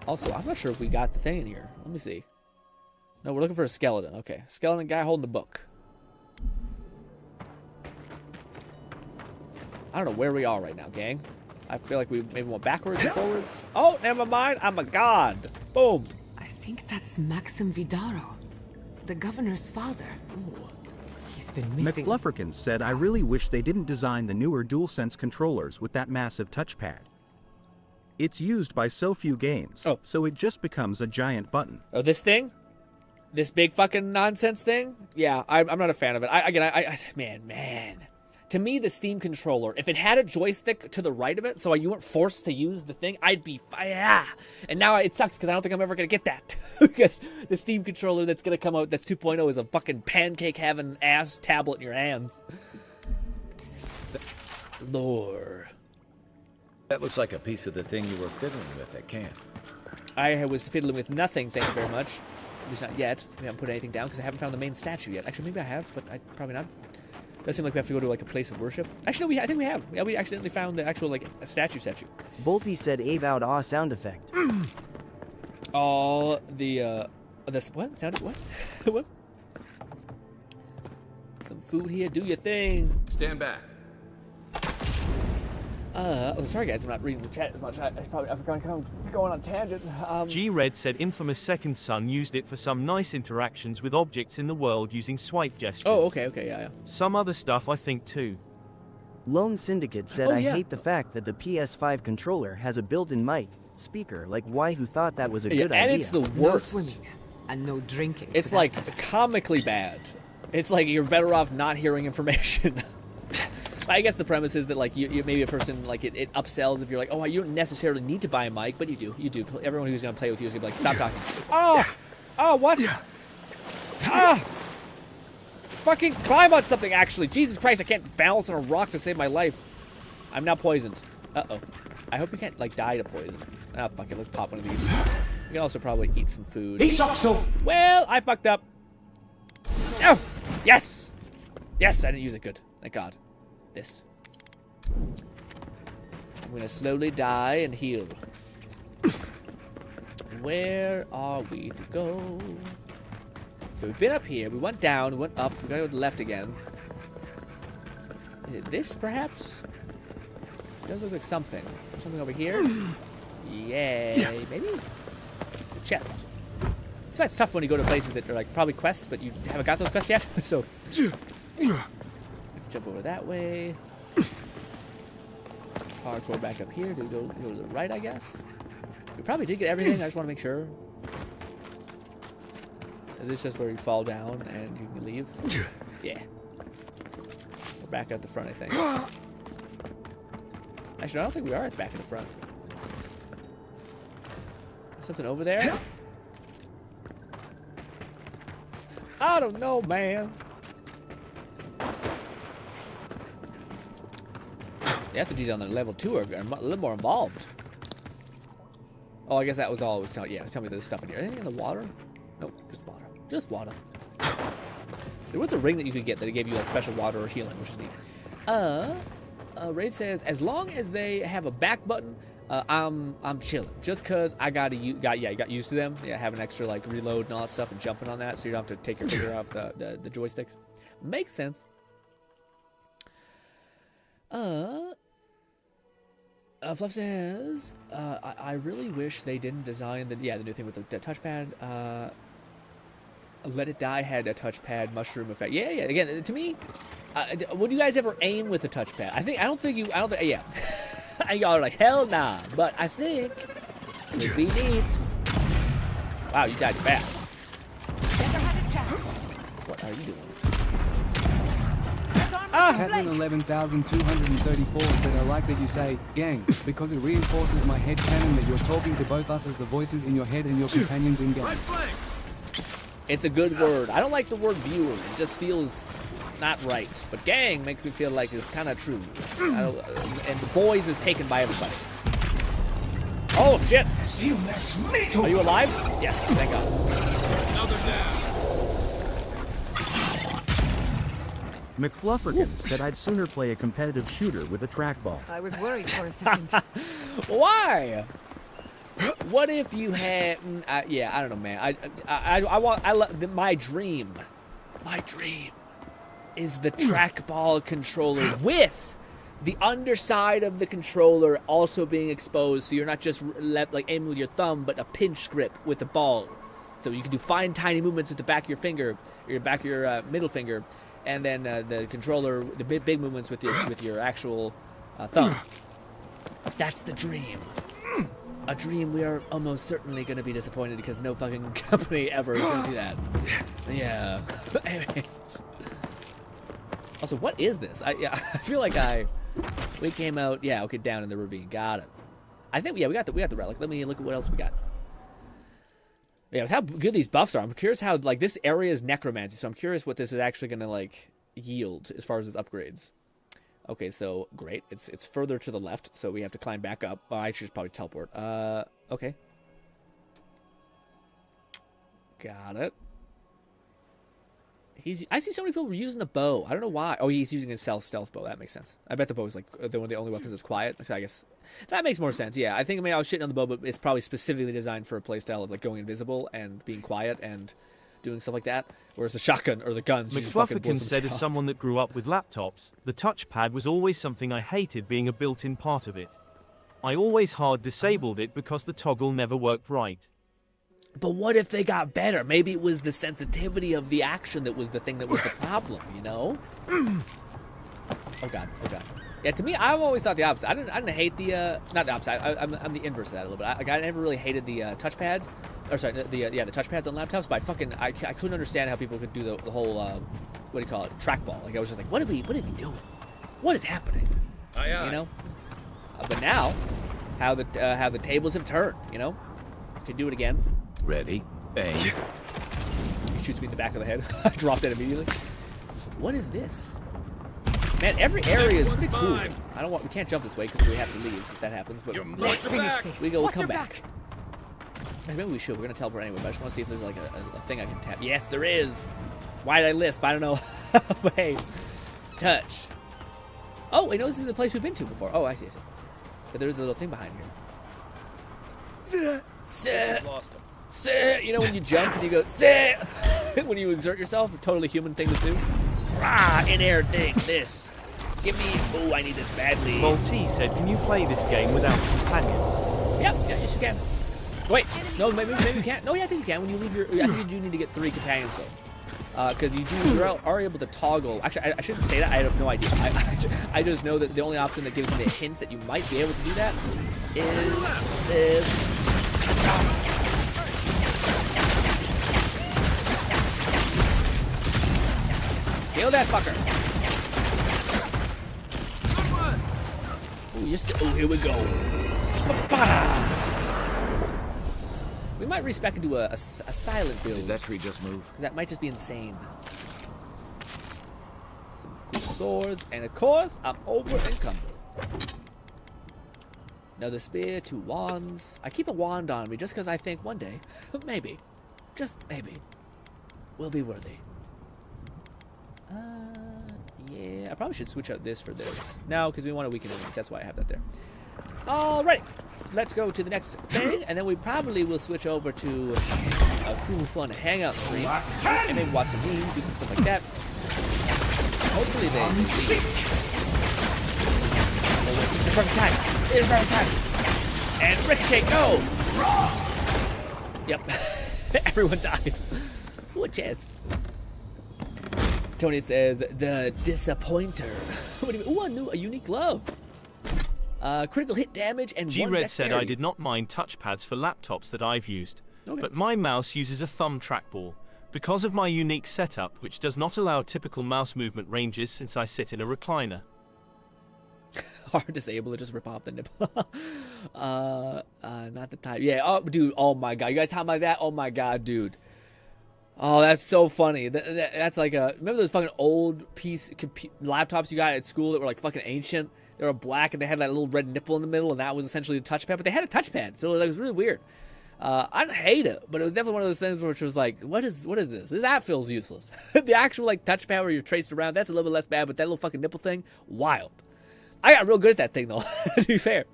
Also, I'm not sure if we got the thing in here. Let me see. No, we're looking for a skeleton. Okay, skeleton guy holding the book. I don't know where we are right now, gang. I feel like we maybe went backwards and forwards. Oh, never mind. I'm a god. Boom. I think that's Maxim Vidaro, the governor's father. He's been missing. McFlufferkins said, I really wish they didn't design the newer DualSense controllers with that massive touchpad. It's used by so few games, so it just becomes a giant button. Oh, this thing? This big fucking nonsense thing? Yeah, I'm not a fan of it. Man. To me, the Steam controller, if it had a joystick to the right of it, so you weren't forced to use the thing, I'd be, And now it sucks because I don't think I'm ever going to get that. Because the Steam controller that's going to come out, that's 2.0, is a fucking pancake-having ass tablet in your hands. Lore. That looks like a piece of the thing you were fiddling with at camp. I was fiddling with nothing, thank you very much. At least not yet. We haven't put anything down because I haven't found the main statue yet. Actually, maybe I have, but probably not. Does seem like we have to go to like a place of worship. Actually, no, I think we have. Yeah, we accidentally found the actual like a statue. Bolty said Avowed awe sound effect. Oh, this what sounded what? What? Some food here. Do your thing. Stand back. Sorry guys, I'm not reading the chat as much. I'm going on tangents. G-Red said Infamous Second Son used it for some nice interactions with objects in the world using swipe gestures. Oh, okay, yeah. Some other stuff I think too. Lone Syndicate said, I hate the fact that the PS5 controller has a built-in mic speaker. Like, who thought that was a good idea? And it's the worst. No swimming and no drinking. It's like comically bad. It's like you're better off not hearing information. I guess the premise is that like you maybe a person like it upsells if you're like, oh, you don't necessarily need to buy a mic, but you do. Everyone who's gonna play with you is gonna be like, stop talking. Oh, what? Fucking climb on something. Actually, Jesus Christ, I can't balance on a rock to save my life. I'm now poisoned. I hope you can't like die to poison. Fuck it, let's pop one of these. We can also probably eat some food. He sucks so. Well, I fucked up. Oh, yes, I didn't use it. Good, thank God. This. I'm gonna slowly die and heal. Where are we to go? So we've been up here, we went down, we went up, we gotta go to the left again. Is it this, perhaps? It does look like something. Something over here? Yay, maybe? The chest. So it's tough when you go to places that are like probably quests, but you haven't got those quests yet, so... Jump over that way. Parkour back up here. Do we go to the right, I guess? We probably did get everything. I just want to make sure. Is this just where you fall down and you can leave? Yeah. We're back at the front, I think. Actually, I don't think we are at the back of the front. Something over there? I don't know, man. The effigies on the level 2 are a little more involved. Oh, I guess that was all it was telling. Yeah, it was telling me there's stuff in here. Anything in the water? Nope, just water. Just water. There was a ring that you could get that gave you like special water or healing, which is neat. Raid says, as long as they have a back button, I'm chilling. Just cause I got used to them. Yeah, having extra like reload and all that stuff and jumping on that, so you don't have to take your finger off the joysticks. Makes sense. Fluff says, I really wish they didn't design the new thing with the touchpad. Let It Die had a touchpad mushroom effect. Yeah. Again, to me, would you guys ever aim with a touchpad? I don't think. Yeah. Y'all are like, hell nah. But I think it would be neat. Wow, you died fast. What are you doing? Catlin 11,234 said, I like that you say gang because it reinforces my headcanon that you're talking to both us as the voices in your head and your companions in game. It's a good word. I don't like the word viewer. It just feels not right. But gang makes me feel like it's kind of true. And the boys is taken by everybody. Oh shit! Are you alive? Yes, thank God. Another down. McFlufferkins said I'd sooner play a competitive shooter with a trackball. I was worried for a second. Why? What if you had? Yeah, I don't know, man. My dream is the trackball controller with the underside of the controller also being exposed, so you're not just aiming with your thumb, but a pinch grip with the ball. So you can do fine, tiny movements with the back of your finger, or your back of your middle finger, and then the controller, the big movements with your actual thumb. That's the dream. A dream we are almost certainly going to be disappointed because no fucking company ever is going to do that. Yeah. Also, what is this? I feel like we came out. Yeah, okay, down in the ravine. Got it. I think we got the relic. Let me look at what else we got. Yeah, with how good these buffs are, I'm curious how like this area is necromancy. So I'm curious what this is actually going to like yield as far as its upgrades. Okay, so great. It's further to the left, so we have to climb back up. Oh, I should probably teleport. Okay. Got it. I see so many people using the bow. I don't know why. Oh, he's using his stealth bow. That makes sense. I bet the bow is like one of the only weapons that's quiet. So I guess that makes more sense. Yeah, I think I was shitting on the bow, but it's probably specifically designed for a playstyle of like going invisible and being quiet and doing stuff like that. Whereas the shotgun or the guns, McFlufferkin said, as someone that grew up with laptops, the touchpad was always something I hated being a built-in part of it. I always hard disabled it because the toggle never worked right. But what if they got better? Maybe it was the sensitivity of the action that was the thing that was the problem, you know? Oh god. Yeah, to me, I've always thought the opposite. I didn't hate the not the opposite. I'm the inverse of that a little bit. I never really hated the touchpads, or sorry, the touchpads on laptops. But I couldn't understand how people could do the whole what do you call it, trackball. Like I was just like, what are we doing? What is happening? You know. But now, how the tables have turned. You know, can do it again. Ready, aim. He shoots me in the back of the head. I dropped it immediately. What is this? Man, every area is pretty cool. We can't jump this way because we have to leave if that happens. But let's finish this. We'll come back. Maybe we should. We're gonna teleport anyway. But I just want to see if there's like a thing I can tap. Yes, there is. Why did I lisp? I don't know. Wait. Touch. Oh, wait, no, this is the place we've been to before. Oh, I see. But there's a little thing behind here. Lost him. You know when you jump and you go when you exert yourself, a totally human thing to do. Rah, in air thing, this. Give me, oh, I need this badly. Volty said, can you play this game without a companion? Yeah, yes you can. Wait, no, maybe you can't. No, yeah, I think you can. When you leave I think you do need to get 3 companions though. Because you are able to toggle. Actually, I shouldn't say that. I have no idea. I just know that the only option that gives me a hint that you might be able to do that is this. Kill that fucker. Oh, here we go. We might respec into a silent build. Did that tree just move? That might just be insane. Some cool swords, and of course, I'm over encumbered. Another spear, 2 wands. I keep a wand on me just because I think one day, maybe, just maybe, we'll be worthy. Yeah, I probably should switch out this for this. No, because we want to weaken enemies. That's why I have that there. Alright, let's go to the next thing, and then we probably will switch over to a cool, fun hangout stream, and maybe watch some memes, do some stuff like that. Hopefully they see. Oh, wait, this is the perfect time. It is the perfect time. And ricochet, go! Yep, everyone died. Ooh, a chest. Tony says, the disappointer. What do you mean? Ooh, a unique glove. Critical hit damage and G-Red said, I did not mind touchpads for laptops that I've used, but my mouse uses a thumb trackball. Because of my unique setup, which does not allow typical mouse movement ranges since I sit in a recliner. Hard disable to just rip off the nipple. Not the type. Yeah, oh, dude, oh my god. You guys talking about that? Oh my god, dude. Oh, that's so funny. That's like remember those fucking old laptops you got at school that were like fucking ancient? They were black and they had that little red nipple in the middle, and that was essentially the touchpad. But they had a touchpad, so it was really weird. I didn't hate it, but it was definitely one of those things which was like, what is this? That feels useless. The actual like touchpad where you're traced around, that's a little bit less bad, but that little fucking nipple thing, wild. I got real good at that thing though, to be fair.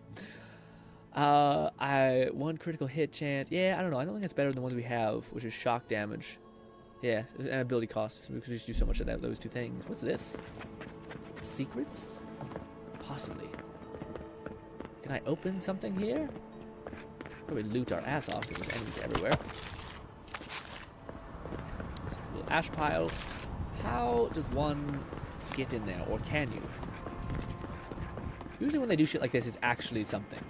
One critical hit chance. Yeah, I don't know. I don't think it's better than the ones we have, which is shock damage. Yeah, and ability cost, because we just do so much of that, those 2 things. What's this? Secrets? Possibly. Can I open something here? Probably loot our ass off because there's enemies everywhere. ash pile. How does one get in there, or can you? Usually when they do shit like this, it's actually something.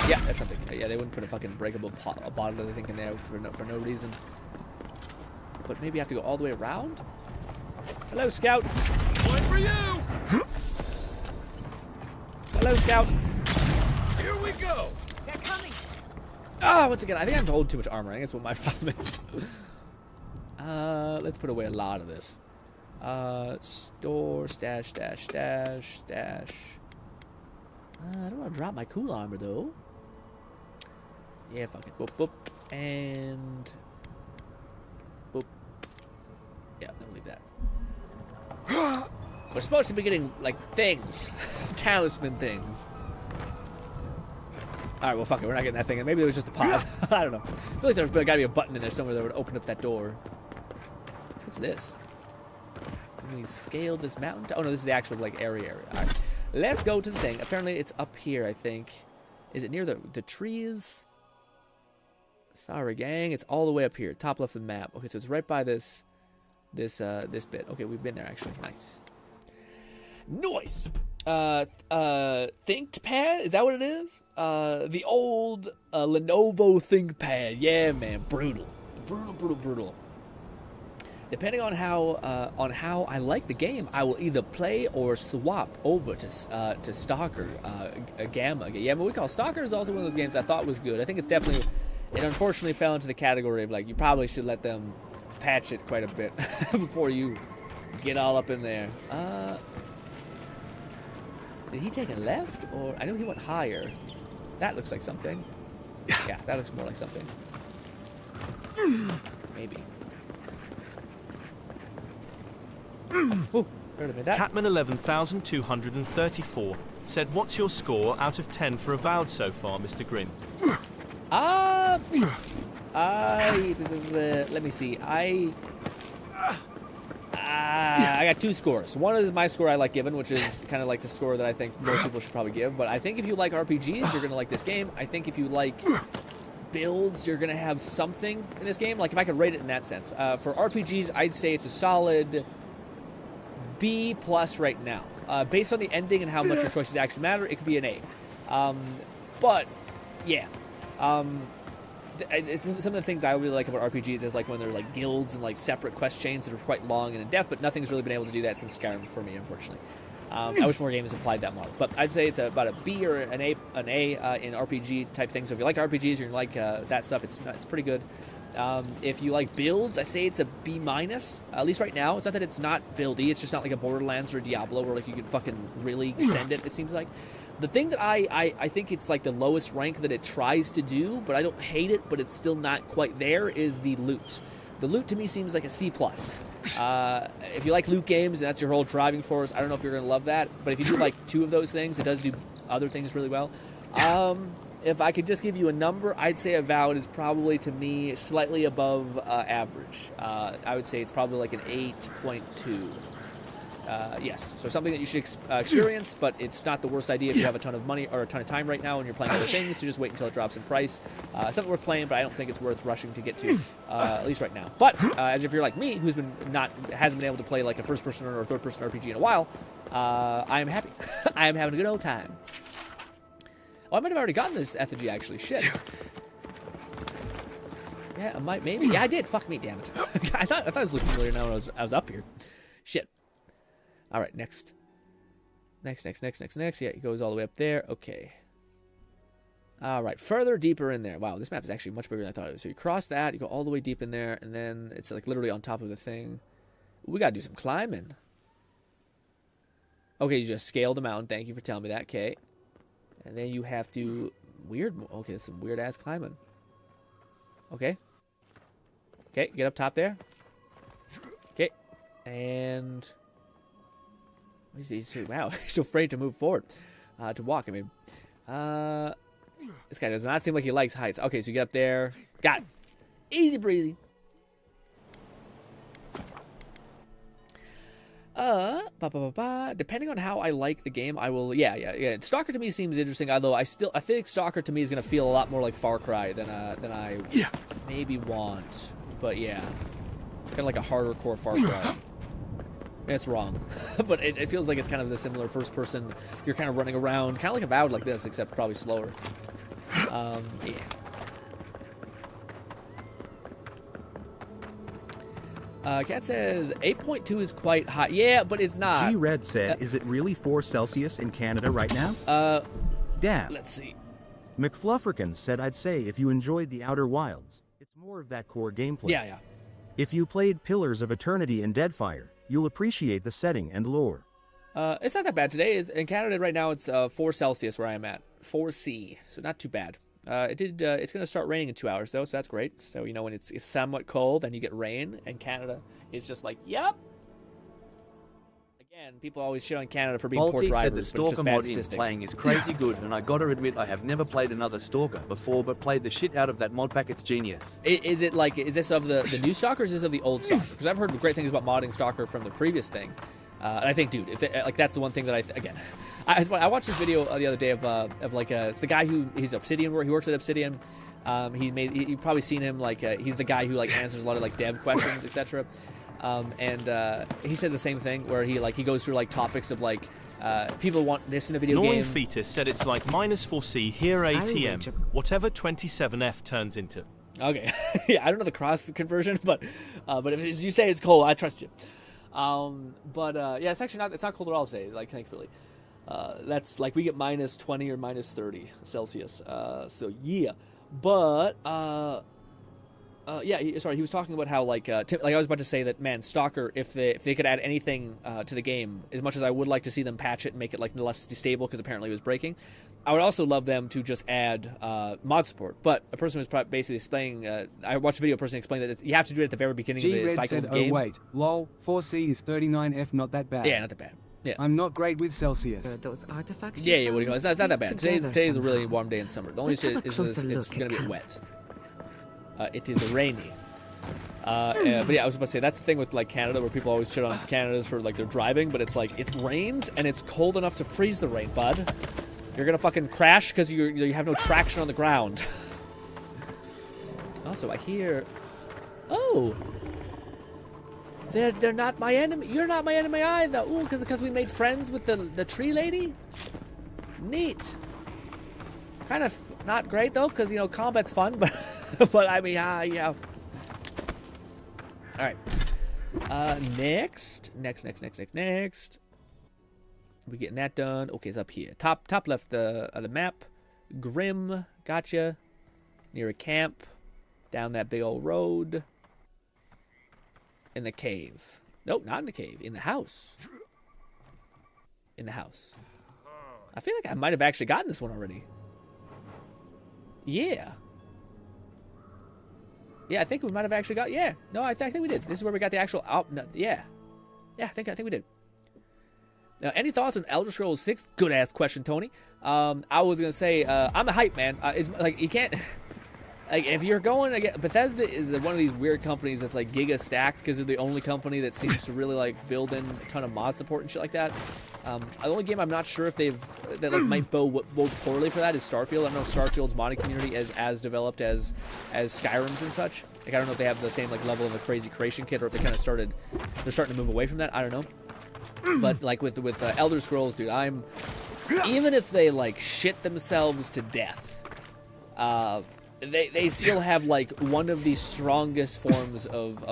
Yeah, that's something. Yeah, they wouldn't put a fucking breakable bottle or anything in there for no reason. But maybe I have to go all the way around? Hello, Scout. One for you. Hello, Scout. Here we go. They're coming. Ah, once again, I think I'm holding too much armor. I think that's what my problem is. Let's put away a lot of this. Store, stash. I don't want to drop my cool armor, though. Yeah, fuck it. Boop, boop. And... boop. Yeah, don't leave that. We're supposed to be getting, like, things. Talisman things. Alright, well, fuck it. We're not getting that thing. Maybe it was just a pod. I don't know. I feel like there's got to be a button in there somewhere that would open up that door. What's this? Can we scale this mountain? Oh, no, this is the actual, like, area. Alright. Let's go to the thing. Apparently, it's up here, I think. Is it near the trees? Sorry, gang. It's all the way up here. Top left of the map. Okay, so it's right by this bit. Okay, we've been there, actually. Nice. Nice! ThinkPad? Is that what it is? The old Lenovo ThinkPad. Yeah, man. Brutal. Brutal. Depending on how I like the game, I will either play or swap over to Stalker, Gamma. Yeah, but we call Stalker is also one of those games I thought was good. I think it's definitely, it unfortunately fell into the category of like you probably should let them patch it quite a bit before you get all up in there. Did he take a left, or I know he went higher? That looks like something. Yeah, that looks more like something. Maybe. Ooh, Catman 11,234 said, "What's your score out of 10 for Avowed so far, Mr. Grin?" Let me see. I got 2 scores. One is my score I like giving, which is kind of like the score that I think most people should probably give. But I think if you like RPGs, you're gonna like this game. I think if you like builds, you're gonna have something in this game. Like if I could rate it in that sense. For RPGs, I'd say it's a solid B+ right now. Based on the ending and how much your choices actually matter, it could be an A. But yeah. It's some of the things I really like about RPGs is like when they're like guilds and like separate quest chains that are quite long and in depth, but nothing's really been able to do that since Skyrim for me, unfortunately. I wish more games applied that model, but I'd say it's about a B or an A in RPG type things. So if you like RPGs or you like that stuff, it's pretty good. If you like builds, I'd say it's a B-, at least right now. It's not that it's not buildy, it's just not like a Borderlands or a Diablo where like you can fucking really send it seems like. The thing that I think it's like the lowest rank that it tries to do, but I don't hate it, but it's still not quite there, is the loot. The loot to me seems like a C+. If you like loot games and that's your whole driving force, I don't know if you're going to love that, but if you do like 2 of those things, it does do other things really well. If I could just give you a number, I'd say Avowed is probably, to me, slightly above average. I would say it's probably like an 8.2. Yes, so something that you should experience, but it's not the worst idea if you have a ton of money or a ton of time right now and you're playing other things to just wait until it drops in price. Something worth playing, but I don't think it's worth rushing to get to, at least right now. But as if you're like me, who's hasn't been able to play like a first-person or third-person RPG in a while, I am happy. I am having a good old time. Oh, I might have already gotten this effigy actually. Shit. Yeah, I might, maybe. Yeah, I did. Fuck me, damn it. I thought it was looking familiar now when I was up here. Shit. All right, next. Yeah, it goes all the way up there. Okay. All right, further deeper in there. Wow, this map is actually much bigger than I thought it was. So you cross that, you go all the way deep in there, and then it's like literally on top of the thing. We gotta do some climbing. Okay, you just scale the mountain. Thank you for telling me that, okay. And then you have to okay, that's some weird ass climbing. Okay. Okay, get up top there. Okay. And wow, he's so afraid to move forward. To walk, I mean. This guy does not seem like he likes heights. Okay, so you get up there. Got it. Easy breezy. Depending on how I like the game, I will. Yeah. Stalker to me seems interesting. Although I think Stalker to me is gonna feel a lot more like Far Cry than I maybe want. But yeah, kind of like a harder core Far Cry. It's wrong, but it feels like it's kind of the similar first person. You're kind of running around, kind of like Avowed like this, except probably slower. Yeah. Cat says 8.2 is quite high. Yeah, but it's not. G-Red said, is it really 4 Celsius in Canada right now? Damn. Let's see. McFlufferkin said, I'd say if you enjoyed the Outer Wilds, it's more of that core gameplay. Yeah. If you played Pillars of Eternity and Deadfire, you'll appreciate the setting and lore. It's not that bad today. In Canada right now, it's 4 Celsius where I'm at. 4C, so not too bad. It's going to start raining in 2 hours, though, so that's great. So, you know, when it's somewhat cold and you get rain, and Canada is just like, yep. Again, people always shit on Canada for being poor Balti drivers, said the but it's Stalker just bad mod in statistics. playing is crazy good, and I gotta admit I have never played another Stalker before, but played the shit out of that mod pack. It's genius. Is this of the new Stalker, or is this of the old Stalker? Because I've heard great things about modding Stalker from the previous thing. And I think, dude, that's the one thing that I watched this video the other day of it's the guy he's Obsidian, where he works at Obsidian. You've probably seen him, he's the guy who answers a lot of dev questions, etc. He says the same thing where he goes through topics of people want this in a video Gnawing game. Fetus said it's like -4C here ATM, whatever 27F turns into. Okay, yeah, I don't know the cross conversion, but if you say it's cold, I trust you. Yeah, it's actually not cold at all today. Thankfully, that's we get -20 or -30 Celsius. So yeah, but he was talking about how I was about to say that, man, Stalker, if they could add anything to the game, as much as I would like to see them patch it and make it less stable because apparently it was breaking, I would also love them to just add mod support. But a person was basically explaining, I watched a video of a person explain that you have to do it at the very beginning of the cycle said, of the game. Oh wait, lol, 4C is 39F, not that bad. Yeah, not that bad. Yeah. I'm not great with Celsius. Those artifacts. Yeah, what do you call it? It's not that bad. Today's a really warm day in summer. The only shit is it's going to be wet. It is rainy. But yeah, I was about to say, that's the thing with Canada, where people always shit on Canada's for their driving, but it's it rains and it's cold enough to freeze the rain, bud. You're gonna fucking crash because you have no traction on the ground. Also, I hear, they're not my enemy. You're not my enemy either. Ooh, because we made friends with the tree lady. Neat. Kind of not great though, because combat's fun, but I mean, yeah. All right. Next. We getting that done. Okay, it's up here. Top left of the map. Grim, gotcha. Near a camp. Down that big old road. In the cave. Nope, not in the cave. In the house. In the house. I feel like I might have actually gotten this one already. Yeah. Yeah, I think we might have actually got. Yeah. No, I think we did. This is where we got the actual. Yeah. Yeah, I think we did. Now, any thoughts on Elder Scrolls 6? Good ass question, Tony. I was gonna say I'm a hype man. It's you can't. If you're going again, Bethesda is one of these weird companies that's giga stacked because they're the only company that seems to really build in a ton of mod support and shit like that. The only game I'm not sure if might bode poorly for that is Starfield. I don't know if Starfield's modding community is as developed as Skyrim's and such. I don't know if they have the same level of a crazy creation kit, or if they're starting to move away from that. I don't know. But with Elder Scrolls, dude, even if they shit themselves to death, they still have one of the strongest forms of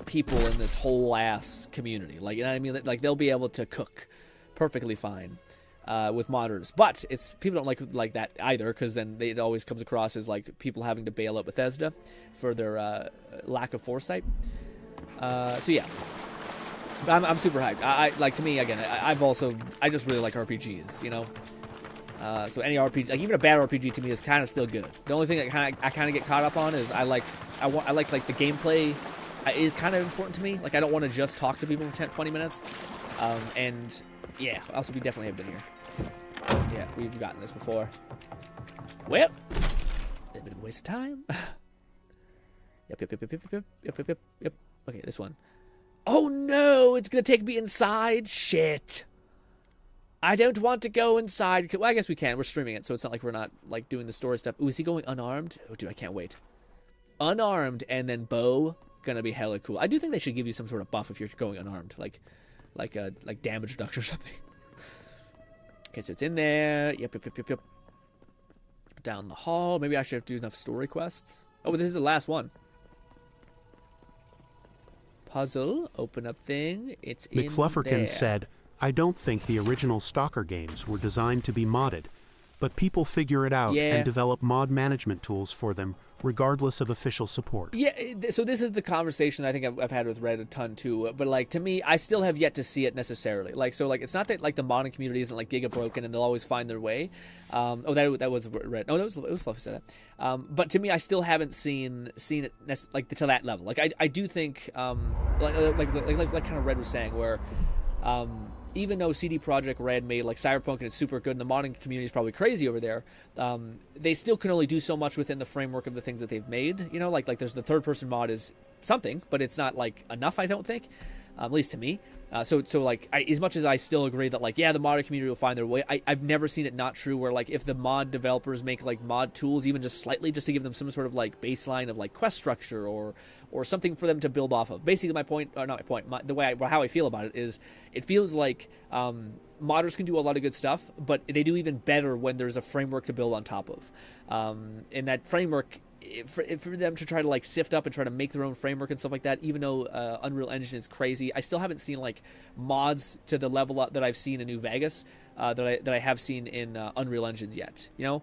people in this whole ass community. You know what I mean? They'll be able to cook perfectly fine with modders, but people don't like that either, because then it always comes across as people having to bail out Bethesda for their lack of foresight. So yeah. I'm super hyped. To me, again, I just really like RPGs, so any RPG, even a bad RPG to me is kind of still good. The only thing that I kind of get caught up on is I like the gameplay is kind of important to me. I don't want to just talk to people for 10-20 minutes. And yeah, also we definitely have been here. Yeah, we've gotten this before. Well, a bit of a waste of time. Yep. Okay, this one. Oh no, it's gonna take me inside? Shit. I don't want to go inside. Well, I guess we can. We're streaming it, so it's not like we're not like doing the story stuff. Ooh, is he going unarmed? Oh, dude, I can't wait. Unarmed and then bow, gonna be hella cool. I do think they should give you some sort of buff if you're going unarmed, like damage reduction or something. Okay, so it's in there. Yep. Down the hall. Maybe I should have to do enough story quests. Oh, this is the last one. Puzzle. Open up thing. It's in there. McFlufferkin said, I don't think the original Stalker games were designed to be modded, but people figure it out and develop mod management tools for them, regardless of official support. Yeah, so this is the conversation I think I've had with Red a ton too. But like to me, I still have yet to see it necessarily. Like so, like it's not that like the modding community isn't like giga broken and they'll always find their way. That was Red. No, it was Fluffy said that. But to me, I still haven't seen it like to that level. Like I do think like kind of Red was saying where. Even though CD Projekt Red made like Cyberpunk and it's super good and the modding community is probably crazy over there, they still can only do so much within the framework of the things that they've made. You know, like there's the third person mod is something, but it's not like enough, I don't think, at least to me. So like as much as I still agree that like, yeah, the modding community will find their way, I've never seen it not true where like if the mod developers make like mod tools, even just slightly, just to give them some sort of like baseline of like quest structure or something for them to build off of. Basically, my point, or not my point, the way how I feel about it is, it feels like modders can do a lot of good stuff, but they do even better when there's a framework to build on top of. And that framework, for them to try to like sift up and try to make their own framework and stuff like that, even though Unreal Engine is crazy, I still haven't seen like mods to the level that I've seen in New Vegas that I have seen in Unreal Engine yet. You know.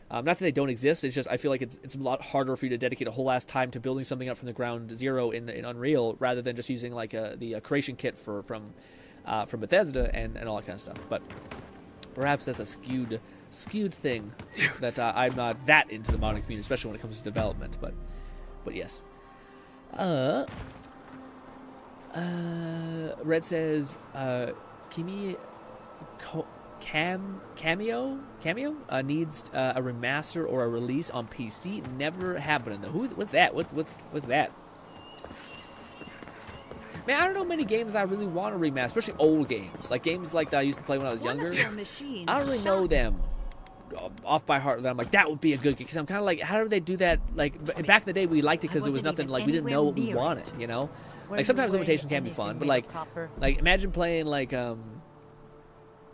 Not that they don't exist, it's just I feel like it's a lot harder for you to dedicate a whole ass time to building something up from the ground zero in Unreal rather than just using like the creation kit from Bethesda and all that kind of stuff. But perhaps that's a skewed thing that I'm not that into the modding community, especially when it comes to development. But yes. Red says, Kimi. Cameo needs a remaster or a release on PC. Never happening though. What's that? What's that? Man, I don't know many games I really want to remaster, especially old games, like games like that I used to play when I was younger. I don't really know them off by heart. That I'm like that would be a good game because I'm kind of like, how do they do that? Like back in the day, we liked it because there was nothing like we didn't know what we wanted. You know, like sometimes limitation can be fun, but like imagine playing like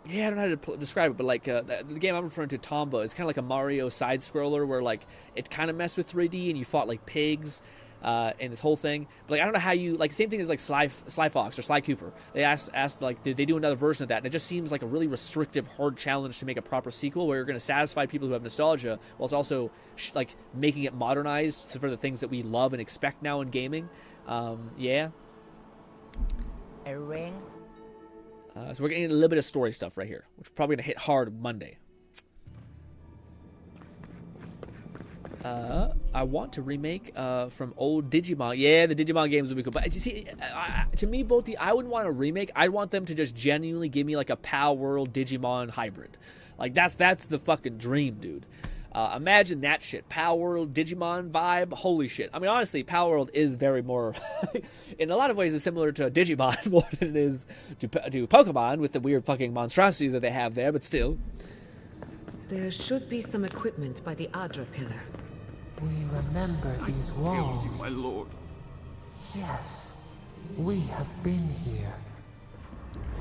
yeah, I don't know how to describe it, but like the game I'm referring to, Tomba, is kind of like a Mario side scroller where like it kind of messed with 3D and you fought like pigs and this whole thing. But like I don't know how you like same thing as like Sly Fox or Sly Cooper. They asked like did they do another version of that? And it just seems like a really restrictive, hard challenge to make a proper sequel where you're going to satisfy people who have nostalgia whilst also like making it modernized for the things that we love and expect now in gaming. Yeah. A ring. So we're getting a little bit of story stuff right here, which is probably going to hit hard Monday. I want to remake from old Digimon. Yeah, the Digimon games would be cool. But you see, to me, I wouldn't want a remake. I'd want them to just genuinely give me like a Pal World Digimon hybrid. Like that's the fucking dream, dude. Imagine that shit. Pal World, Digimon vibe. Holy shit. I mean, honestly, Pal World is very more, in a lot of ways, it's similar to Digimon more than it is to Pokemon with the weird fucking monstrosities that they have there, but still. There should be some equipment by the Adra pillar. We remember these walls. You, my lord. Yes, we have been here.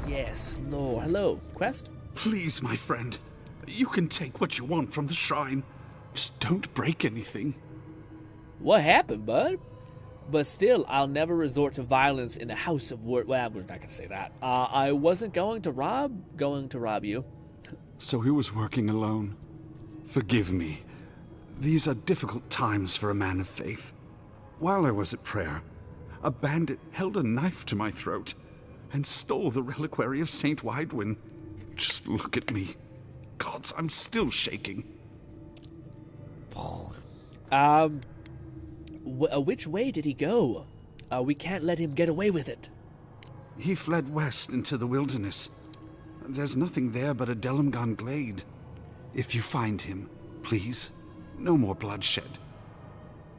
Yes, Lord. Hello, Quest? Please, my friend. You can take what you want from the shrine. Just don't break anything. What happened, bud? But still, I'll never resort to violence in the House of War. Well, we're not going to say that. I wasn't going to rob you. So he was working alone. Forgive me. These are difficult times for a man of faith. While I was at prayer, a bandit held a knife to my throat and stole the reliquary of Saint Widwin. Just look at me. Gods, I'm still shaking. Which way did he go? We can't let him get away with it. He fled west into the wilderness. There's nothing there but a Delimgan glade. If you find him, please, no more bloodshed.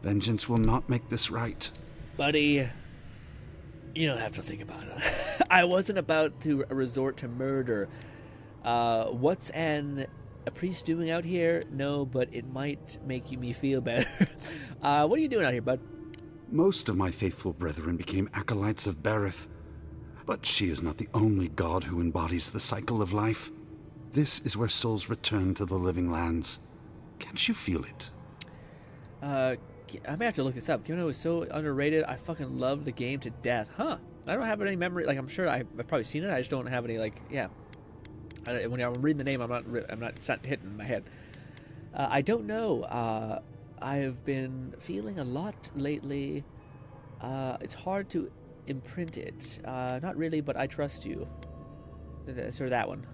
Vengeance will not make this right. Buddy, You don't have to think about it. I wasn't about to resort to murder. What's a priest doing out here? No, but it might make me feel better. What are you doing out here, bud? Most of my faithful brethren became acolytes of Berith. But she is not the only god who embodies the cycle of life. This is where souls return to the living lands. Can't you feel it? I may have to look this up. Given it was so underrated, I fucking love the game to death. Huh. I don't have any memory. Like, I'm sure I've probably seen it. I just don't have any, like, yeah. When I'm reading the name, it's not hitting my head. I don't know. I've been feeling a lot lately. It's hard to imprint it. Not really, but I trust you. Sort of that one.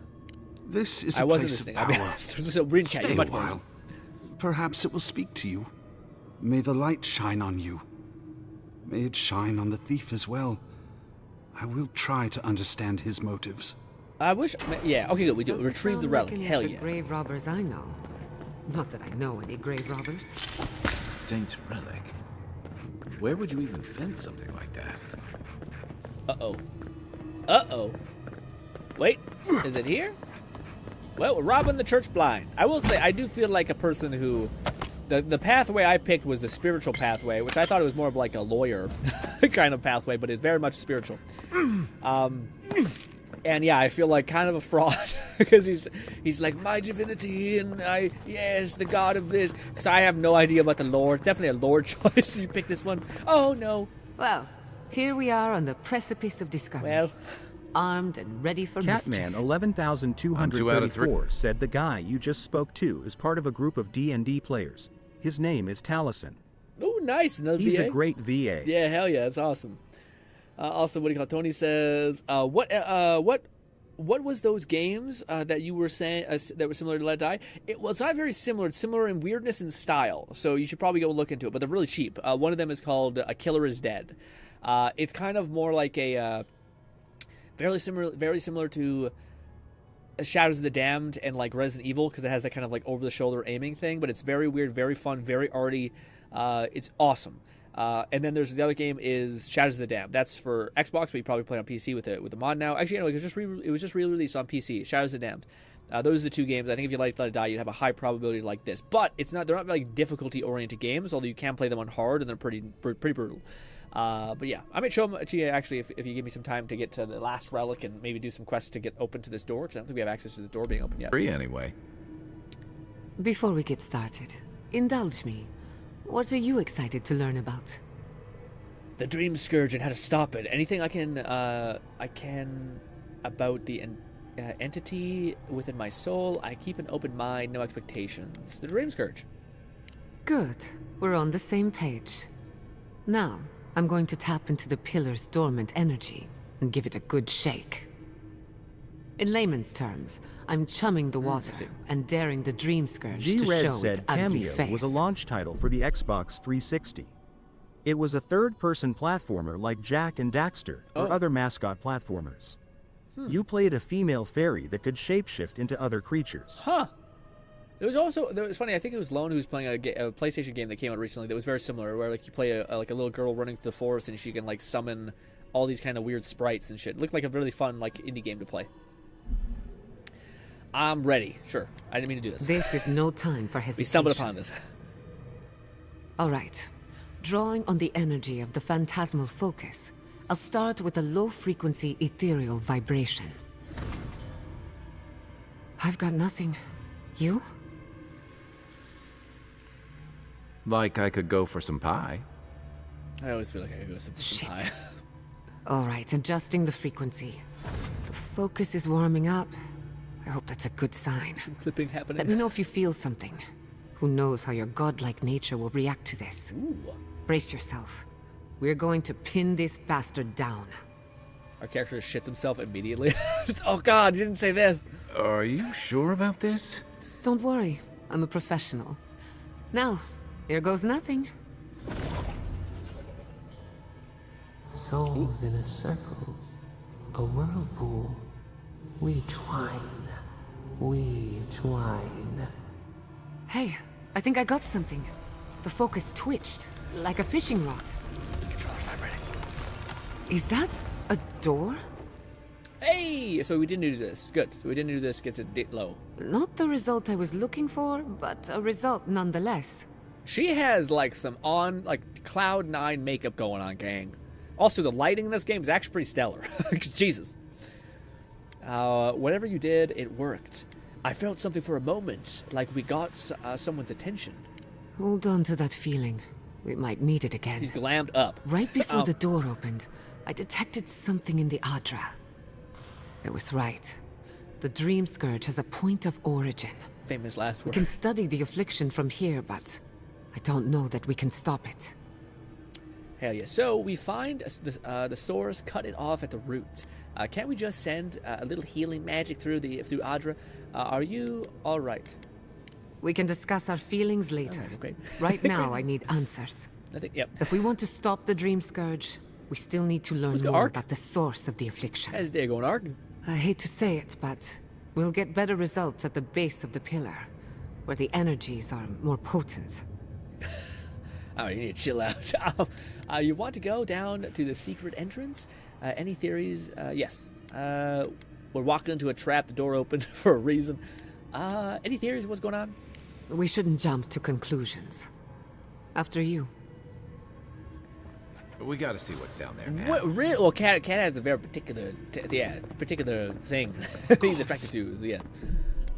This is I a wasn't place of listening. power. There's a green cat. Stay You're a much more. while. Perhaps it will speak to you. May the light shine on you. May it shine on the thief as well. I will try to understand his motives. I wish. Yeah. Okay. Good. We do. Doesn't Retrieve the sound relic. like any Hell of the yeah. grave robbers I know. Not that I know any grave robbers. Saint's relic. Where would you even find something like that? Uh-oh. Uh-oh. Wait, is it here? Well, we're robbing the church blind. I will say, I do feel like a person who... The pathway I picked was the spiritual pathway, which I thought it was more of like a lawyer kind of pathway, but it's very much spiritual. And yeah, I feel like kind of a fraud because he's like, my divinity, and yes, the god of this. Because I have no idea about the lore. It's definitely a lore choice. You pick this one. Oh, no. Well, here we are on the precipice of discovery. Well, armed and ready for mischief. Catman 11,234 said the guy you just spoke to is part of a group of D&D players. His name is Taliesin. Oh, nice. Another He's VA. a great VA. Yeah, hell yeah, that's awesome. Also, what do you call it? Tony says, what was those games that you were saying that were similar to Let It Die? It's not very similar. It's similar in weirdness and style, so you should probably go look into it. But they're really cheap. One of them is called A Killer Is Dead. It's kind of more like a very similar to Shadows of the Damned and like Resident Evil because it has that kind of like over the shoulder aiming thing. But it's very weird, very fun, very arty. It's awesome. And then there's the other game is Shadows of the Damned. That's for Xbox, but you probably play on PC with the mod now. Actually, no, it was just re-released on PC. Shadows of the Damned. Those are the two games. I think if you like Let It Die, you'd have a high probability to like this. But they're not like difficulty-oriented games, although you can play them on hard and they're pretty brutal. But yeah, I might show them to you actually if you give me some time to get to the last relic and maybe do some quests to get open to this door because I don't think we have access to the door being open yet. Free anyway. Before we get started, indulge me. What are you excited to learn about? The Dream Scourge and how to stop it. Anything I can about the entity within my soul. I keep an open mind, no expectations. The Dream Scourge. Good. We're on the same page. Now, I'm going to tap into the pillar's dormant energy and give it a good shake. In layman's terms, I'm chumming the water and daring the Dream Scourge to G-Red show said its ugly Cameo face. was a launch title for the Xbox 360. It was a third-person platformer like Jak and Daxter or other mascot platformers. You played a female fairy that could shapeshift into other creatures. Huh. There was funny, I think it was Lone who was playing a PlayStation game that came out recently that was very similar, where like you play a little girl running through the forest and she can like summon all these kind of weird sprites and shit. It looked like a really fun like indie game to play. I'm ready. Sure. I didn't mean to do this. This is no time for hesitation. We stumbled upon this. All right. Drawing on the energy of the phantasmal focus, I'll start with a low-frequency ethereal vibration. I've got nothing. You? Like I could go for some pie. I always feel like I could go some high. All right, adjusting the frequency. The focus is warming up. I hope that's a good sign. Some clipping happening. Let me know if you feel something. Who knows how your godlike nature will react to this. Ooh. Brace yourself. We're going to pin this bastard down. Our character shits himself immediately. Just, oh god, you didn't say this. Are you sure about this? Don't worry, I'm a professional. Now, here goes nothing. Souls in a circle, a whirlpool. We twine. Hey, I think I got something. The focus twitched, like a fishing rod. Is that a door? Hey! So we didn't do this. Good. So we didn't do this, get to low. Not the result I was looking for, but a result nonetheless. She has like some Cloud 9 makeup going on, gang. Also, the lighting in this game is actually pretty stellar. Jesus. Whatever you did, it worked. I felt something for a moment, like we got someone's attention. Hold on to that feeling. We might need it again. He's glammed up. Right before the door opened, I detected something in the Adra. It was right. The Dream Scourge has a point of origin. Famous last word. We can study the affliction from here, but I don't know that we can stop it. Hell yeah. So we find the source, cut it off at the root. Can't we just send a little healing magic through Adra? Are you all right? We can discuss our feelings later. Right, great. Right now, I need answers. I think, yep. If we want to stop the Dream Scourge, we still need to learn more about the source of the affliction. As they're going arc. I hate to say it, but we'll get better results at the base of the pillar, where the energies are more potent. Alright, you need to chill out. You want to go down to the secret entrance? Any theories? Yes. We're walking into a trap, the door opened for a reason. Any theories of what's going on? We shouldn't jump to conclusions. After you. We gotta see what's down there now. What, really? Well, Cat has a very particular, particular thing he's attracted to. Yeah.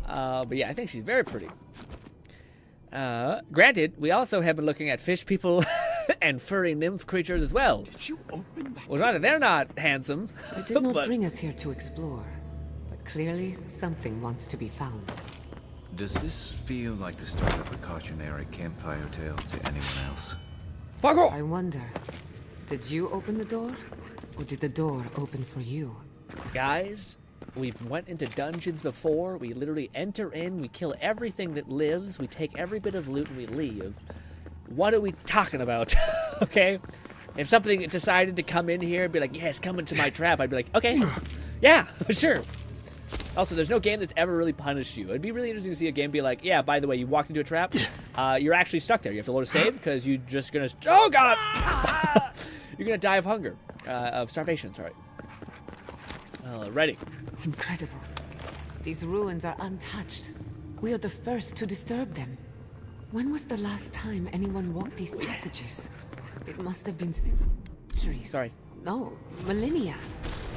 But yeah, I think she's very pretty. Granted, we also have been looking at fish people and furry nymph creatures as well. Did you open that? Well, not that they're not handsome. They did not bring us here to explore, but clearly something wants to be found. Does this feel like the start of a cautionary campfire tale to anyone else? Fuck off! I wonder, did you open the door, or did the door open for you? Guys, we've went into dungeons before. We literally enter in, we kill everything that lives, we take every bit of loot, and we leave. What are we talking about? Okay? If something decided to come in here and be like, yes, come into my trap, I'd be like, okay, yeah, sure. Also, there's no game that's ever really punished you. It'd be really interesting to see a game be like, yeah, by the way, you walked into a trap, you're actually stuck there. You have to load a save because you're just gonna, oh god! You're gonna die of hunger, of starvation, sorry. Ready. Incredible. These ruins are untouched. We are the first to disturb them. When was the last time anyone walked these passages? It must have been centuries. Sorry. No, millennia.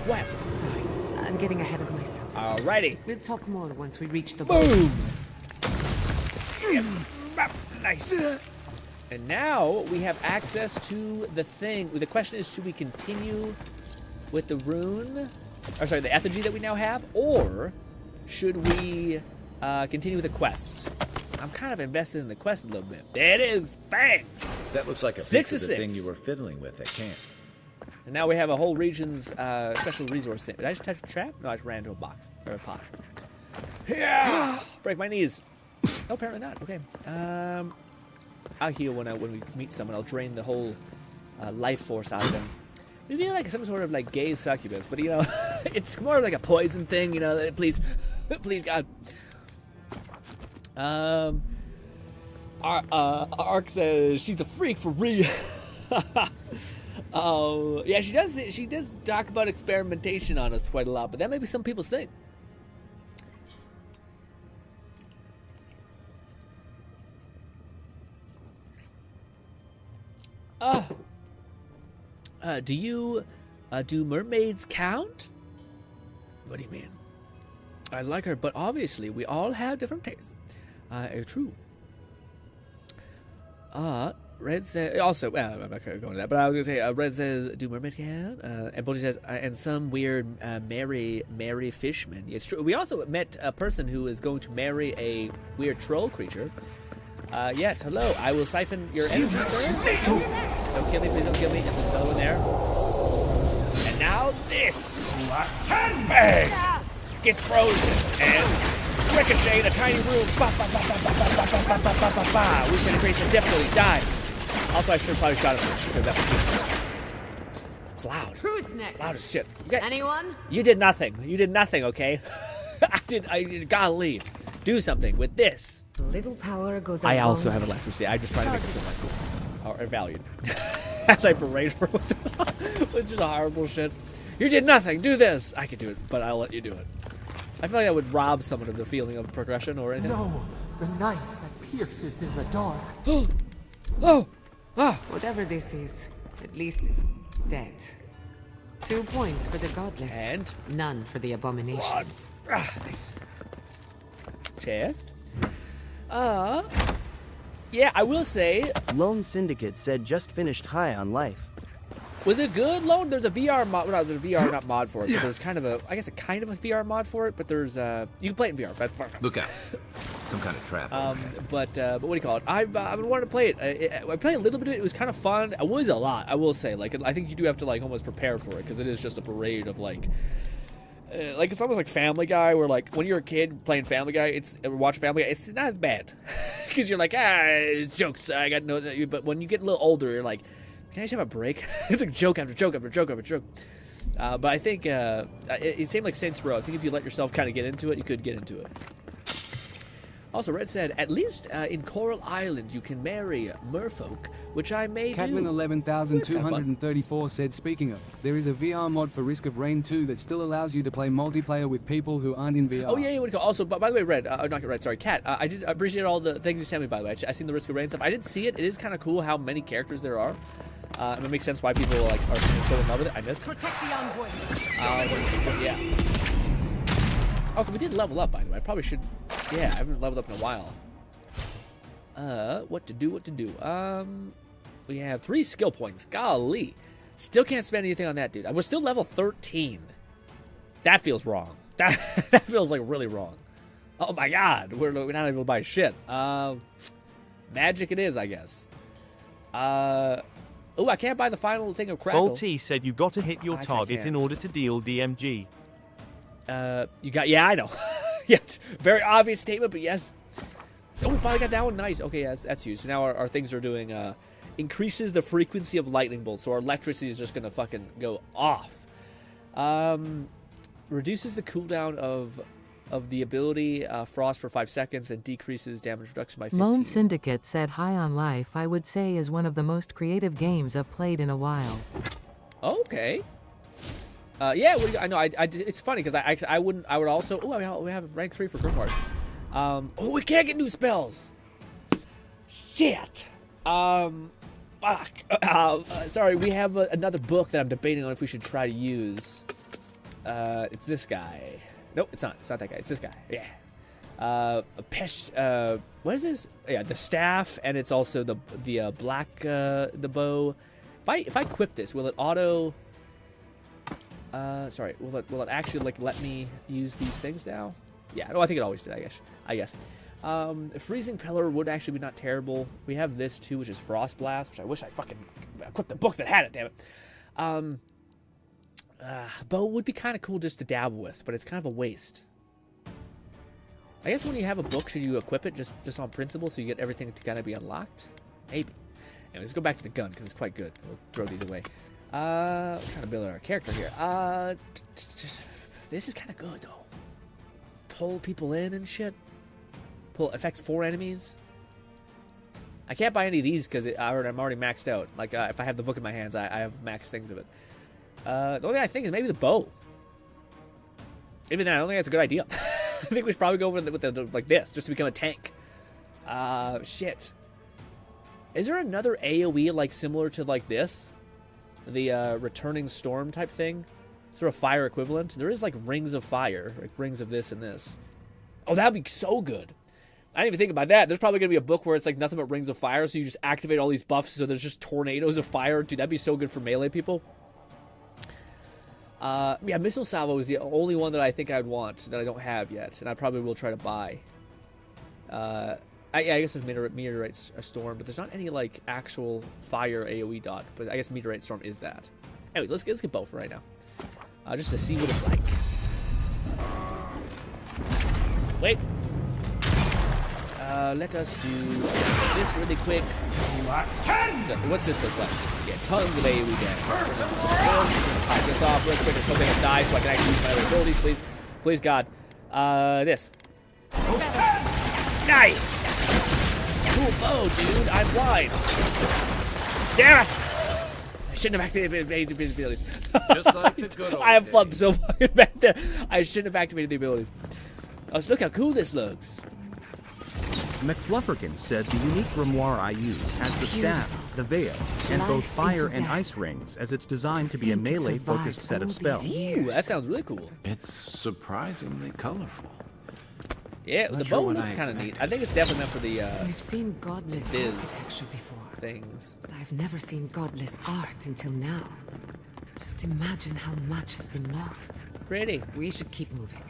What? Sorry, I'm getting ahead of myself. Alrighty. We'll talk more once we reach the boom. Nice. And now we have access to the thing. The question is, should we continue with the rune? Or sorry, the effigy that we now have, or should we continue with the quest? I'm kind of invested in the quest a little bit. There it is. Bang. That looks like a piece of the thing you were fiddling with at camp. And now we have a whole region's special resource thing. Did I just touch a trap? No, I just ran into a box. Or a pot. Yeah! Break my knees. No, apparently not. Okay. I'll heal when we meet someone. I'll drain the whole life force out of them. We feel like some sort of like gay succubus, but you know, it's more like a poison thing, you know, please, please God. Ark says she's a freak for real. Oh, yeah, she does talk about experimentation on us quite a lot, but that may be some people's thing. Do mermaids count? What do you mean? I like her, but obviously we all have different tastes. True. Red says also. I'm not gonna go into that, but I was gonna say. Red says, "Do mermaids count?" And Bulgy says, "And some weird marry fishman." It's true. We also met a person who is going to marry a weird troll creature. Yes. Hello. I will siphon your energy, sir. Don't kill me, please. Don't kill me. And there's another one there. And now this. Bang! Gets frozen and ricochet in a tiny room. Ba, ba, ba, ba, ba, ba, ba, ba, ba, ba, ba, ba. We should increase some difficulty. Die. Also, I should have probably shot him because that was just. It's loud. Who's next? It's loud as shit. Anyone? You did nothing. You did nothing, okay? I golly. Do something with this. Little power goes. I also have electricity. I just try to make it electricity. Or valued. as I berate her, which is a horrible shit. You did nothing. Do this. I could do it, but I'll let you do it. I feel like I would rob someone of the feeling of progression or anything. No, the knife that pierces in the dark. Oh! Ah! Whatever this is, at least it's dead. 2 points for the godless. And? None for the abominations. Nice. Chest. Yeah, I will say... Lone Syndicate said just finished High on Life. Was it good, Lone? There's a VR mod. Well, there's a VR not mod for it, but there's kind of a, I guess, a kind of a VR mod for it. But there's, you can play it in VR. Look out! Some kind of trap. But what do you call it? I've been wanting to play it. I played a little bit of it. It was kind of fun. It was a lot, I will say. Like, I think you do have to like almost prepare for it because it is just a parade of like it's almost like Family Guy, where like when you're a kid playing Family Guy, watch Family Guy, it's not as bad because you're like, it's jokes. I got no. But when you get a little older, you're like, can I just have a break? It's like joke after joke after joke after joke. But I think it seemed like Saints Row. I think if you let yourself kind of get into it, you could get into it. Also, Red said, at least in Coral Island you can marry merfolk, which I may Catman do. 11,234 said, speaking of, there is a VR mod for Risk of Rain 2 that still allows you to play multiplayer with people who aren't in VR. Oh, yeah, what do you call it? Also, by the way, Red, not Red, sorry, Cat, I did appreciate all the things you sent me, by the way. I seen the Risk of Rain stuff. I didn't see it. It is kind of cool how many characters there are. And it makes sense why people like are so in love with it. I missed. Protect the envoy. Yeah. Also, we did level up, by the way. I probably should. Yeah, I haven't leveled up in a while. What to do? We have 3 skill points. Golly, still can't spend anything on that, dude. We're still level 13. That feels wrong. That feels like really wrong. Oh my God, we're not able to buy shit. Magic it is, I guess. Oh, I can't buy the final thing of crackle. Bolt T said you got to hit your target in order to deal DMG. You got, yeah, I know. Yeah, very obvious statement, but yes. Oh, we finally got that one. Nice. Okay, yeah, that's huge. So now our things are doing, increases the frequency of lightning bolts. So our electricity is just going to fucking go off. Reduces the cooldown of the ability Frost for 5 seconds and decreases damage reduction by 15. Lone Syndicate said High on Life I would say is one of the most creative games I've played in a while. Okay. Yeah, I know. It's funny because I would also. Oh, we have rank 3 for grimoires. Oh, we can't get new spells. Shit. Fuck. Sorry, we have another book that I'm debating on if we should try to use. It's this guy. Nope, it's not. It's not that guy. It's this guy. Yeah. What is this? Yeah, the staff, and it's also the black the bow. If I equip this, will it auto? Sorry, will it actually like let me use these things now? Yeah, no, I think it always did. I guess. Freezing Pillar would actually be not terrible. We have this too, which is Frost Blast, which I wish I fucking equipped the book that had it. Damn it. Bow would be kind of cool just to dabble with, but it's kind of a waste. I guess when you have a book, should you equip it just on principle so you get everything to kind of be unlocked? Maybe. Anyway, let's go back to the gun because it's quite good. We'll throw these away. I'm trying to build our character here. This is kind of good though. Pull people in and shit. Affects 4 enemies. I can't buy any of these because I'm already maxed out. Like if I have the book in my hands, I have max things of it. The only thing I think is maybe the bow. Even then, I don't think that's a good idea. I think we should probably go over with the like this, just to become a tank. Shit. Is there another AoE like similar to like this? The returning storm type thing? Sort of fire equivalent? There is like rings of fire, like rings of this and this. Oh, that'd be so good. I didn't even think about that. There's probably going to be a book where it's like nothing but rings of fire, so you just activate all these buffs so there's just tornadoes of fire. Dude, that'd be so good for melee people. Yeah, Missile Salvo is the only one that I think I'd want that I don't have yet, and I probably will try to buy. I guess there's Meteorite Storm, but there's not any like actual fire AoE dot. But I guess Meteorite Storm is that. Anyways, let's get both for right now, just to see what it's like. Wait. Let us do this really quick. What's this look like? Yeah, tons of AoE damage. Alright, this off real quick. Let's hope they don't die so I can actually use my other abilities, please. Please, God. This. Nice! Cool bow, dude. I'm blind. Damn it! I shouldn't have activated the abilities. Just like the good old I have flubbed so fucking back there. I shouldn't have activated the abilities. Oh, so look how cool this looks. McFlufferkin said the unique grimoire I use has the staff, the veil, and both fire and ice rings, as it's designed to be a melee-focused set of spells. Ooh, that sounds really cool. It's surprisingly colorful. Yeah, Not the sure bow what looks I kind of neat. I think it's definitely meant for the We've seen godless Viz architecture before. things. But I've never seen godless art until now. Just imagine how much has been lost. Pretty. We should keep moving.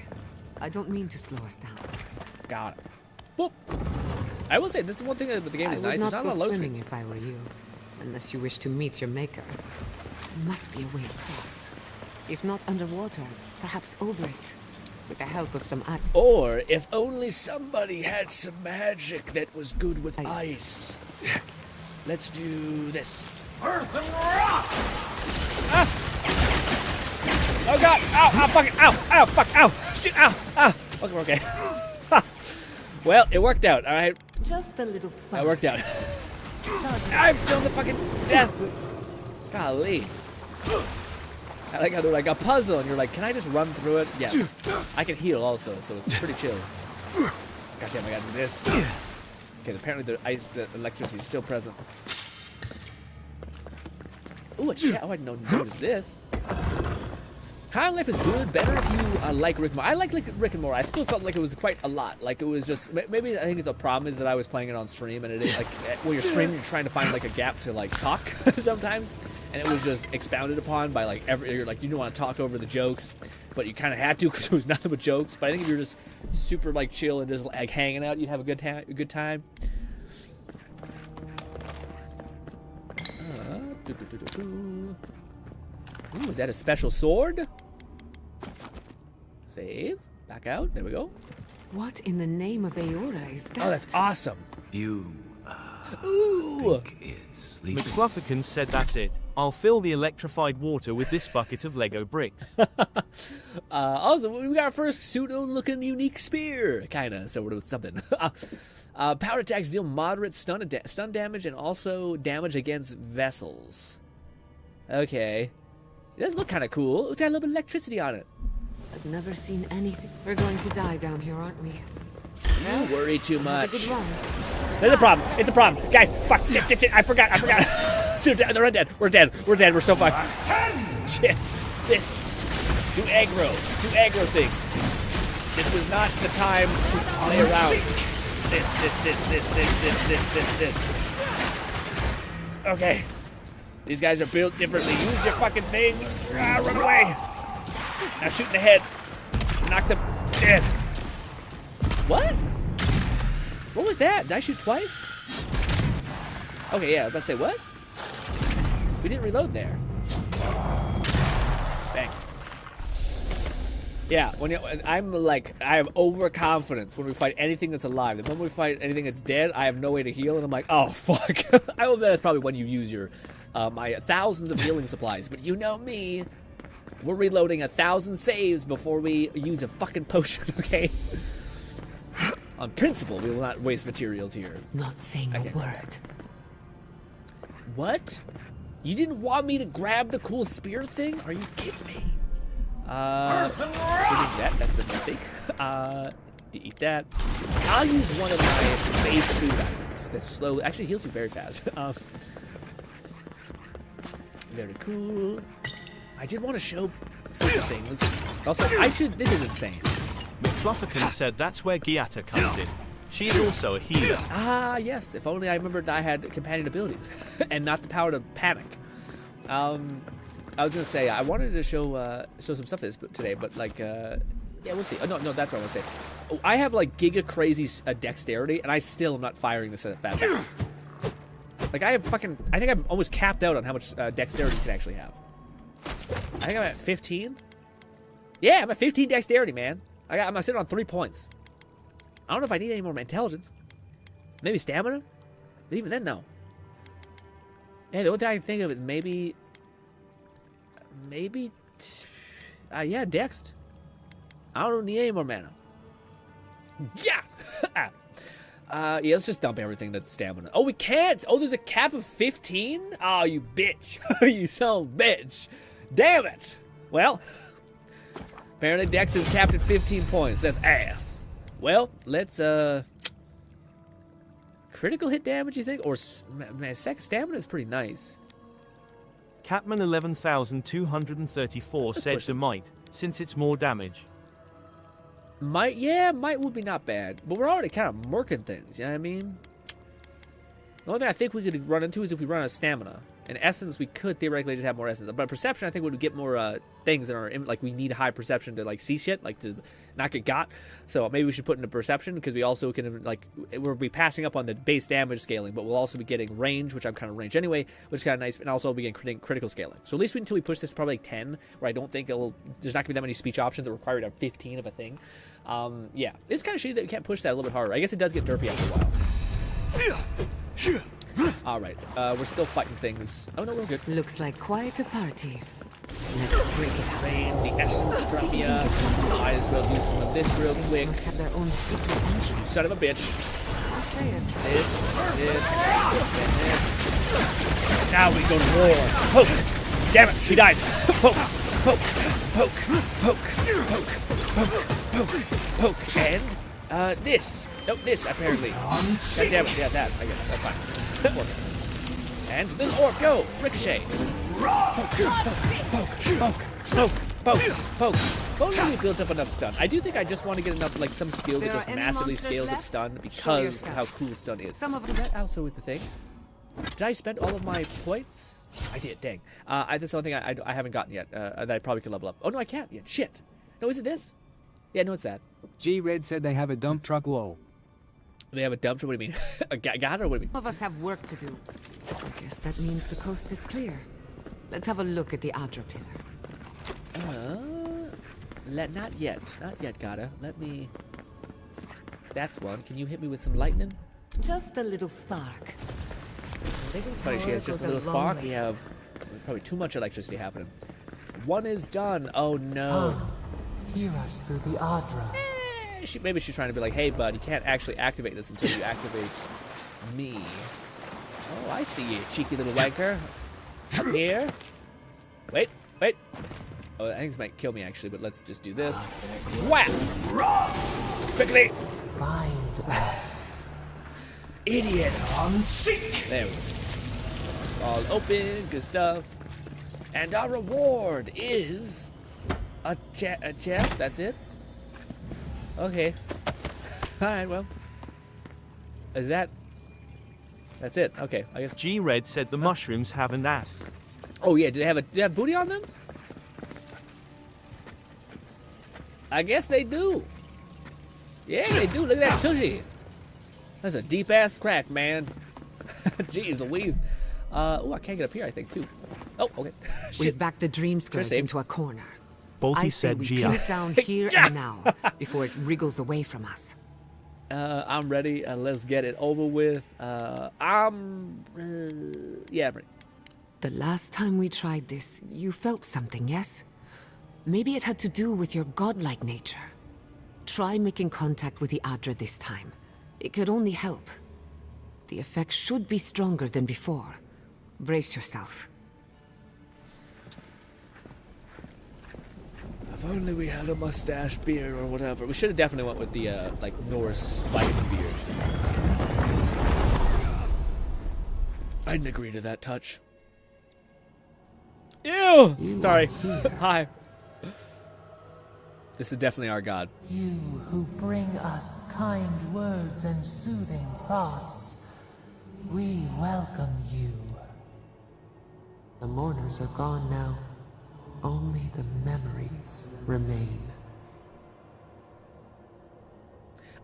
I don't mean to slow us down. Got it. Boop. I will say, this is one thing about the game is nice. There's not a lot of load swimming screens. if I were you, unless you wish to meet your maker. There must be a way across. If not underwater, perhaps over it, with the help of some Or if only somebody had some magic that was good with ice. Let's do this. Earth and rock! Ah! Oh god! Ow! Ow! Fuck it! Ow! Ow! Fuck! Ow! Shit! Ow! Ow! Okay, we're okay. Well, it worked out, alright? Just a little spark. It worked out. I'm still in the fucking death. Golly. I like how they're like a puzzle, and you're like, can I just run through it? Yes. I can heal also, so it's pretty chill. God damn, I gotta do this. Okay, apparently the electricity is still present. Ooh, a chat. Oh, I didn't notice this. High on Life is good, better if you like Rick and Morty. I like Rick and Morty. I still felt like it was quite a lot. Like it was just, maybe I think the problem is that I was playing it on stream, and it is like, when you're streaming, you're trying to find like a gap to like talk sometimes, and it was just expounded upon by like you're like, you don't want to talk over the jokes, but you kind of had to because it was nothing but jokes. But I think if you're just super like chill and just like hanging out, you'd have a good time. Ooh, is that a special sword? Save. Back out. There we go. What in the name of Aora is that? Oh, that's awesome. You, Ooh. think it's leaking. McFlufferkin said that's it. I'll fill the electrified water with this bucket of Lego bricks. Also, we got our first pseudo-looking unique spear, kinda, so it was something. Power attacks deal moderate stun damage and also damage against vessels. Okay. It does look kind of cool. It's got a little bit of electricity on it. I've never seen anything. We're going to die down here, aren't we? You worry too Have much. a good run. There's a problem. It's a problem. Guys, fuck. Shit. I forgot. Dude, they're undead. We're dead. We're so fucked. Shit. This. Do aggro things. This was not the time to play around. This. Okay. These guys are built differently. Use your fucking thing. Run away. Now shoot in the head. Knock them dead. What? What was that? Did I shoot twice? Okay, yeah, I was about to say, what? We didn't reload there. Bang. Yeah, I'm like, I have overconfidence when we fight anything that's alive. The moment we fight anything that's dead, I have no way to heal, and I'm like, oh, fuck. I hope that's probably when you use your, my thousands of healing supplies. But you know me. We're reloading 1,000 saves before we use a fucking potion, okay? On principle, we will not waste materials here. Not saying a word. What? You didn't want me to grab the cool spear thing? Are you kidding me? That's a mistake. Eat that. I'll use one of my base food items that slowly actually heals you very fast. Very cool. I did want to show spear things. Also, this is insane. McFlufferkin said that's where Giata comes in. She is also a healer. Ah, yes. If only I remembered I had companion abilities and not the power to panic. I was gonna say I wanted to show some stuff today, but like, yeah, we'll see. Oh, no, that's what I want to say. Oh, I have like giga crazy dexterity, and I still am not firing this that fast. Like I think I'm almost capped out on how much dexterity you can actually have. I think I'm at 15. Yeah, I'm at 15 dexterity, man. I'm sitting on 3 points. I don't know if I need any more intelligence. Maybe stamina? But even then, no. Yeah, the only thing I can think of is maybe, yeah, dext. I don't need any more mana. Yeah! Yeah, let's just dump everything that's stamina. Oh, we can't! Oh, there's a cap of 15? Oh, you bitch. You son of a bitch. Damn it! Well, apparently Dex is capped at 15 points. That's ass. Well, let's, critical hit damage, you think? Or, man, sex stamina is pretty nice. Catman 11,234 said the might, since it's more damage. Might, yeah, might would be not bad. But we're already kind of murking things, you know what I mean? The only thing I think we could run into is if we run out of stamina. In essence, we could theoretically just have more essence. But perception, I think, would get more things in our... Like, we need high perception to, like, see shit, like, to not get got. So maybe we should put into perception, because we also can, like... We'll be passing up on the base damage scaling, but we'll also be getting range, which I'm kind of range anyway, which is kind of nice, and also we'll be getting critical scaling. So at least until we push this to probably, like, 10, where I don't think it'll... There's not going to be that many speech options that require you to have 15 of a thing. Yeah. It's kind of shitty that we can't push that a little bit harder. I guess it does get derpy after a while. Alright, we're still fighting things. Oh no, we're good. Looks like quite a party. Let's break it. Drain the essence from ya. Might as well do some of this real quick. Must have their own secret entrance. You son of a bitch. I'll say it. This, and this. Now we go to war. Poke! Damn it, she died. Poke, poke, poke, poke, poke, poke, poke, poke, and this. Nope, this apparently. God damn it, yeah, that. I guess that's fine. That works. And little orc, go! Ricochet! Poke, poke, poke, poke, poke, poke, poke. If only we built up enough stun. I do think I just want to get enough, like, some skill that just massively scales up stun because of how cool stun is. Some of that also is the thing. Did I spend all of my points? I did, dang. That's the only thing I haven't gotten yet that I probably could level up. Oh, no, I can't yet. Shit. No, is it this? Yeah, no, it's that. G-Red said they have a dump truck low. They have a dump truck? What do you mean? A gat or what do you mean? Some of us have work to do. I guess that means the coast is clear. Let's have a look at the Adra pillar. Not yet. Not yet, Gata. Let me... That's one. Can you hit me with some lightning? Just a little spark. It's funny, she has just a little spark. We have probably too much electricity happening. One is done. Oh, no. Hear us through the Adra. Maybe she's trying to be like, hey, bud, you can't actually activate this until you activate me. Oh, I see you, cheeky little wanker. Up here. Wait. Oh, I think this might kill me, actually, but let's just do this. Whap! Quickly! Find us. Idiot! Seek! There we go. All open, good stuff. And our reward is a chest, that's it? Okay. Alright, well. Is that... That's it. Okay, I guess... G-Red said the mushrooms have an ass. Oh yeah, do they have booty on them? I guess they do. Yeah, they do. Look at that tushy. That's a deep-ass crack, man. Jeez Louise. Oh, I can't get up here, I think, too. Oh, okay. We've backed the dream scourge into a corner. Bolty I said say we pin it down here and now, before it wriggles away from us. I'm ready. Let's get it over with. Yeah, I'm ready. The last time we tried this, you felt something, yes? Maybe it had to do with your godlike nature. Try making contact with the Adra this time. It could only help. The effect should be stronger than before. Brace yourself. If only we had a mustache, beard, or whatever. We should have definitely went with the, like, Norse Viking beard. I didn't agree to that touch. Ew! Sorry. Hi. This is definitely our god. You who bring us kind words and soothing thoughts, we welcome you. The mourners are gone now. Only the memories remain.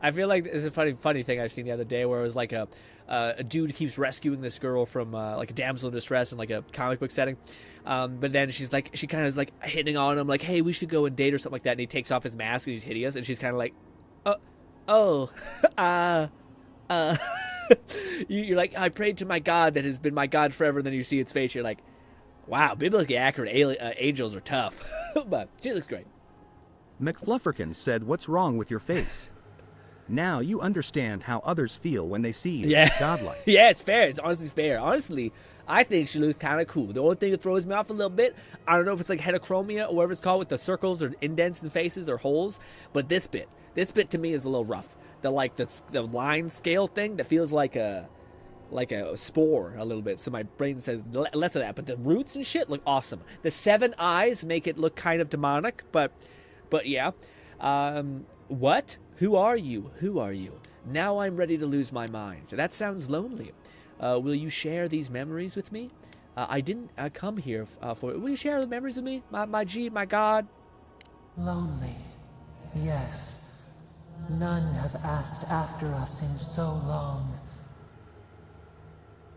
I feel like it's a funny thing I've seen the other day where it was like a dude keeps rescuing this girl from like a damsel in distress in like a comic book setting, but then she kind of is like hitting on him like, hey, we should go and date or something like that, and he takes off his mask and he's hideous, and she's kind of like, you're like, I prayed to my god that has been my god forever, and then you see its face, you're like, wow, biblically accurate angels are tough. But she looks great. McFlufferkin said, what's wrong with your face? Now you understand how others feel when they see you. Yeah. Godlike. Yeah, it's fair. It's honestly fair. Honestly, I think she looks kind of cool. The only thing that throws me off a little bit, I don't know if it's like heterochromia or whatever it's called with the circles or indents in faces or holes, but this bit to me is a little rough. The line scale thing that feels like a spore a little bit. So my brain says less of that, but the roots and shit look awesome. The 7 eyes make it look kind of demonic, but yeah. What? Who are you? Who are you? Now I'm ready to lose my mind. That sounds lonely. Will you share these memories with me? I didn't come here for it. Will you share the memories with me? My G, my God? Lonely. Yes. None have asked after us in so long.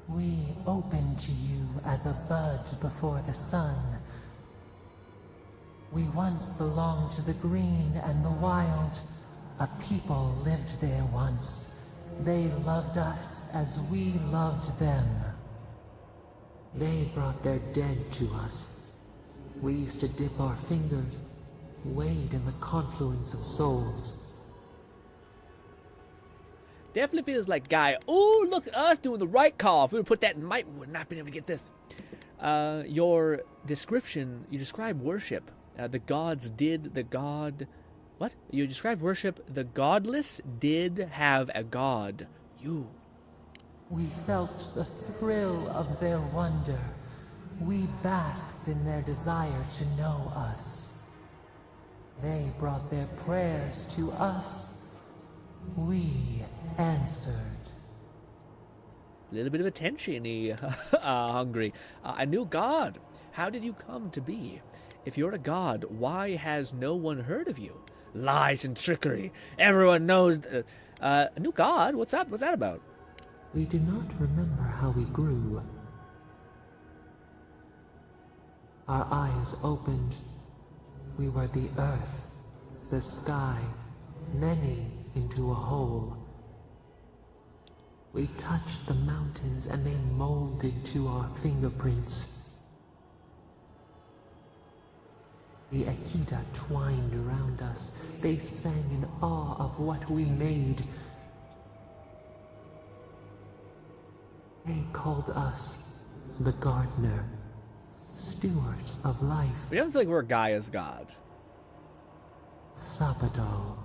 We opened to you as a bud before the sun. We once belonged to the green and the wild. A people lived there once. They loved us as we loved them. They brought their dead to us. We used to dip our fingers, wade in the confluence of souls. Definitely feels like Gaia. Ooh, look at us doing the right call. If we would put that in mic, we would not been able to get this. Your description, you describe worship. The gods did the god... What? You describe worship. The godless did have a god. You. We felt the thrill of their wonder. We basked in their desire to know us. They brought their prayers to us. We answered. A little bit of attention-y, hungry. A new god. How did you come to be? If you're a god, why has no one heard of you? Lies and trickery. Everyone knows. A new god? What's that? What's that about? We do not remember how we grew. Our eyes opened. We were the earth, the sky, many into a whole. We touched the mountains and they molded to our fingerprints. The Akita twined around us. They sang in awe of what we made. They called us the gardener, steward of life. We don't think we're Gaia's god. Sabado.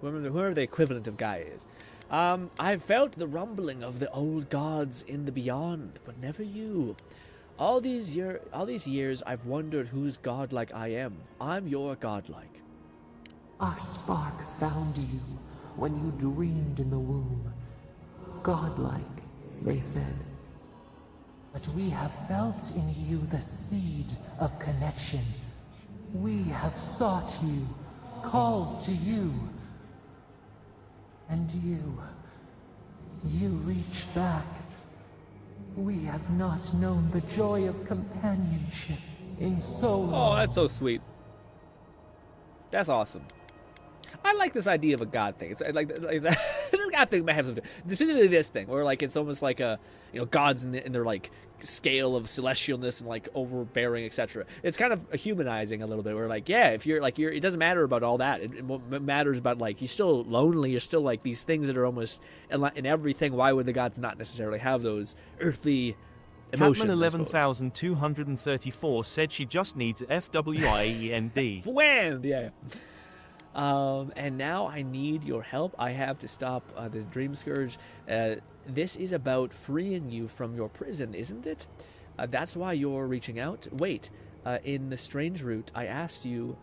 Whoever the equivalent of Gaia is. I've felt the rumbling of the old gods in the beyond, but never you. All these years, I've wondered whose godlike I am. I'm your godlike. Our spark found you when you dreamed in the womb. Godlike, they said. But we have felt in you the seed of connection. We have sought you, called to you. And you reach back. We have not known the joy of companionship in so long. Oh, that's so sweet. That's awesome. I like this idea of a god thing. It's like this god thing might have something. Specifically this thing, where like it's almost like a gods in their like scale of celestialness and like overbearing, etc. It's kind of humanizing a little bit. Where like if you're it doesn't matter about all that. It matters about like you're still lonely. You're still like these things that are almost in everything. Why would the gods not necessarily have those earthly emotions? Catman 11,234 said she just needs FWIEND. Fwand, yeah. And now I need your help. I have to stop this dream scourge. This is about freeing you from your prison, isn't it? That's why you're reaching out. Wait, in the strange route, I asked you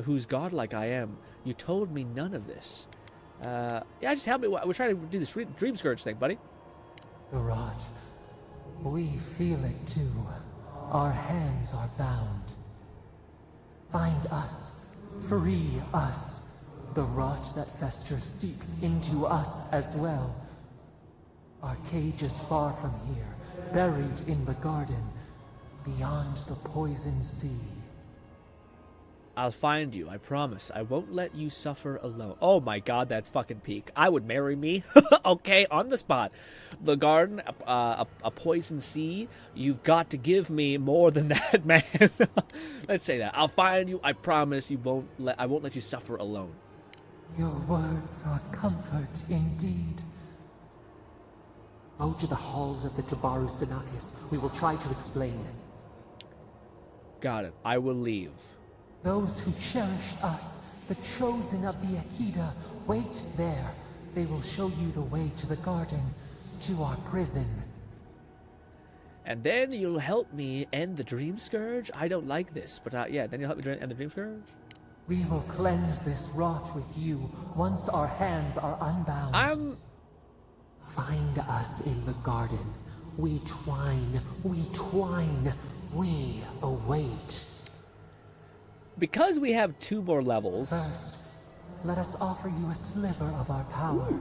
whose godlike I am. You told me none of this. Just help me. We're trying to do this dream scourge thing, buddy. Garot, we feel it too. Our hands are bound. Find us. Free us. The rot that festers seeps into us as well. Our cage is far from here, buried in the garden, beyond the poison sea. I'll find you, I promise. I won't let you suffer alone. Oh my god, that's fucking peak. I would marry me. Okay, on the spot. The garden, a poison sea. You've got to give me more than that, man. Let's say that. I'll find you. I promise I won't let you suffer alone. Your words are comfort indeed. Go to the halls of the Tabaru Sinakis. We will try to explain. Got it. I will leave. Those who cherish us, the chosen of the Akida, wait there. They will show you the way to the garden, to our prison. And then you'll help me end the Dream Scourge? I don't like this, but yeah, then you'll help me end the Dream Scourge? We will cleanse this rot with you once our hands are unbound. Find us in the garden. We twine, we await. Because we have 2 more levels. First, let us offer you a sliver of our power,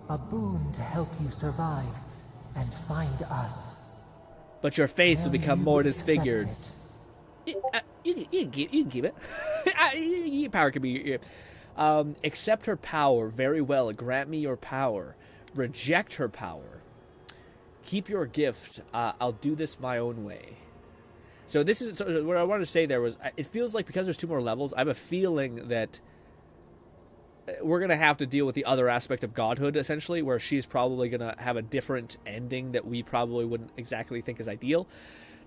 a boon to help you survive and find us. But your face will become more disfigured. You can keep it. Your power can be. Accept her power. Very well. Grant me your power. Reject her power. Keep your gift. I'll do this my own way. So this is what I wanted to say there was, it feels like because there's 2 more levels, I have a feeling that we're going to have to deal with the other aspect of godhood, essentially, where she's probably going to have a different ending that we probably wouldn't exactly think is ideal.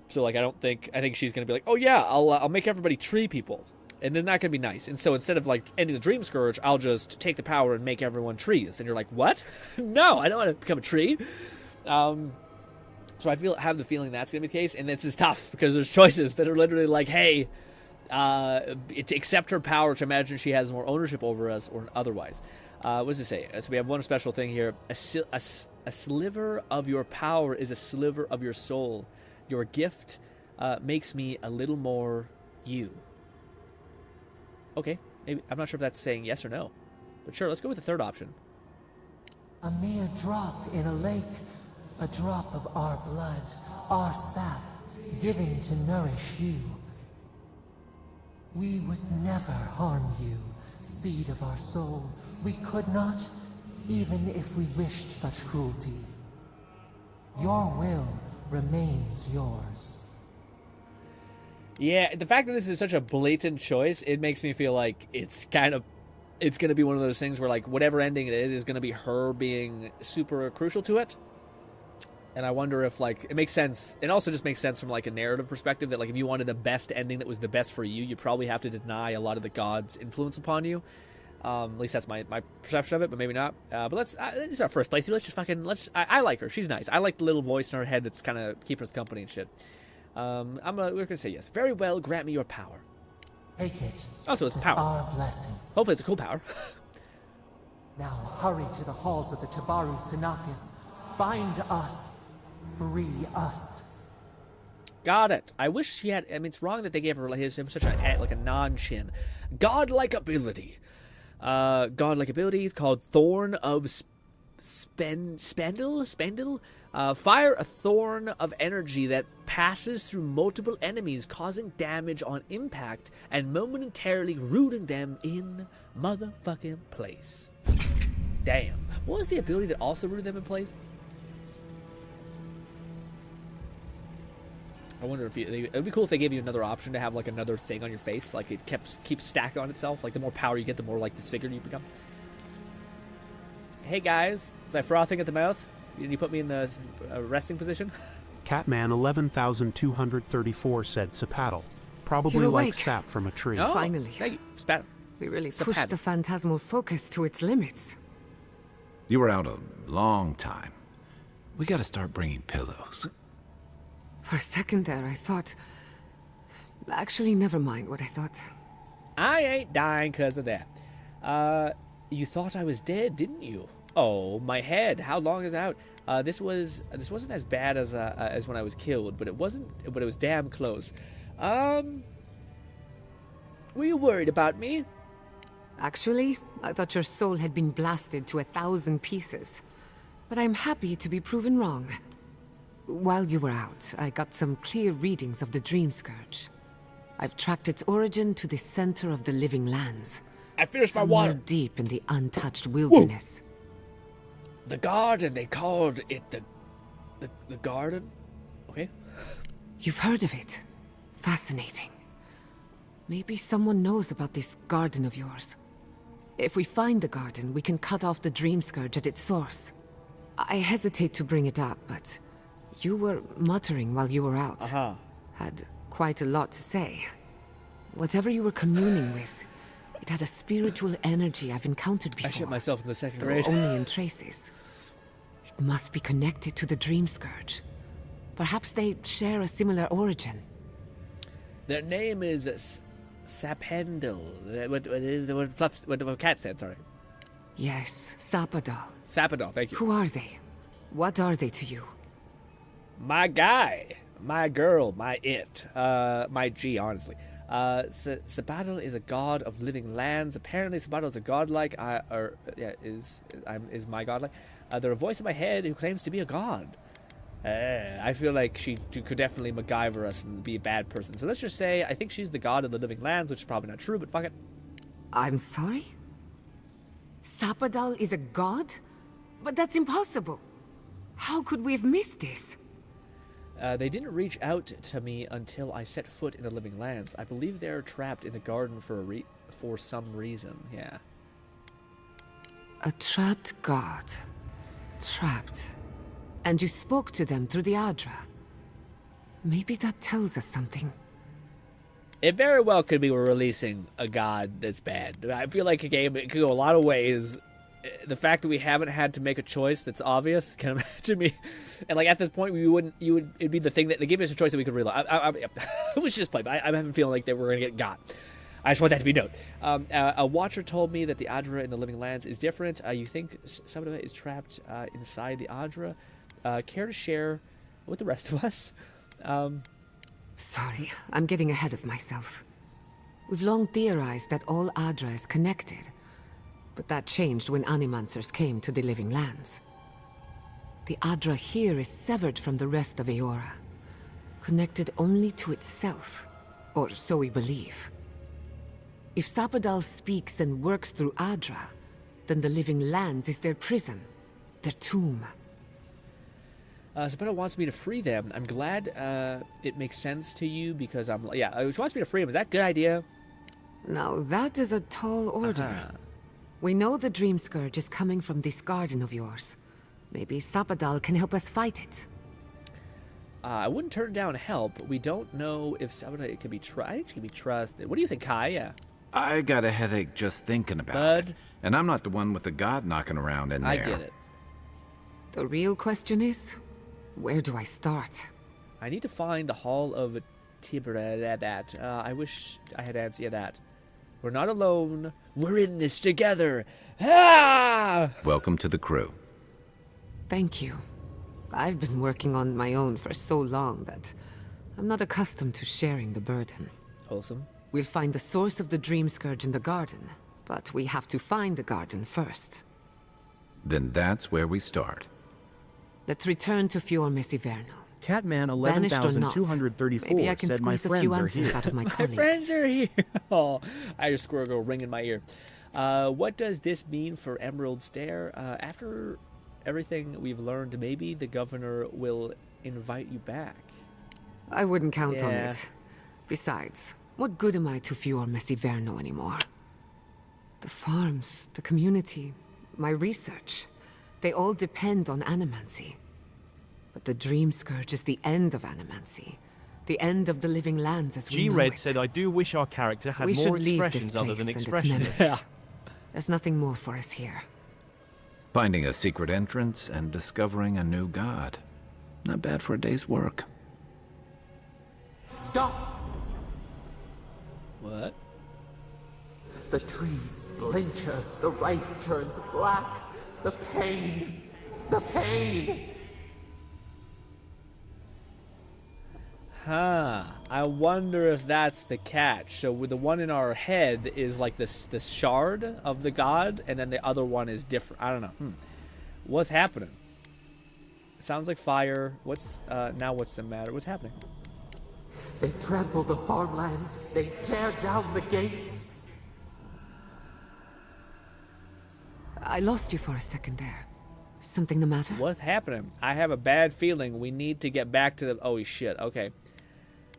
So, like, I think she's going to be like, oh yeah, I'll make everybody tree people. And then that can be nice. And so instead of, like, ending the Dream Scourge, I'll just take the power and make everyone trees. And you're like, what? No, I don't want to become a tree. So I have the feeling that's going to be the case, and this is tough because there's choices that are literally like, hey, to accept her power, to imagine she has more ownership over us, or otherwise. What does it say? So we have one special thing here. A sliver of your power is a sliver of your soul. Your gift makes me a little more you. Okay, maybe I'm not sure if that's saying yes or no, but sure, let's go with the third option. A mere drop in a lake. A drop of our blood, our sap, given to nourish you. We would never harm you, seed of our soul. We could not, even if we wished such cruelty. Your will remains yours. Yeah, the fact that this is such a blatant choice, it makes me feel like it's going to be one of those things where, like, whatever ending it is going to be her being super crucial to it. And I wonder if, like, it makes sense. It also just makes sense from, like, a narrative perspective that, like, if you wanted the best ending that was the best for you, you probably have to deny a lot of the gods' influence upon you. At least that's my perception of it, but maybe not. But this is our first playthrough. Let's just I like her. She's nice. I like the little voice in her head that's kind of keeping us company and shit. We're going to say yes. Very well, grant me your power. Take it. Oh, so it's power. Our blessing. Hopefully it's a cool power. Now hurry to the halls of the Tabaru Sinakis. Bind us. Free us. Got it. I wish she had. I mean, it's wrong that they gave her him such a non-chin. Godlike ability. Godlike ability called Thorn of Spandil. Fire a thorn of energy that passes through multiple enemies, causing damage on impact and momentarily rooting them in motherfucking place. Damn. What was the ability that also rooted them in place? I wonder if it would be cool if they gave you another option to have, like, another thing on your face, like it keeps stacking on itself. Like, the more power you get, the more, like, disfigured you become. Hey guys, is I frothing at the mouth? Did you put me in the resting position? Catman 11,234 said Sapattle, probably You're like awake. sap from a tree. Oh, Finally. Thank you. Spat. We really pushed the phantasmal focus to its limits. You were out a long time. We gotta start bringing pillows. For a second there, I thought... Actually, never mind what I thought. I ain't dying because of that. You thought I was dead, didn't you? Oh, my head. How long is out? This wasn't as bad as when I was killed, but it wasn't. But it was damn close. Were you worried about me? Actually, I thought your soul had been blasted to 1,000 pieces. But I'm happy to be proven wrong. While you were out, I got some clear readings of the Dream Scourge. I've tracked its origin to the center of the living lands. I finished my water. Somewhere deep in the untouched wilderness. Whoa. The garden, they called it the garden? Okay. You've heard of it. Fascinating. Maybe someone knows about this garden of yours. If we find the garden, we can cut off the Dream Scourge at its source. I hesitate to bring it up, but you were muttering while you were out. Had quite a lot to say. Whatever you were communing with, it had a spiritual energy I've encountered before. I shit myself in the second though grade. only in traces. It must be connected to the Dream Scourge. Perhaps they share a similar origin. Their name is Sapendel. What Cat said, sorry. Yes, Sapadal. Sapadal, thank you. Who are they? What are they to you? My guy, my girl, my it, my G, honestly. Sapadal is a god of living lands. Apparently, Sapadal is a godlike, is my godlike. They're a voice in my head who claims to be a god. I feel like she could definitely MacGyver us and be a bad person. So let's just say I think she's the god of the living lands, which is probably not true, but fuck it. I'm sorry? Sapadal is a god? But that's impossible. How could we have missed this? They didn't reach out to me until I set foot in the living lands. I believe they're trapped in the garden for some reason. Yeah. A trapped god. Trapped. And you spoke to them through the Adra. Maybe that tells us something. It very well could be we're releasing a god that's bad. I feel like a game, it could go a lot of ways. The fact that we haven't had to make a choice that's obvious, can imagine me. And like at this point, it'd be the thing that they give us a choice that we could realize. We should just play, but I'm having a feeling like that we're going to get got. I just want that to be noted. A watcher told me that the Adra in the Living Lands is different. You think Sapadal is trapped inside the Adra? Care to share with the rest of us? Sorry, I'm getting ahead of myself. We've long theorized that all Adra is connected, but that changed when Animancers came to the Living Lands. The Adra here is severed from the rest of Eora, connected only to itself, or so we believe. If Sapadal speaks and works through Adra, then the Living Lands is their prison, their tomb. Sapadal wants me to free them. I'm glad it makes sense to you because she wants me to free them. Is that a good idea? Now that is a tall order. We know the Dream Scourge is coming from this garden of yours. Maybe Sapadal can help us fight it. I wouldn't turn down help. We don't know if Sapadal can be trusted. I think she can be trusted. What do you think, Kai? Yeah. I got a headache just thinking about it. And I'm not the one with the god knocking around in there. I get it. The real question is, where do I start? I need to find the Hall of Tiberet. I wish I had answered that. We're not alone. We're in this together. Ah! Welcome to the crew. Thank you. I've been working on my own for so long that I'm not accustomed to sharing the burden. Wholesome. We'll find the source of the Dream Scourge in the garden, but we have to find the garden first. Then that's where we start. Let's return to Fior Mesiverno. Catman 11,234 Maybe I can said my squeeze a friends few are answers here. out of my My colleagues. friends are here. Oh, I just squirrel go ring in my ear. What does this mean for Emerald Stair? After everything we've learned, maybe the governor will invite you back. I wouldn't count on Yeah. it. Besides, what good am I to Fior Mesiverno anymore? The farms, the community, my research, they all depend on animancy. But the Dream Scourge is the end of animancy. The end of the Living Lands as we know G-Red it. said, I do wish our character had We more should leave this expressions other than place and its expressionless. memories. There's nothing more for us here. Finding a secret entrance and discovering a new god. Not bad for a day's work. Stop! What? The trees splinter, the rice turns black. The pain! The pain! Huh. I wonder if that's the catch. So with the one in our head is like this shard of the god, and then the other one is different. I don't know. What's happening? It sounds like fire. What's the matter? What's happening? They trample the farmlands. They tear down the gates. I lost you for a second there. Something the matter? What's happening? I have a bad feeling we need to get back to the... Oh, shit. Okay.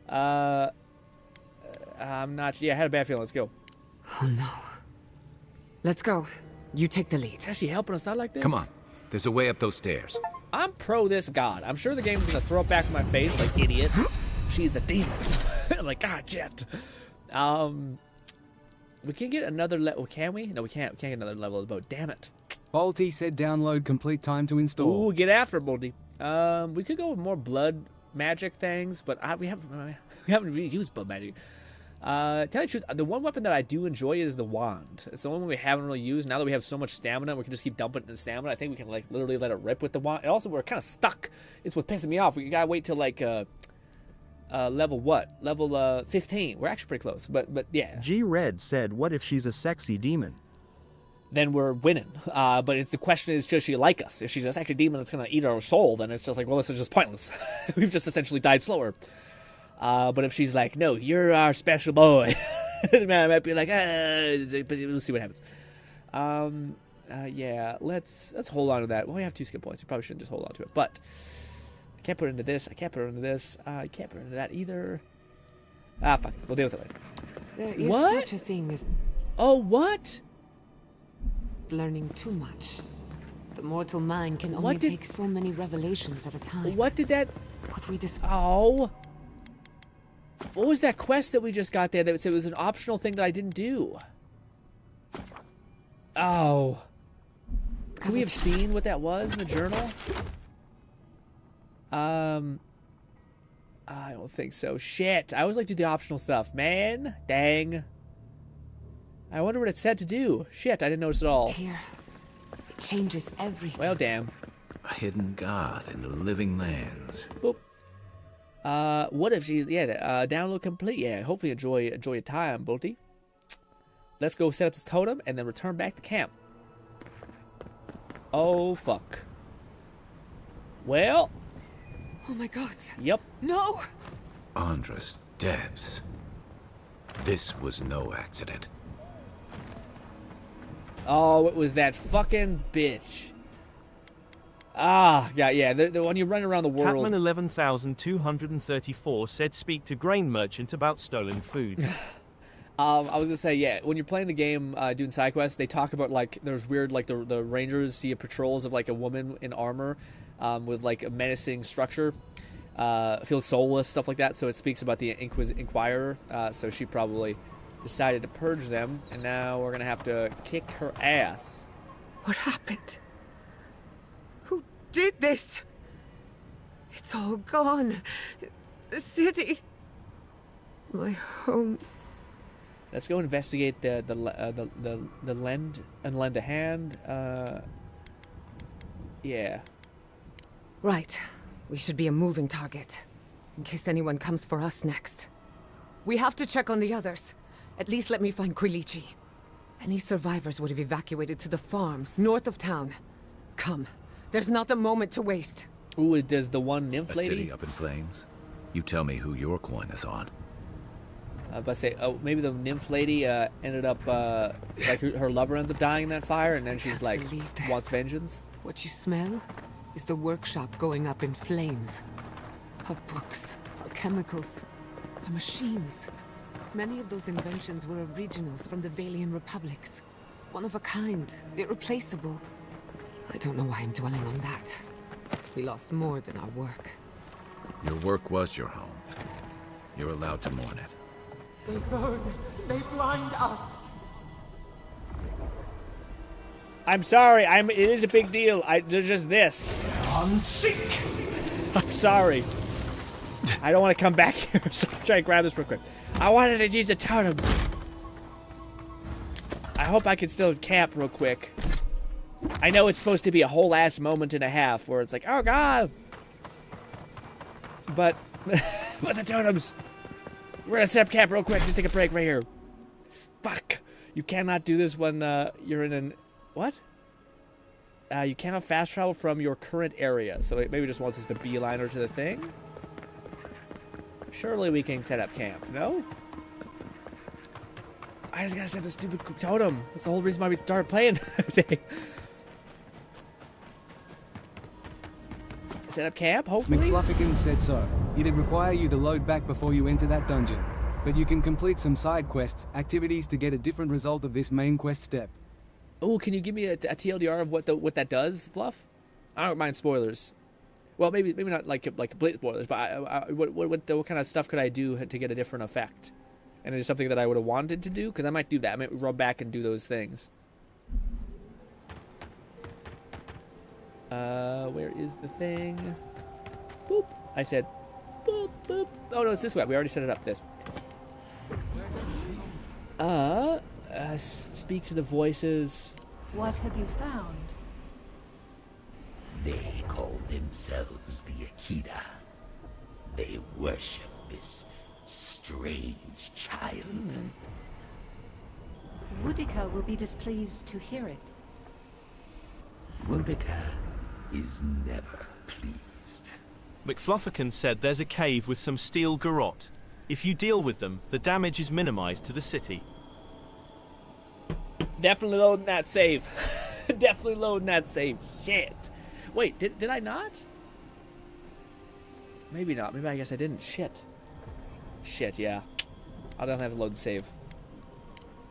I'm not... Yeah, I had a bad feeling. Let's go. Oh, no. Let's go. You take the lead. Is she helping us out like this? Come on. There's a way up those stairs. I'm pro this god. I'm sure the game's gonna throw it back in my face like idiot. She's a demon. I'm like, God, jet. We can get another level. Can we? No, we can't. We can't get another level of the boat. Damn it. Bolty said download complete time to install. Ooh, get after it, Bolty. We could go with more blood magic things, but we haven't really used blood magic. Tell you the truth, the one weapon that I do enjoy is the wand. It's the one we haven't really used. Now that we have so much stamina, we can just keep dumping it in stamina. I think we can like literally let it rip with the wand. And also, we're kind of stuck. It's what pisses me off. We gotta wait till like level what? Level 15. We're actually pretty close. But yeah. G-Red said, "What if she's a sexy demon?" Then we're winning. But it's the question is, does she like us? If she's a sexy demon that's gonna eat our soul, then it's just like, well, this is just pointless. We've just essentially died slower. But if she's like, no, you're our special boy, man, I might be like, but we'll see what happens. Yeah, let's hold on to that. Well, we have 2 skill points. We probably shouldn't just hold on to it. But I can't put it into this. I can't put it into this. I can't put it into that either. Fuck it. We'll deal with it later. There is What? such a thing as Oh, what? learning too much. The mortal mind can only take so many revelations at a time. What did that? What we Oh. What was that quest that we just got there that said it was an optional thing that I didn't do? Oh. Could we have seen what that was in the journal? I don't think so. Shit. I always like to do the optional stuff, man. Dang. I wonder what it said to do. Shit, I didn't notice at all. Here. It changes everything. Well, damn. A hidden god in the living lands. Boop. What if she, download complete. Yeah, hopefully enjoy your time, Bolty. Let's go set up this totem and then return back to camp. Oh, fuck. Well. Oh my god. Yep. No! Andras Devs. This was no accident. Oh, it was that fucking bitch. Yeah, the one you run around the world. Catman 11,234 said speak to grain merchant about stolen food. I was gonna say, yeah, when you're playing the game, doing side quests, they talk about like there's weird like the rangers see patrols of like a woman in armor, with like a menacing structure, feels soulless, stuff like that. So it speaks about the Inquirer. So she probably decided to purge them, and now we're gonna have to kick her ass. What happened? Who did this? It's all gone. The city. My home. Let's go investigate the lend and lend a hand. Yeah. Right. We should be a moving target, in case anyone comes for us next. We have to check on the others. At least let me find Quilichi. Any survivors would have evacuated to the farms north of town. Come. There's not a moment to waste. Ooh, does the one nymph lady? A city up in flames? You tell me who your coin is on. I was about to say, oh, maybe the nymph lady ended up, like her lover ends up dying in that fire, and then she's like, wants vengeance. What you smell is the workshop going up in flames. Our books, our chemicals, our machines. Many of those inventions were originals from the Valian republics. One of a kind, irreplaceable. I don't know why I'm dwelling on that. We lost more than our work. Your work was your home. You're allowed to mourn it. They burn. They blind us. I'm sorry. It is a big deal. There's just this. I'm sick. I'm sorry. I don't want to come back here, so I'm trying to grab this real quick. I wanted to use the totems. I hope I can still camp real quick. I know it's supposed to be a whole ass moment and a half where it's like, oh god. But, but the totems. We're gonna set up camp real quick. Just take a break right here. Fuck. You cannot do this when you're in an... What? You cannot fast travel from your current area. So it maybe just wants us to beeline her to the thing. Surely we can set up camp, no? I just gotta set up a stupid totem. That's the whole reason why we started playing today. Set up camp, hopefully? McFluffigan said so. It'd require you to load back before you enter that dungeon. But you can complete some side quests, activities to get a different result of this main quest step. Oh, can you give me a TLDR of what that does, Fluff? I don't mind spoilers. Well, maybe not like blatant spoilers, but what kind of stuff could I do to get a different effect? And is it something that I would have wanted to do? Because I might do that. I might rub back and do those things. Where is the thing? Boop. I said, boop, boop. Oh, no, it's this way. We already set it up. This. Speak to the voices. What have you found? They call themselves the Akita. They worship this strange child. Boudica will be displeased to hear it. Boudica is never pleased. McFlufferkin said there's a cave with some steel garrote. If you deal with them, the damage is minimized to the city. Definitely loading that save. Definitely loading that save. Shit. Wait, did I not? Maybe not. Maybe I guess I didn't. Shit. Shit, yeah. I'll definitely have to load the save.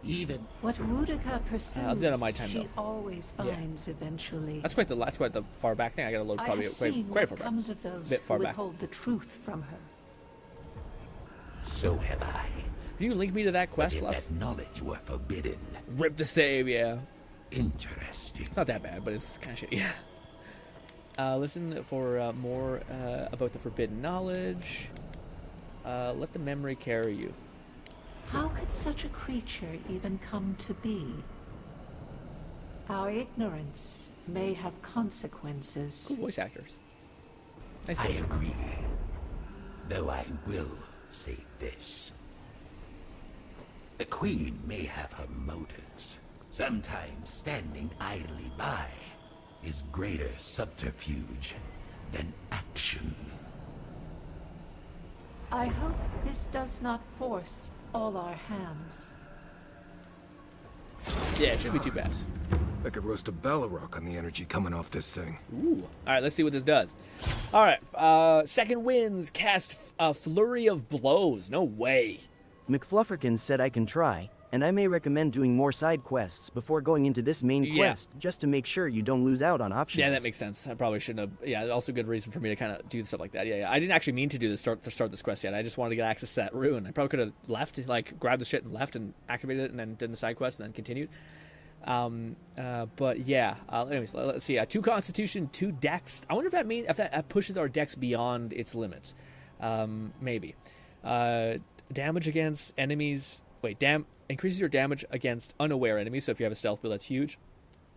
Even what Boudica pursues, I'll do that on my time, she though. always finds eventually. That's quite the far back thing. I gotta load probably quite far back. Comes of those bit far who back. withhold the truth from her. So have I. Can you link me to that quest, But if Fluff? that knowledge were forbidden. Rip the save, yeah. Interesting. It's not that bad, but it's kind of shitty. Listen for more about the forbidden knowledge. Let the memory carry you. How could such a creature even come to be? Our ignorance may have consequences. Cool voice actors. Nice I voice. agree. Though I will say this. The Queen may have her motives. Sometimes standing idly by is greater subterfuge than action. I hope this does not force all our hands. Yeah, it shouldn't be too bad. I could roast a Balrog on the energy coming off this thing. Ooh. All right, let's see what this does. All right, second wins cast a flurry of blows. No way. McFlufferkin said I can try, and I may recommend doing more side quests before going into this main quest, just to make sure you don't lose out on options. Yeah, that makes sense. I probably shouldn't have. Yeah, also a good reason for me to kind of do stuff like that. Yeah, I didn't actually mean to do this start this quest yet. I just wanted to get access to that rune. I probably could have left, like grabbed the shit and left and activated it, and then did the side quest and then continued. But yeah. Anyways, let's see. 2 Constitution, 2 Dex. I wonder if that pushes our Dex beyond its limit. Maybe. Damage against enemies. Wait, increases your damage against unaware enemies. So if you have a stealth build, that's huge.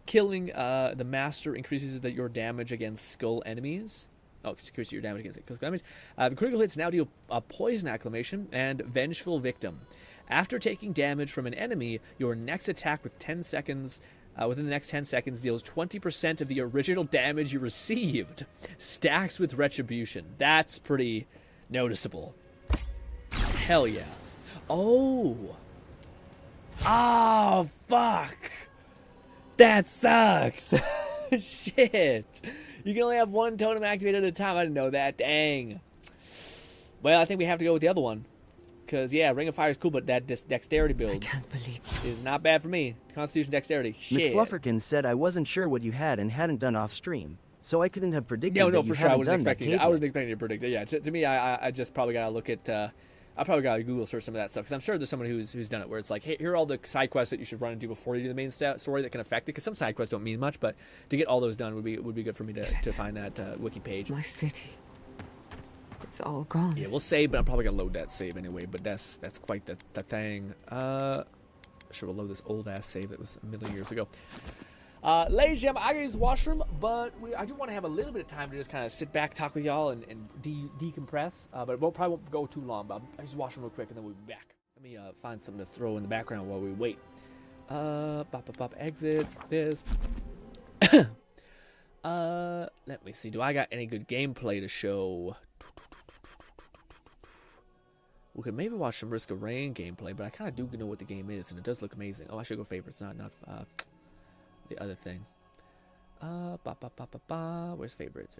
Killing the master increases your damage against skull enemies. Oh, increases your damage against skull enemies. The critical hits now deal a poison acclamation and vengeful victim. After taking damage from an enemy, your next attack with 10 seconds. Within the next 10 seconds, deals 20% of the original damage you received. Stacks with retribution. That's pretty noticeable. Hell yeah. Oh, fuck. That sucks. Shit. You can only have 1 totem activated at a time. I didn't know that. Dang. Well, I think we have to go with the other one. Because, yeah, Ring of Fire is cool, but that dexterity build is not bad for me. Constitution, dexterity. Shit. McFlufferkin said I wasn't sure what you had and hadn't done off stream, so I couldn't have predicted No, that you for sure. I hadn't wasn't done expecting that it. I wasn't expecting to predict it. Yeah, to me, I just probably got to look at... I probably got to Google search some of that stuff, because I'm sure there's someone who's done it, where it's like, hey, here are all the side quests that you should run and do before you do the main story that can affect it, because some side quests don't mean much, but to get all those done would be good for me to find that wiki page. My city. It's all gone. Yeah, we'll save, but I'm probably gonna load that save anyway. But that's quite the thing. Sure, we'll load this old ass save that was a million years ago. Ladies and gentlemen, I gotta use the washroom, but I do want to have a little bit of time to just kind of sit back, talk with y'all, and decompress. But it probably won't go too long. But I'll use the washroom real quick, and then we'll be back. Let me find something to throw in the background while we wait. Exit this. Let me see. Do I got any good gameplay to show? We could maybe watch some Risk of Rain gameplay, but I kind of do know what the game is, and it does look amazing. Oh, I should go favorites, not the other thing. Where's favorites?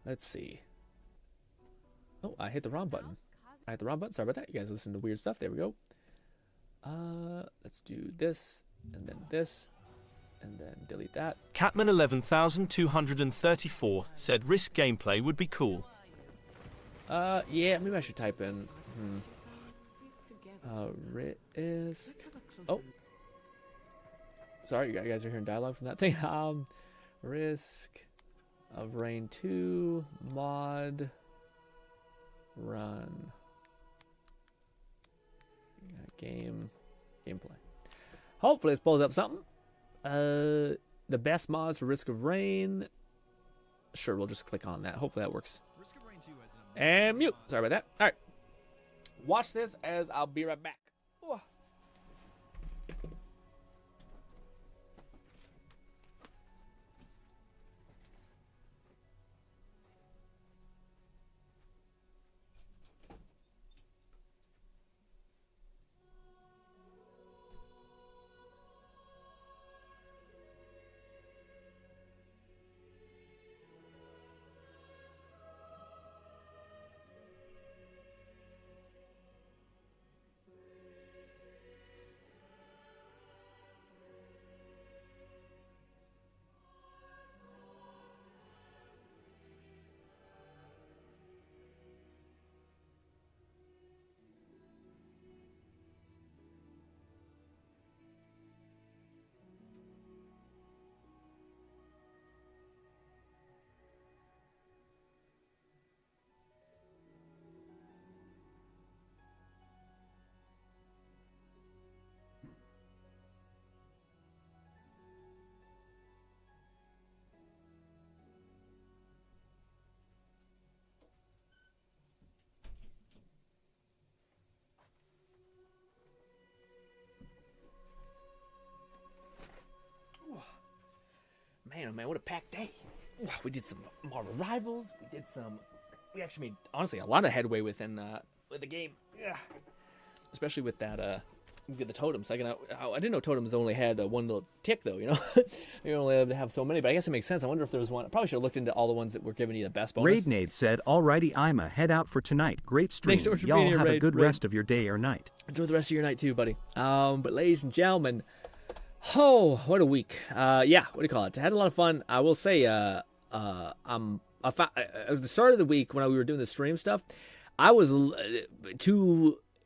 Let's see. Oh, I hit the wrong button. Sorry about that. You guys listen to weird stuff. There we go. Let's do this, and then this, and then delete that. Catman 11234 said risk gameplay would be cool. Yeah, maybe I should type in. Risk. Oh. Sorry, you guys are hearing dialogue from that thing. Risk of Rain 2 mod run gameplay. Hopefully this pulls up something. The best mods for Risk of Rain. Sure, we'll just click on that. Hopefully that works. And mute. Sorry about that. All right. Watch this as I'll be right back. Ooh. Man, oh man, what a packed day. We did some Marvel Rivals. We actually made, honestly, a lot of headway with the game. Yeah. Especially with that, with the totems. I didn't know totems only had one little tick, though, you know? You're only able to have so many, but I guess it makes sense. I wonder if there was one. I probably should have looked into all the ones that were giving you the best bonus. Raidnade said, alrighty, I'ma head out for tonight. Great stream. Thanks so much for Y'all being here, have a Raid. good rest of your day or night. Enjoy the rest of your night, too, buddy. But ladies and gentlemen, oh, what a week. Yeah, what do you call it? I had a lot of fun. I will say, at the start of the week when we were doing the stream stuff, I was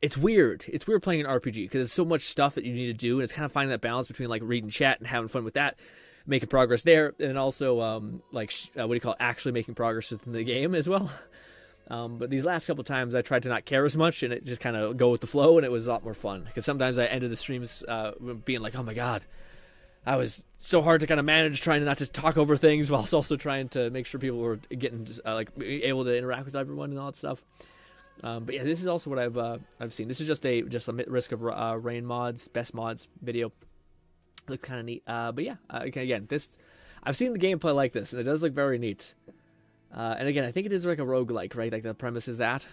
it's weird. It's weird playing an RPG because there's so much stuff that you need to do, and it's kind of finding that balance between like reading chat and having fun with that, making progress there, and also actually making progress within the game as well. But these last couple times I tried to not care as much and it just kind of go with the flow, and it was a lot more fun because sometimes I ended the streams being like, oh my god, I was so hard to kind of manage trying to not to talk over things while also trying to make sure people were getting able to interact with everyone and all that stuff. But yeah, this is also what I've seen. This is just a Risk of Rain mods, best mods video. Looks kind of neat. But yeah, again, I've seen the gameplay like this, and it does look very neat. And again, I think it is like a roguelike, right? Like the premise is that.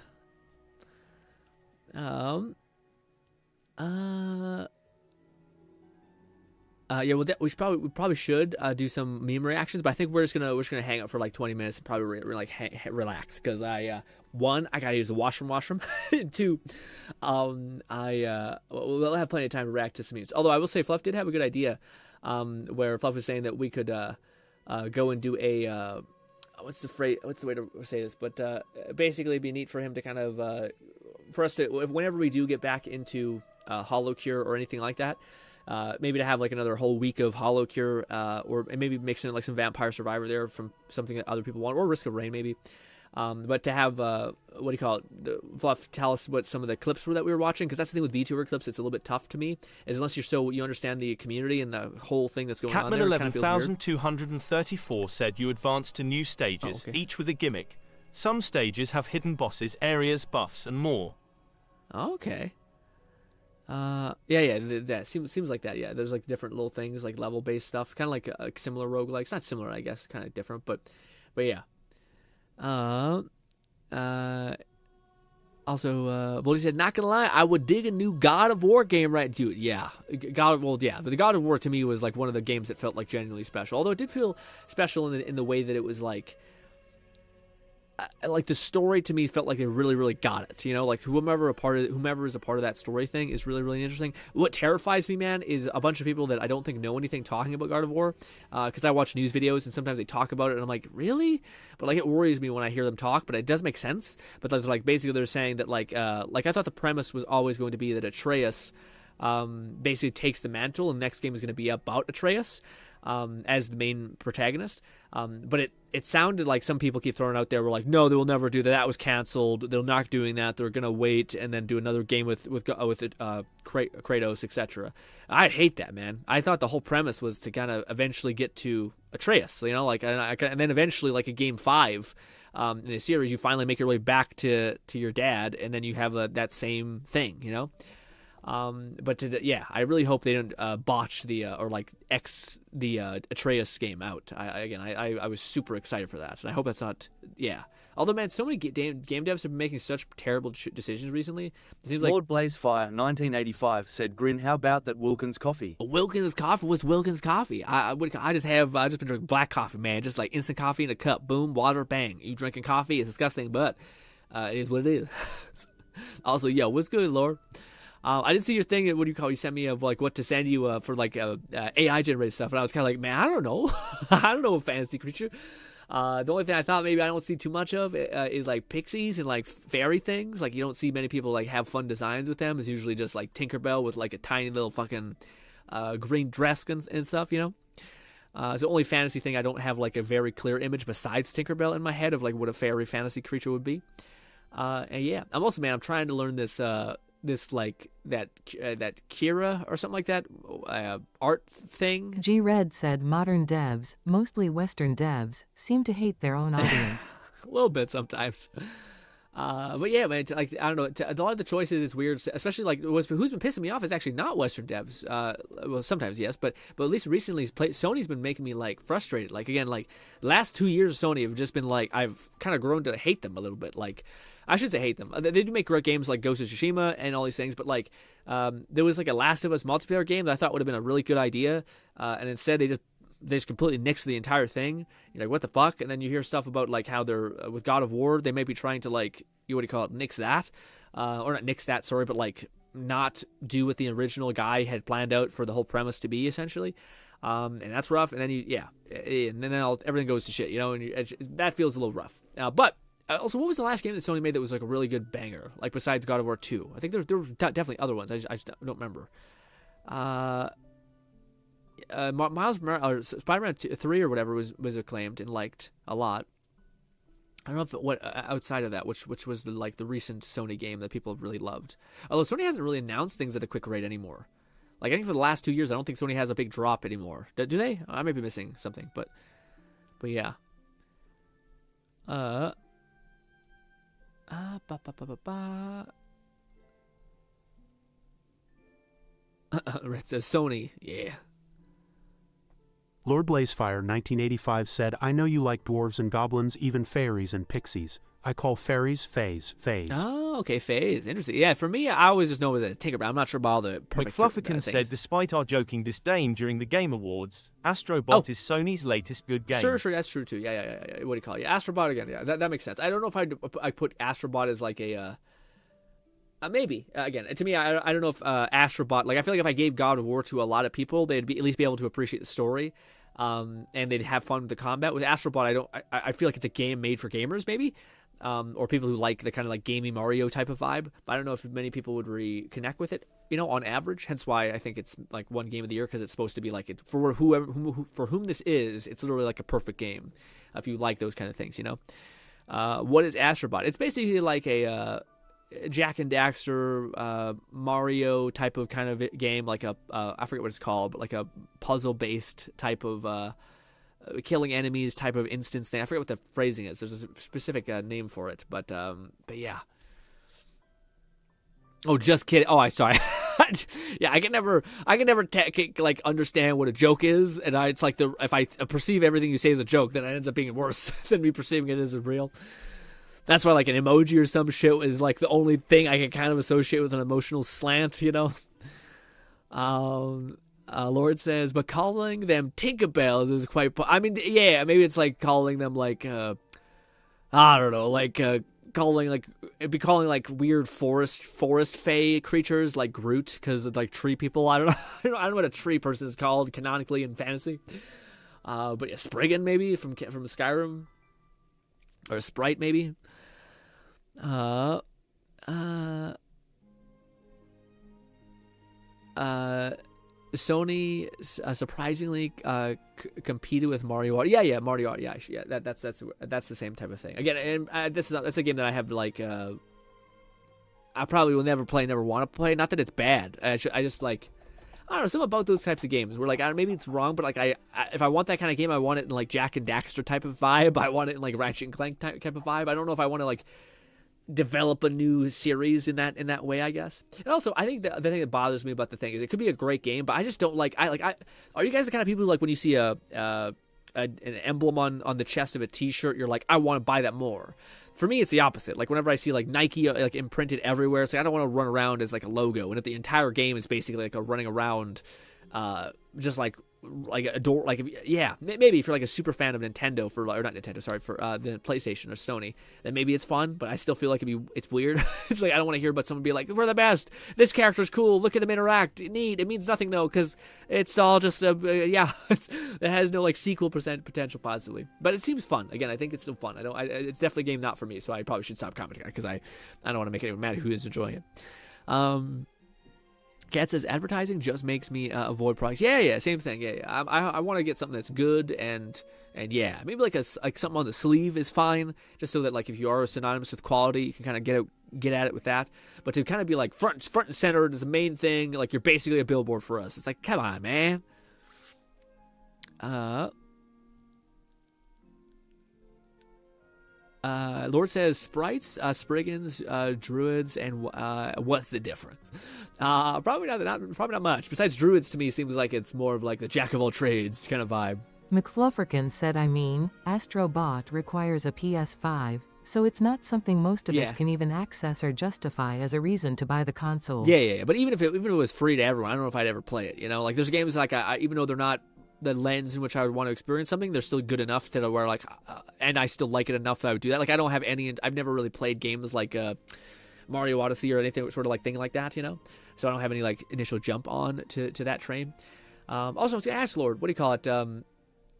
Yeah, well, we probably should do some meme reactions, but I think we're just gonna hang out for like 20 minutes and probably relax because one, I gotta use the washroom. Two, we'll have plenty of time to react to some memes. Although I will say, Fluff did have a good idea, where Fluff was saying that we could go and do a what's the way to say this? But basically, it'd be neat for him to kind of for us to whenever we do get back into Hollow Cure or anything like that. Maybe to have like another whole week of Hollow Cure, or maybe mix in like some Vampire Survivor there from something that other people want, or Risk of Rain maybe. But to have Fluff tell us what some of the clips were that we were watching, because that's the thing with VTuber clips. It's a little bit tough to me, is unless you understand the community and the whole thing that's going on there. Catman 11234 said you advance to new stages, each with a gimmick. Some stages have hidden bosses, areas, buffs, and more. Okay. That seems like that. Yeah, there's like different little things, like level based stuff, kind of like a similar roguelikes. Not similar, I guess, kind of different, but yeah. Also, he said, not gonna lie, I would dig a new God of War game, right? Dude, yeah, but the God of War to me was like one of the games that felt like genuinely special. Although it did feel special in the way that it was like, like the story to me felt like they really, really got it. You know, like whomever is a part of that story thing is really, really interesting. What terrifies me, man, is a bunch of people that I don't think know anything talking about God of War, because I watch news videos and sometimes they talk about it and I'm like, really? But like it worries me when I hear them talk. But it does make sense. But that's like basically they're saying that like I thought the premise was always going to be that Atreus basically takes the mantle, and the next game is going to be about Atreus as the main protagonist. But it sounded like some people keep throwing out there were like, no, they will never do that. That was canceled. They're not doing that. They're gonna wait and then do another game with Kratos, etc. I hate that, man. I thought the whole premise was to kind of eventually get to Atreus, you know, like and then eventually like a game 5 in the series, you finally make your way back to your dad, and then you have that same thing, you know. But I really hope they don't botch the Atreus game out. I was super excited for that, and I hope that's not. Yeah. Although, man, so many game devs have been making such terrible decisions recently. It seems like Lord Blazefire 1985 said, "Grin, how about that Wilkins coffee?" Wilkins coffee? What's Wilkins coffee? I just been drinking black coffee, man. Just like instant coffee in a cup, boom, water, bang. You drinking coffee? It's disgusting, but it is what it is. Also, yo, what's good, Lord? I didn't see your thing. What do you call? You sent me of like what to send you for like AI generated stuff, and I was kind of like, man, I don't know. I don't know a fantasy creature. The only thing I thought maybe I don't see too much of is like pixies and like fairy things. Like you don't see many people like have fun designs with them. It's usually just like Tinkerbell with like a tiny little fucking green dress and stuff. You know. It's the only fantasy thing I don't have like a very clear image besides Tinkerbell in my head of like what a fairy fantasy creature would be. And yeah, I'm trying to learn this like that Kira or something like that art thing. G-Red said modern devs, mostly Western devs, seem to hate their own audience. A little bit sometimes. But yeah, man, like I don't know. A lot of the choices is weird, especially like who's been pissing me off is actually not Western devs. Well, sometimes yes, but at least recently, Sony's been making me like frustrated. Like again, like last 2 years of Sony have just been like I've kind of grown to hate them a little bit. Like I should say hate them. They do make great games like Ghost of Tsushima and all these things, but like there was like a Last of Us multiplayer game that I thought would have been a really good idea, and instead they just completely nixed the entire thing. You're like, what the fuck? And then you hear stuff about like how they're with God of War, they may be trying to like nix that, or not nix that, sorry, but like not do what the original guy had planned out for the whole premise to be essentially. And that's rough. And then and then everything goes to shit, you know, and that feels a little rough. But also, what was the last game that Sony made that was like a really good banger? Like besides God of War 2, I think there were definitely other ones. I just don't remember. Miles Morales, Spider-Man 3 or whatever was acclaimed and liked a lot. I don't know what outside of that, which was the recent Sony game that people have really loved. Although Sony hasn't really announced things at a quick rate anymore. Like I think for the last 2 years, I don't think Sony has a big drop anymore. Do they? I may be missing something, but yeah. It says Sony, yeah. Lord Blazefire 1985 said, I know you like dwarves and goblins, even fairies and pixies. I call fairies fays. Oh, okay, fays. Interesting. Yeah, for me, I always just know it as a Tinkerbell. I'm not sure about all the perfect McFlufferkin said, despite our joking disdain during the Game Awards, Astrobot is Sony's latest good game. Sure, that's true too. Yeah. What do you call it? Yeah, Astrobot again. Yeah, that makes sense. I don't know if I put Astrobot as like a... maybe. Again, to me, I don't know if Astrobot... Like, I feel like if I gave God of War to a lot of people, they'd at least be able to appreciate the story. And they'd have fun with the combat. With Astrobot, I feel like it's a game made for gamers, maybe. Or people who like the kind of like gamey Mario type of vibe. But I don't know if many people would reconnect with it, you know, on average. Hence why I think it's like one game of the year, because it's supposed to be like for whom this is, it's literally like a perfect game if you like those kind of things, you know. What is Astrobot? It's basically like a Jack and Daxter Mario type of kind of game, like I forget what it's called, but like a puzzle based type of killing enemies type of instance thing. I forget what the phrasing is. There's a specific name for it, but yeah. Oh, just kidding. Oh, I'm sorry. Yeah, I can never like understand what a joke is, and it's like if I perceive everything you say as a joke, then it ends up being worse than me perceiving it as real. That's why like an emoji or some shit is like the only thing I can kind of associate with an emotional slant, you know. Lord says, but calling them Tinkerbells is quite... I mean, yeah, maybe it's like calling them like... I don't know, like calling like weird forest fae creatures like Groot, because it's like tree people. I don't know. I don't know what a tree person is called canonically in fantasy. But yeah, Spriggan maybe from Skyrim, or a sprite maybe. Sony surprisingly competed with Mario. Yeah, Mario. Yeah, that's the same type of thing. Again, and that's a game that I have like. I probably will never want to play. Not that it's bad. I just like. I don't know, something about those types of games where, like, maybe it's wrong, but, like, if I want that kind of game, I want it in, like, Jak and Daxter type of vibe. I want it in, like, Ratchet and Clank type of vibe. I don't know if I want to, like, develop a new series in that way, I guess. And also, I think the thing that bothers me about the thing is it could be a great game, but I just don't like, are you guys the kind of people who, like, when you see an emblem on the chest of a t-shirt, you're like, I want to buy that more? For me, it's the opposite. Like, whenever I see, like, Nike, like, imprinted everywhere, it's like, I don't want to run around as, like, a logo. And if the entire game is basically, like, a running around, just, like a door, like, maybe if you're, like, a super fan of Nintendo for the PlayStation or Sony, then maybe it's fun, but I still feel like it's weird. It's like, I don't want to hear about someone be like, we're the best, this character's cool, look at them interact, neat. It means nothing, though, because it's all just, it has no, like, sequel potential, possibly. But it seems fun. Again, I think it's still fun. It's definitely a game not for me, so I probably should stop commenting on it, because I don't want to make anyone mad who is enjoying it. Kat says, advertising just makes me avoid products. Yeah, same thing. Yeah. I want to get something that's good, and yeah, maybe like something on the sleeve is fine, just so that, like, if you are synonymous with quality, you can kind of get at it with that. But to kind of be like front and center is the main thing, like you're basically a billboard for us. It's like, come on, man. Lord says sprites, Spriggans, druids, and what's the difference? Probably not much. Besides druids, to me seems like it's more of like the jack of all trades kind of vibe. McFlufferkin said, Astrobot requires a PS5, so it's not something most of us can even access or justify as a reason to buy the console. Yeah. But even if it was free to everyone, I don't know if I'd ever play it. You know, like there's games like even though they're not the lens in which I would want to experience something, they're still good enough to where, like, and I still like it enough that I would do that. Like, I don't have I've never really played games like Mario Odyssey or anything sort of like thing like that, you know? So I don't have any, like, initial jump on to that train. Also, I was going to ask, Lord, what do you call it?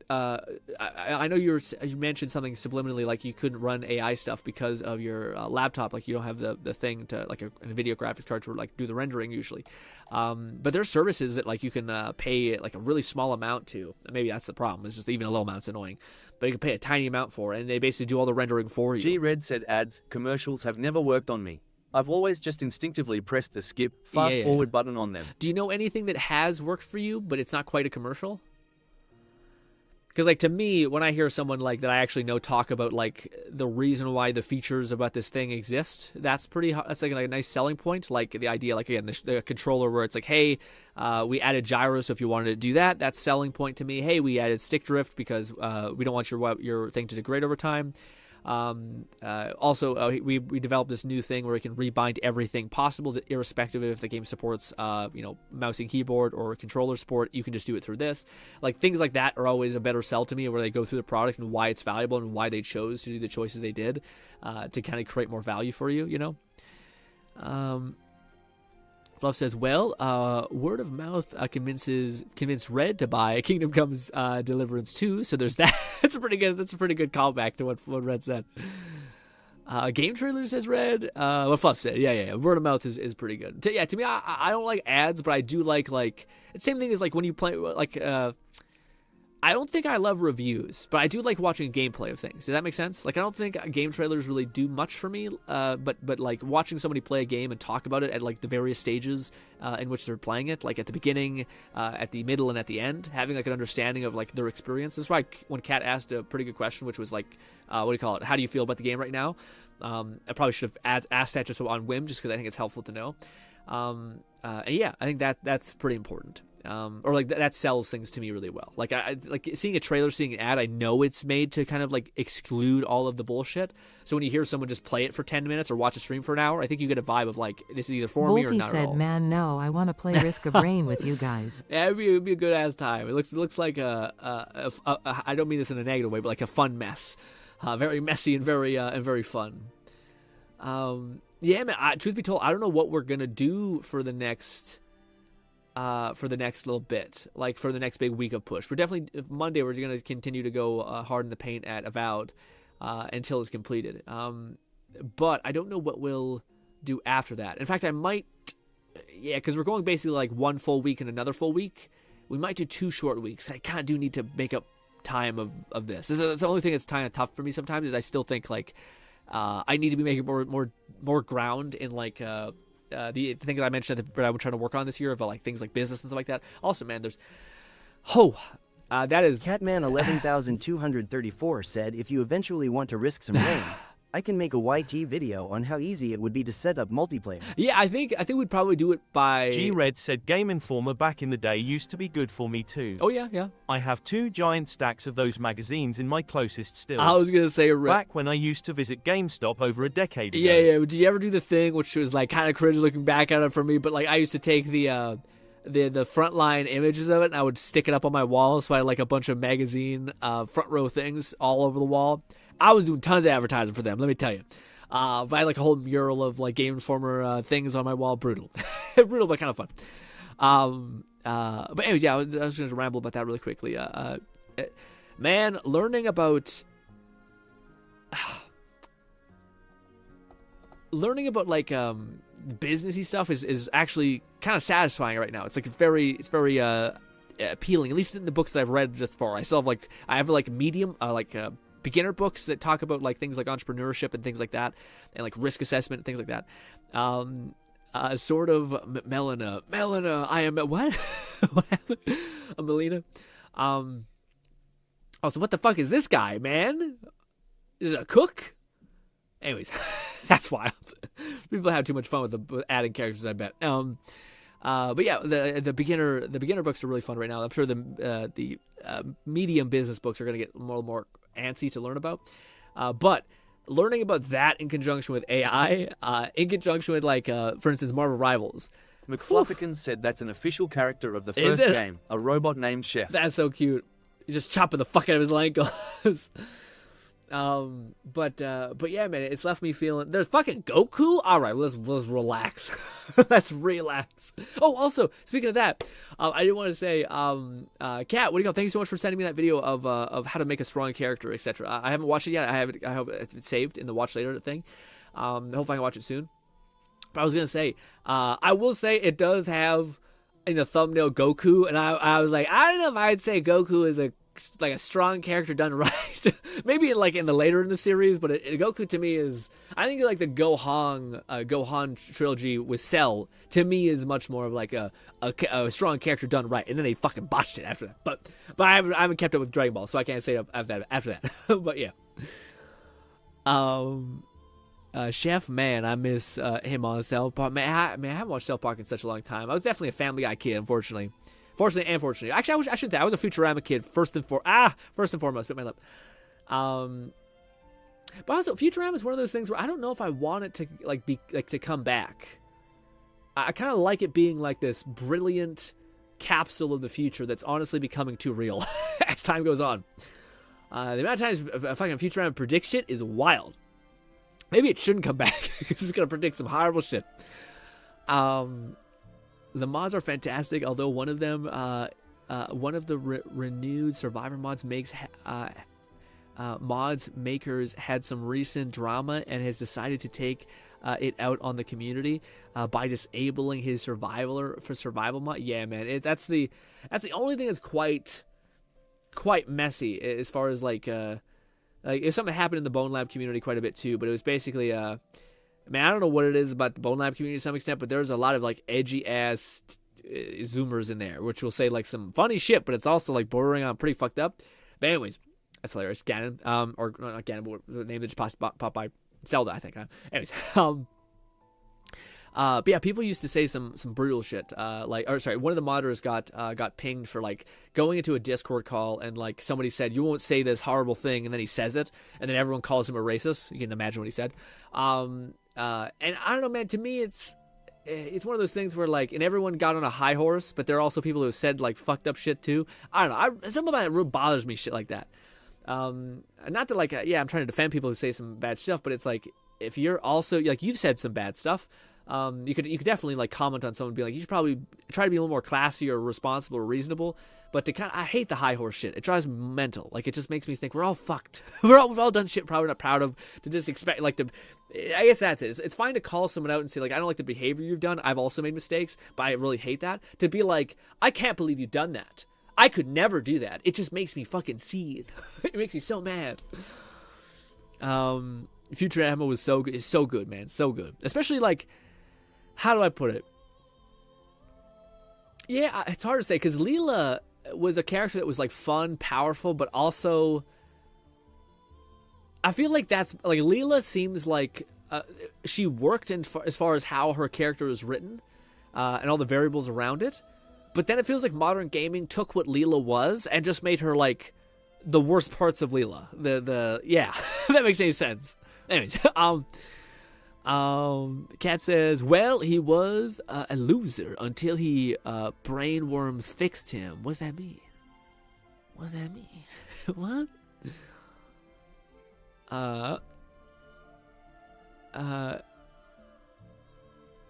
I know you mentioned something subliminally, like you couldn't run AI stuff because of your laptop, like you don't have the thing to, like, a video graphics card to, like, do the rendering usually. But there's services that, like, you can pay, like, a really small amount to. Maybe that's the problem. It's just even a low amount's annoying. But you can pay a tiny amount for it, and they basically do all the rendering for you. G-Red said ads, commercials have never worked on me. I've always just instinctively pressed the skip, fast forward button on them. Do you know anything that has worked for you, but it's not quite a commercial? Because, like, to me, when I hear someone, like, that I actually know talk about, like, the reason why the features about this thing exist, that's like a nice selling point. Like, the idea, like, again, the controller where it's like, hey, we added gyro, so if you wanted to do that, that's selling point to me. Hey, we added stick drift because we don't want your thing to degrade over time. Also, we developed this new thing where we can rebind everything possible, irrespective of if the game supports, mouse and keyboard or controller support. You can just do it through this. Like, things like that are always a better sell to me, where they go through the product and why it's valuable and why they chose to do the choices they did, to kind of create more value for you, you know? Fluff says, well, word of mouth convinced Red to buy Kingdom Comes Deliverance 2, so there's that. That's a pretty good callback to what Red said. Game trailer, says Red. What Fluff said, yeah. Word of mouth is pretty good. To me, I don't like ads, but I do like it's the same thing as, like, when you play, like, I don't think I love reviews, but I do like watching gameplay of things. Does that make sense? Like, I don't think game trailers really do much for me, but like watching somebody play a game and talk about it at, like, the various stages in which they're playing it, like at the beginning, at the middle, and at the end, having, like, an understanding of, like, their experience. That's why when Kat asked a pretty good question, which was like, what do you call it? How do you feel about the game right now? I probably should have asked that just on whim, just because I think it's helpful to know. And yeah, I think that's pretty important. Or, like, that sells things to me really well. Like, I like seeing a trailer, seeing an ad, I know it's made to kind of, like, exclude all of the bullshit. So when you hear someone just play it for 10 minutes or watch a stream for an hour, I think you get a vibe of, like, this is either for me or not said, at all. man, no, I want to play Risk of Rain with you guys. Yeah, it'd be a good ass time. It looks like I don't mean this in a negative way, but like a fun mess. very messy and very fun. Yeah, man. Truth be told, I don't know what we're gonna do for the next little bit, like for the next big week of push. We're definitely Monday. We're gonna continue to go hard in the paint at Avowed until it's completed. But I don't know what we'll do after that. In fact, I might, because we're going basically like one full week and another full week. We might do 2 short weeks. I kind of do need to make up time of this. That's the only thing that's kind of tough for me sometimes. Is I still think like I need to be making more ground in like the thing that I mentioned that I'm trying to work on this year about like things like business and stuff like that. Also, man, there's that is Catman 11234 said, if you eventually want to risk some rain, I can make a YT video on how easy it would be to set up multiplayer. Yeah, I think we'd probably do it by... G-Red said Game Informer back in the day used to be good for me too. Oh, yeah. I have 2 giant stacks of those magazines in my closest still. I was going to say... Back when I used to visit GameStop over a decade ago. Yeah. Did you ever do the thing, which was like kind of cringe looking back at it for me, but like I used to take the frontline images of it and I would stick it up on my wall, so I had like a bunch of magazine front row things all over the wall. I was doing tons of advertising for them, let me tell you. I had like a whole mural of like Game Informer things on my wall. Brutal. Brutal, but kind of fun. But anyways, yeah, I was just going to ramble about that really quickly. Man, learning about like businessy stuff is actually kind of satisfying right now. It's like very appealing, at least in the books that I've read just far. I have medium beginner books that talk about like things like entrepreneurship and things like that, and like risk assessment and things like that. Sort of Melina. I am what? What happened? Melina. So what the fuck is this guy, man? Is it a cook? Anyways, that's wild. People have too much fun with adding characters, I bet. But yeah, the beginner books are really fun right now. I'm sure the medium business books are going to get more and more antsy to learn about. But learning about that in conjunction with AI, in conjunction with like, for instance, Marvel Rivals. McFlufferkin said that's an official character of the first game, a robot named Chef. That's so cute. You're just chopping the fuck out of his ankles. But yeah, man, it's left me feeling. There's fucking Goku. All right, let's relax. Let's relax. Oh, also speaking of that, I did want to say, Kat, what do you go? Thank you so much for sending me that video of how to make a strong character, etc. I haven't watched it yet. I hope it's saved in the watch later thing. Hopefully I can watch it soon. But I was gonna say, I will say it does have in the thumbnail Goku, and I was like, I don't know if I'd say Goku is a strong character done right. Maybe in the later in the series, but Goku to me is, I think like the Gohan trilogy with Cell to me is much more of like a strong character done right, and then they fucking botched it after that. But I haven't kept up with Dragon Ball, so I can't say after that. But yeah. Chef, man, I miss him on South Park. Man, I haven't watched South Park in such a long time. I was definitely a Family Guy kid, unfortunately. Fortunately and unfortunately. Actually, I shouldn't say. I was a Futurama kid first and foremost. Bit my lip. But also, Futurama is one of those things where I don't know if I want it to to come back. I kind of like it being like this brilliant capsule of the future that's honestly becoming too real as time goes on. The amount of times fucking Futurama predicts shit is wild. Maybe it shouldn't come back because it's gonna predict some horrible shit. The mods are fantastic, although one of them, one of the renewed Survivor mods makers had some recent drama and has decided to take it out on the community by disabling his survival mod. Yeah, man, that's the only thing that's quite messy as far as like if something happened in the Bone Lab community quite a bit too, but it was basically man, I don't know what it is about the Bone Lab community to some extent, but there's a lot of like edgy ass zoomers in there, which will say like some funny shit, but it's also like bordering on pretty fucked up. But anyways, that's hilarious. Ganon, or not Ganon, but the name that just popped by, Zelda, I think. Anyways, but yeah, people used to say some brutal shit. One of the modders got pinged for like going into a Discord call and like somebody said, "You won't say this horrible thing," and then he says it, and then everyone calls him a racist. You can imagine what he said. And I don't know, man. To me, it's one of those things where like, and everyone got on a high horse, but there are also people who said like fucked up shit too. I don't know. Something about it really bothers me. Shit like that. Not that like yeah, I'm trying to defend people who say some bad stuff, but it's like if you're also like you've said some bad stuff, you could definitely like comment on someone and be like, you should probably try to be a little more classy or responsible or reasonable. But I hate the high horse shit. It drives me mental. Like it just makes me think we're all fucked. we've all done shit probably not proud of, to just expect like to. I guess that's it. It's fine to call someone out and say like, I don't like the behavior you've done. I've also made mistakes, but I really hate that. To be like, I can't believe you've done that. I could never do that. It just makes me fucking seethe. It makes me so mad. Future Ammo was so good. It's so good, man. So good. Especially like, how do I put it? Yeah, it's hard to say because Leela was a character that was like fun, powerful, but also I feel like that's like Leela seems like she worked in as far as how her character was written and all the variables around it. But then it feels like modern gaming took what Leela was and just made her like the worst parts of Leela. Yeah, if that makes any sense. Anyways, Cat says, well, he was a loser until he brainworms fixed him. What's that mean? What's that mean? What?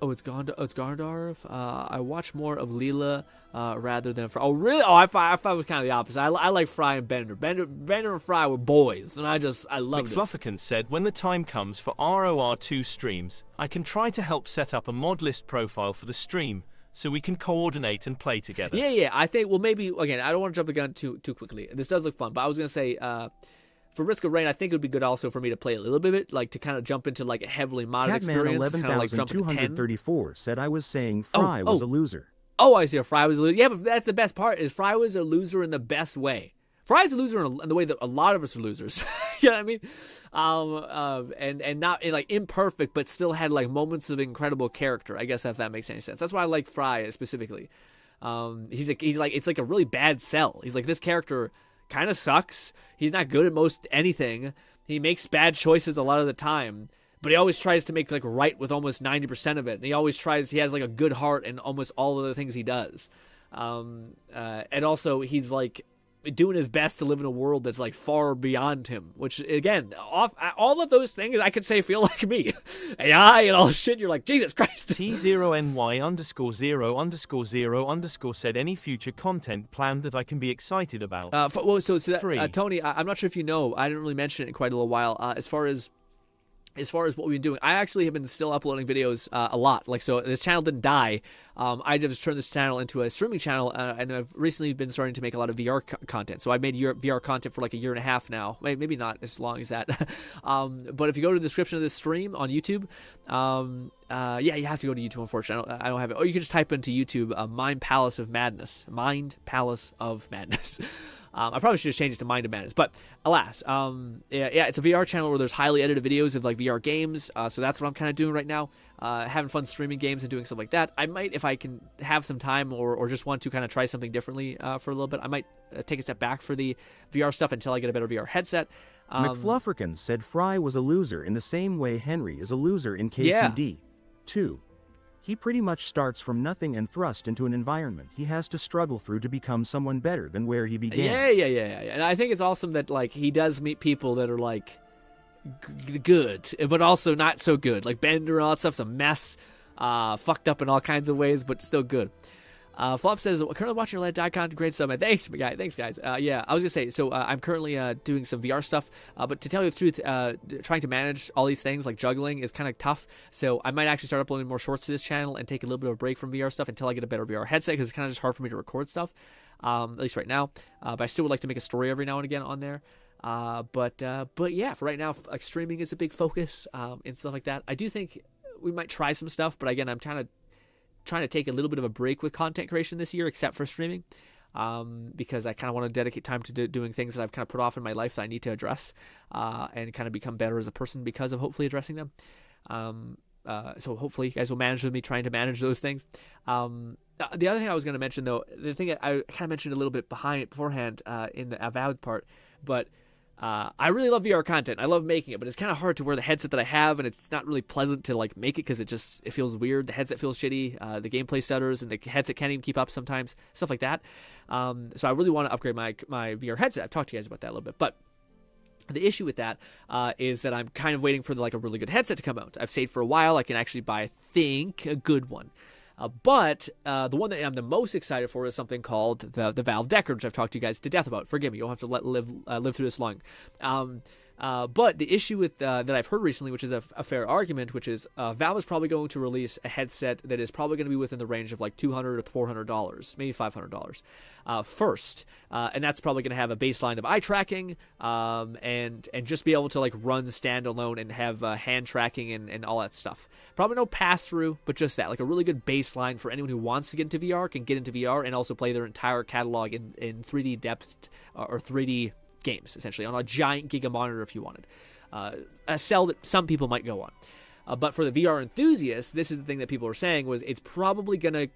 Oh, it's Gandalf. I watch more of Leela rather than Fry. Oh, really? Oh, I thought it was kind of the opposite. I like Fry and Bender. Bender and Fry were boys, and I loved it. McFlufferkin said, when the time comes for ROR2 streams, I can try to help set up a mod list profile for the stream, so we can coordinate and play together. Yeah. I think, well, maybe, again, I don't want to jump the gun too quickly. This does look fun, but I was going to say, for Risk of Rain, I think it would be good also for me to play a little bit, like to kind of jump into like a heavily modded experience. Catman kind of like jump into 11,234 said I was saying Fry was a loser. Oh, I see. Fry was a loser. Yeah, but that's the best part. Is Fry was a loser in the best way. Fry's a loser in the way that a lot of us are losers. You know what I mean? And not like imperfect, but still had like moments of incredible character. I guess if that makes any sense. That's why I like Fry specifically. He's like it's like a really bad sell. He's like, this character kind of sucks. He's not good at most anything. He makes bad choices a lot of the time, but he always tries to make like right with almost 90% of it. And he has like a good heart in almost all of the things he does. And also he's like doing his best to live in a world that's like far beyond him, which again, all of those things I could say feel like me. AI and all shit, you're like, Jesus Christ. T0NY_0_0_ said, any future content planned that I can be excited about? Tony, I'm not sure if you know, I didn't really mention it in quite a little while. As far as what we've been doing, I actually have been still uploading videos a lot. Like, so this channel didn't die. I just turned this channel into a streaming channel, and I've recently been starting to make a lot of VR content. So I made VR content for like a year and a half now. Maybe not as long as that. But if you go to the description of this stream on YouTube, yeah, you have to go to YouTube, unfortunately. I don't have it. Or you can just type into YouTube, Mind Palace of Madness. Mind Palace of Madness. I probably should just change it to Mind of Madness, but alas, it's a VR channel where there's highly edited videos of like VR games, so that's what I'm kind of doing right now, having fun streaming games and doing stuff like that. I might, if I can have some time or just want to kind of try something differently for a little bit, I might take a step back for the VR stuff until I get a better VR headset. McFlufferkin said Fry was a loser in the same way Henry is a loser in KCD. Yeah. 2. He pretty much starts from nothing and thrust into an environment he has to struggle through to become someone better than where he began. Yeah. And I think it's awesome that like he does meet people that are like good, but also not so good. Like Bender and all that stuff's a mess, fucked up in all kinds of ways, but still good. Flop says, currently watching your Let Die content, great stuff, man. Thanks, guys. Yeah, I was gonna say, so I'm currently doing some VR stuff, but to tell you the truth, trying to manage all these things like juggling is kind of tough. So I might actually start uploading more shorts to this channel and take a little bit of a break from VR stuff until I get a better VR headset, because it's kind of just hard for me to record stuff, at least right now. But I still would like to make a story every now and again on there. But yeah, for right now, like streaming is a big focus and stuff like that. I do think we might try some stuff, but again, I'm trying to take a little bit of a break with content creation this year, except for streaming, because I kind of want to dedicate time to doing things that I've kind of put off in my life that I need to address, and kind of become better as a person because of hopefully addressing them. So hopefully you guys will manage with me trying to manage those things. The other thing I was going to mention, though, the thing that I kind of mentioned a little bit beforehand in the Avowed part, but I really love VR content. I love making it, but it's kind of hard to wear the headset that I have, and it's not really pleasant to like make it because it feels weird. The headset feels shitty. The gameplay stutters, and the headset can't even keep up sometimes. Stuff like that. So I really want to upgrade my VR headset. I've talked to you guys about that a little bit, but The issue with that is that I'm kind of waiting for like a really good headset to come out. I've saved for a while. I can actually buy, I think, a good one. But the one that I'm the most excited for is something called the Valve Decker, which I've talked to you guys to death about. Forgive me, you'll have to live through this long. But the issue with that I've heard recently, which is a fair argument, which is Valve is probably going to release a headset that is probably going to be within the range of like $200 to $400, maybe $500 first, and that's probably going to have a baseline of eye tracking and just be able to like run standalone and have hand tracking and all that stuff. Probably no pass through, but just that, like a really good baseline for anyone who wants to get into VR can get into VR and also play their entire catalog in 3D depth or 3D games, essentially, on a giant giga monitor if you wanted. A sell that some people might go on. But for the VR enthusiasts, this is the thing that people are saying was there's probably gonna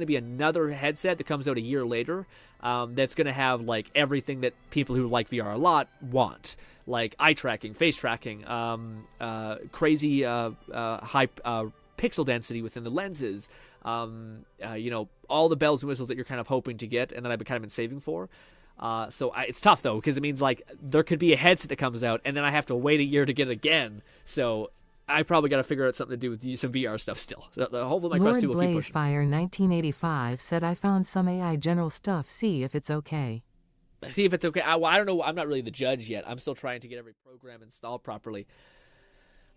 be another headset that comes out a year later that's gonna have like everything that people who like VR a lot want, like eye tracking, face tracking, crazy high pixel density within the lenses, all the bells and whistles that you're kind of hoping to get, and that I've kind of been saving for. It's tough though, because it means like there could be a headset that comes out and then I have to wait a year to get it again. So I've probably got to figure out something to do with some VR stuff still. So hopefully my Quest 2 will keep pushing. Fire 1985 said, I found some AI general stuff. See if it's okay. See if it's okay. I don't know. I'm not really the judge yet. I'm still trying to get every program installed properly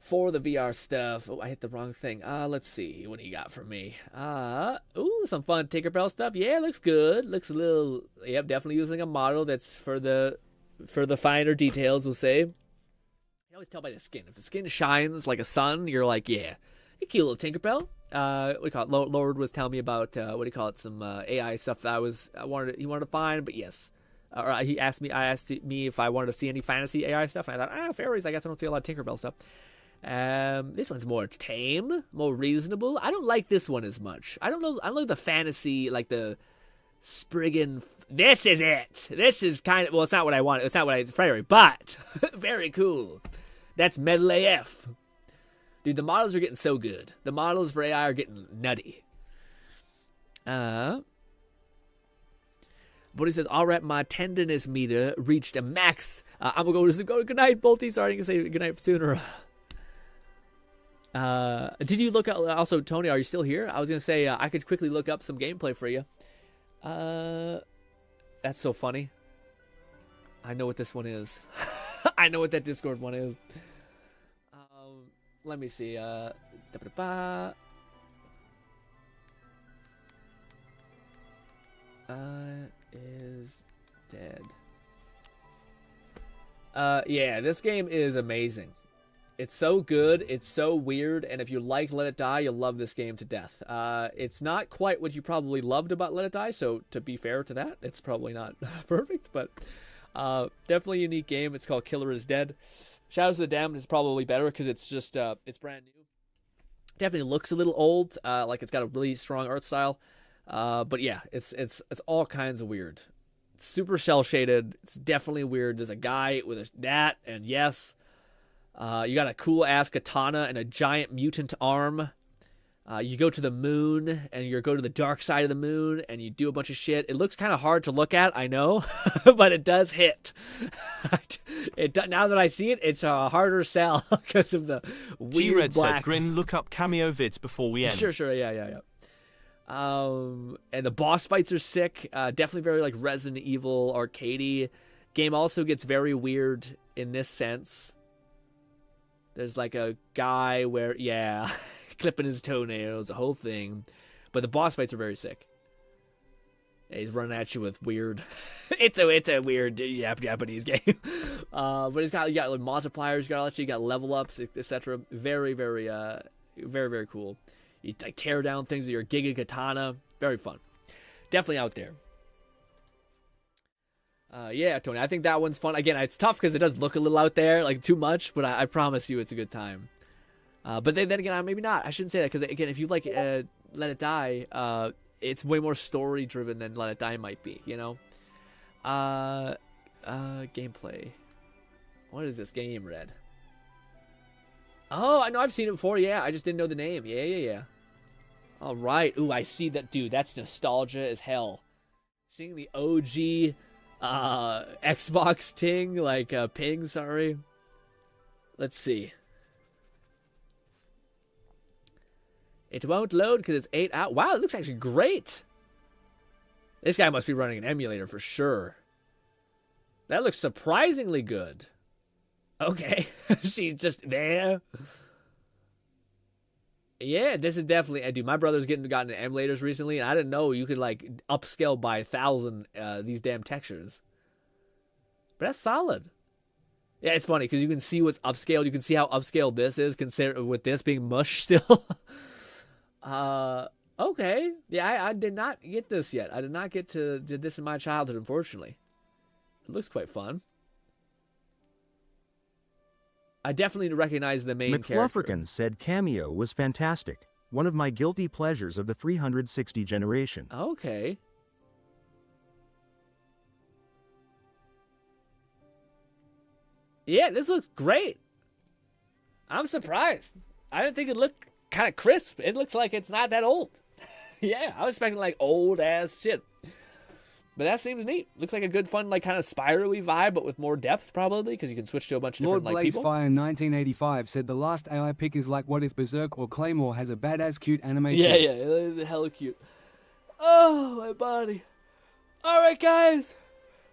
for the VR stuff. Oh, I hit the wrong thing. Let's see. What do you got for me? Some fun Tinkerbell stuff. Yeah, looks good. Looks a little... Yep, definitely using a model that's for the finer details, we'll say. You can always tell by the skin. If the skin shines like a sun, you're like, yeah. You cute little Tinkerbell. What do you call it? Lord was telling me about, some AI stuff that he wanted to find, but yes. I asked me if I wanted to see any fantasy AI stuff, and I thought, fairies, I guess I don't see a lot of Tinkerbell stuff. This one's more tame, more reasonable. I don't like this one as much. I don't know the fantasy, like the Spriggan. This is it. This is kind of, well, it's not what I want. It's not what I fairy, but very cool. That's Metal AF. Dude, the models are getting so good. The models for AI are getting nutty. But he says, all right, my tenderness meter reached a max. I'm going to go to sleep. Good night, Bolty. Sorry, I can say good night sooner. Did you look up, also, Tony, are you still here? I was going to say, I could quickly look up some gameplay for you. That's so funny. I know what this one is. I know what that Discord one is. Let me see. Is dead. Yeah, this game is amazing. It's so good, it's so weird, and if you like Let It Die, you'll love this game to death. It's not quite what you probably loved about Let It Die, so to be fair to that, it's probably not perfect, but definitely a unique game. It's called Killer is Dead. Shadows of the Damned is probably better because it's just, it's brand new. Definitely looks a little old, like it's got a really strong art style. But yeah, it's all kinds of weird. It's super cel-shaded. It's definitely weird. There's a guy with that, and yes. You got a cool-ass katana and a giant mutant arm. You go to the moon, and you go to the dark side of the moon, and you do a bunch of shit. It looks kind of hard to look at, I know, but it does hit. Now that I see it, it's a harder sell because of the weird G-Red blacks. said, Grin, look up cameo vids before we end. Sure, yeah. And the boss fights are sick. Definitely very like Resident Evil arcadey. Game also gets very weird in this sense. There's like a guy where, yeah, clipping his toenails, the whole thing. But the boss fights are very sick. Yeah, he's running at you with weird. it's a weird Japanese game. But you got like multipliers, you got level ups, etc. Very, very, very, very cool. You like tear down things with your Giga Katana. Very fun. Definitely out there. Yeah, Tony, I think that one's fun. Again, it's tough because it does look a little out there, like too much, but I promise you it's a good time. But then again, maybe not. I shouldn't say that because, again, if you like Let It Die, it's way more story-driven than Let It Die might be, you know? Gameplay. What is this game, Red? Oh, I know I've seen it before, yeah. I just didn't know the name. Yeah. All right. Ooh, I see that. Dude, that's nostalgia as hell. Seeing the OG Xbox ting, like ping, sorry. Let's see. It won't load because it's 8 out. Wow, it looks actually great. This guy must be running an emulator for sure. That looks surprisingly good. Okay. She's just there. Yeah, this is definitely... Dude, my brother's gotten emulators recently, and I didn't know you could, like, upscale by 1,000 these damn textures. But that's solid. Yeah, it's funny, because you can see what's upscaled. You can see how upscaled this is, considered with this being mush still. Okay. Yeah, I did not get this yet. I did not get to this in my childhood, unfortunately. It looks quite fun. I definitely recognize the main character. McFlufferkin said Cameo was fantastic. One of my guilty pleasures of the 360 generation. Okay. Yeah, this looks great. I'm surprised. I didn't think it looked kind of crisp. It looks like it's not that old. Yeah, I was expecting like old ass shit. But that seems neat. Looks like a good, fun, like kind of spirally vibe, but with more depth probably, because you can switch to a bunch of Lord different like people. Blazefire 1985 said the last AI pick is like what if Berserk or Claymore has a badass cute anime. Yeah, yeah, hella cute. Oh, my body. All right, guys.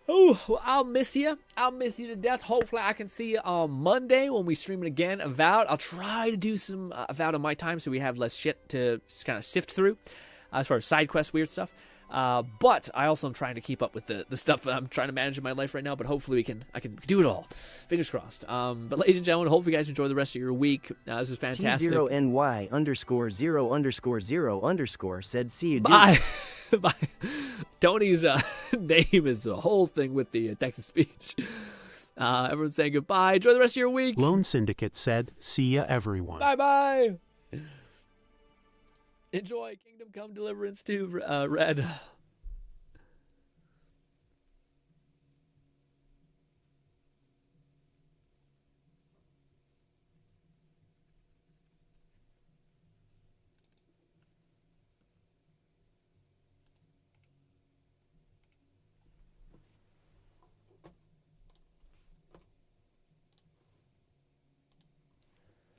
Oh, well, I'll miss you. I'll miss you to death. Hopefully, I can see you on Monday when we stream it again. Avowed. I'll try to do some Avowed on my time so we have less shit to kind of sift through as far as side quest weird stuff. But I also am trying to keep up with the stuff that I'm trying to manage in my life right now. But hopefully I can do it all. Fingers crossed. But ladies and gentlemen, hopefully you guys enjoy the rest of your week. This was fantastic. T0NY_0_0_ said see you. Bye. Bye. Tony's name is the whole thing with the text-to-speech. Everyone's saying goodbye. Enjoy the rest of your week. Lone Syndicate said, see ya everyone. Bye-bye. Enjoy Kingdom Come Deliverance 2, Red.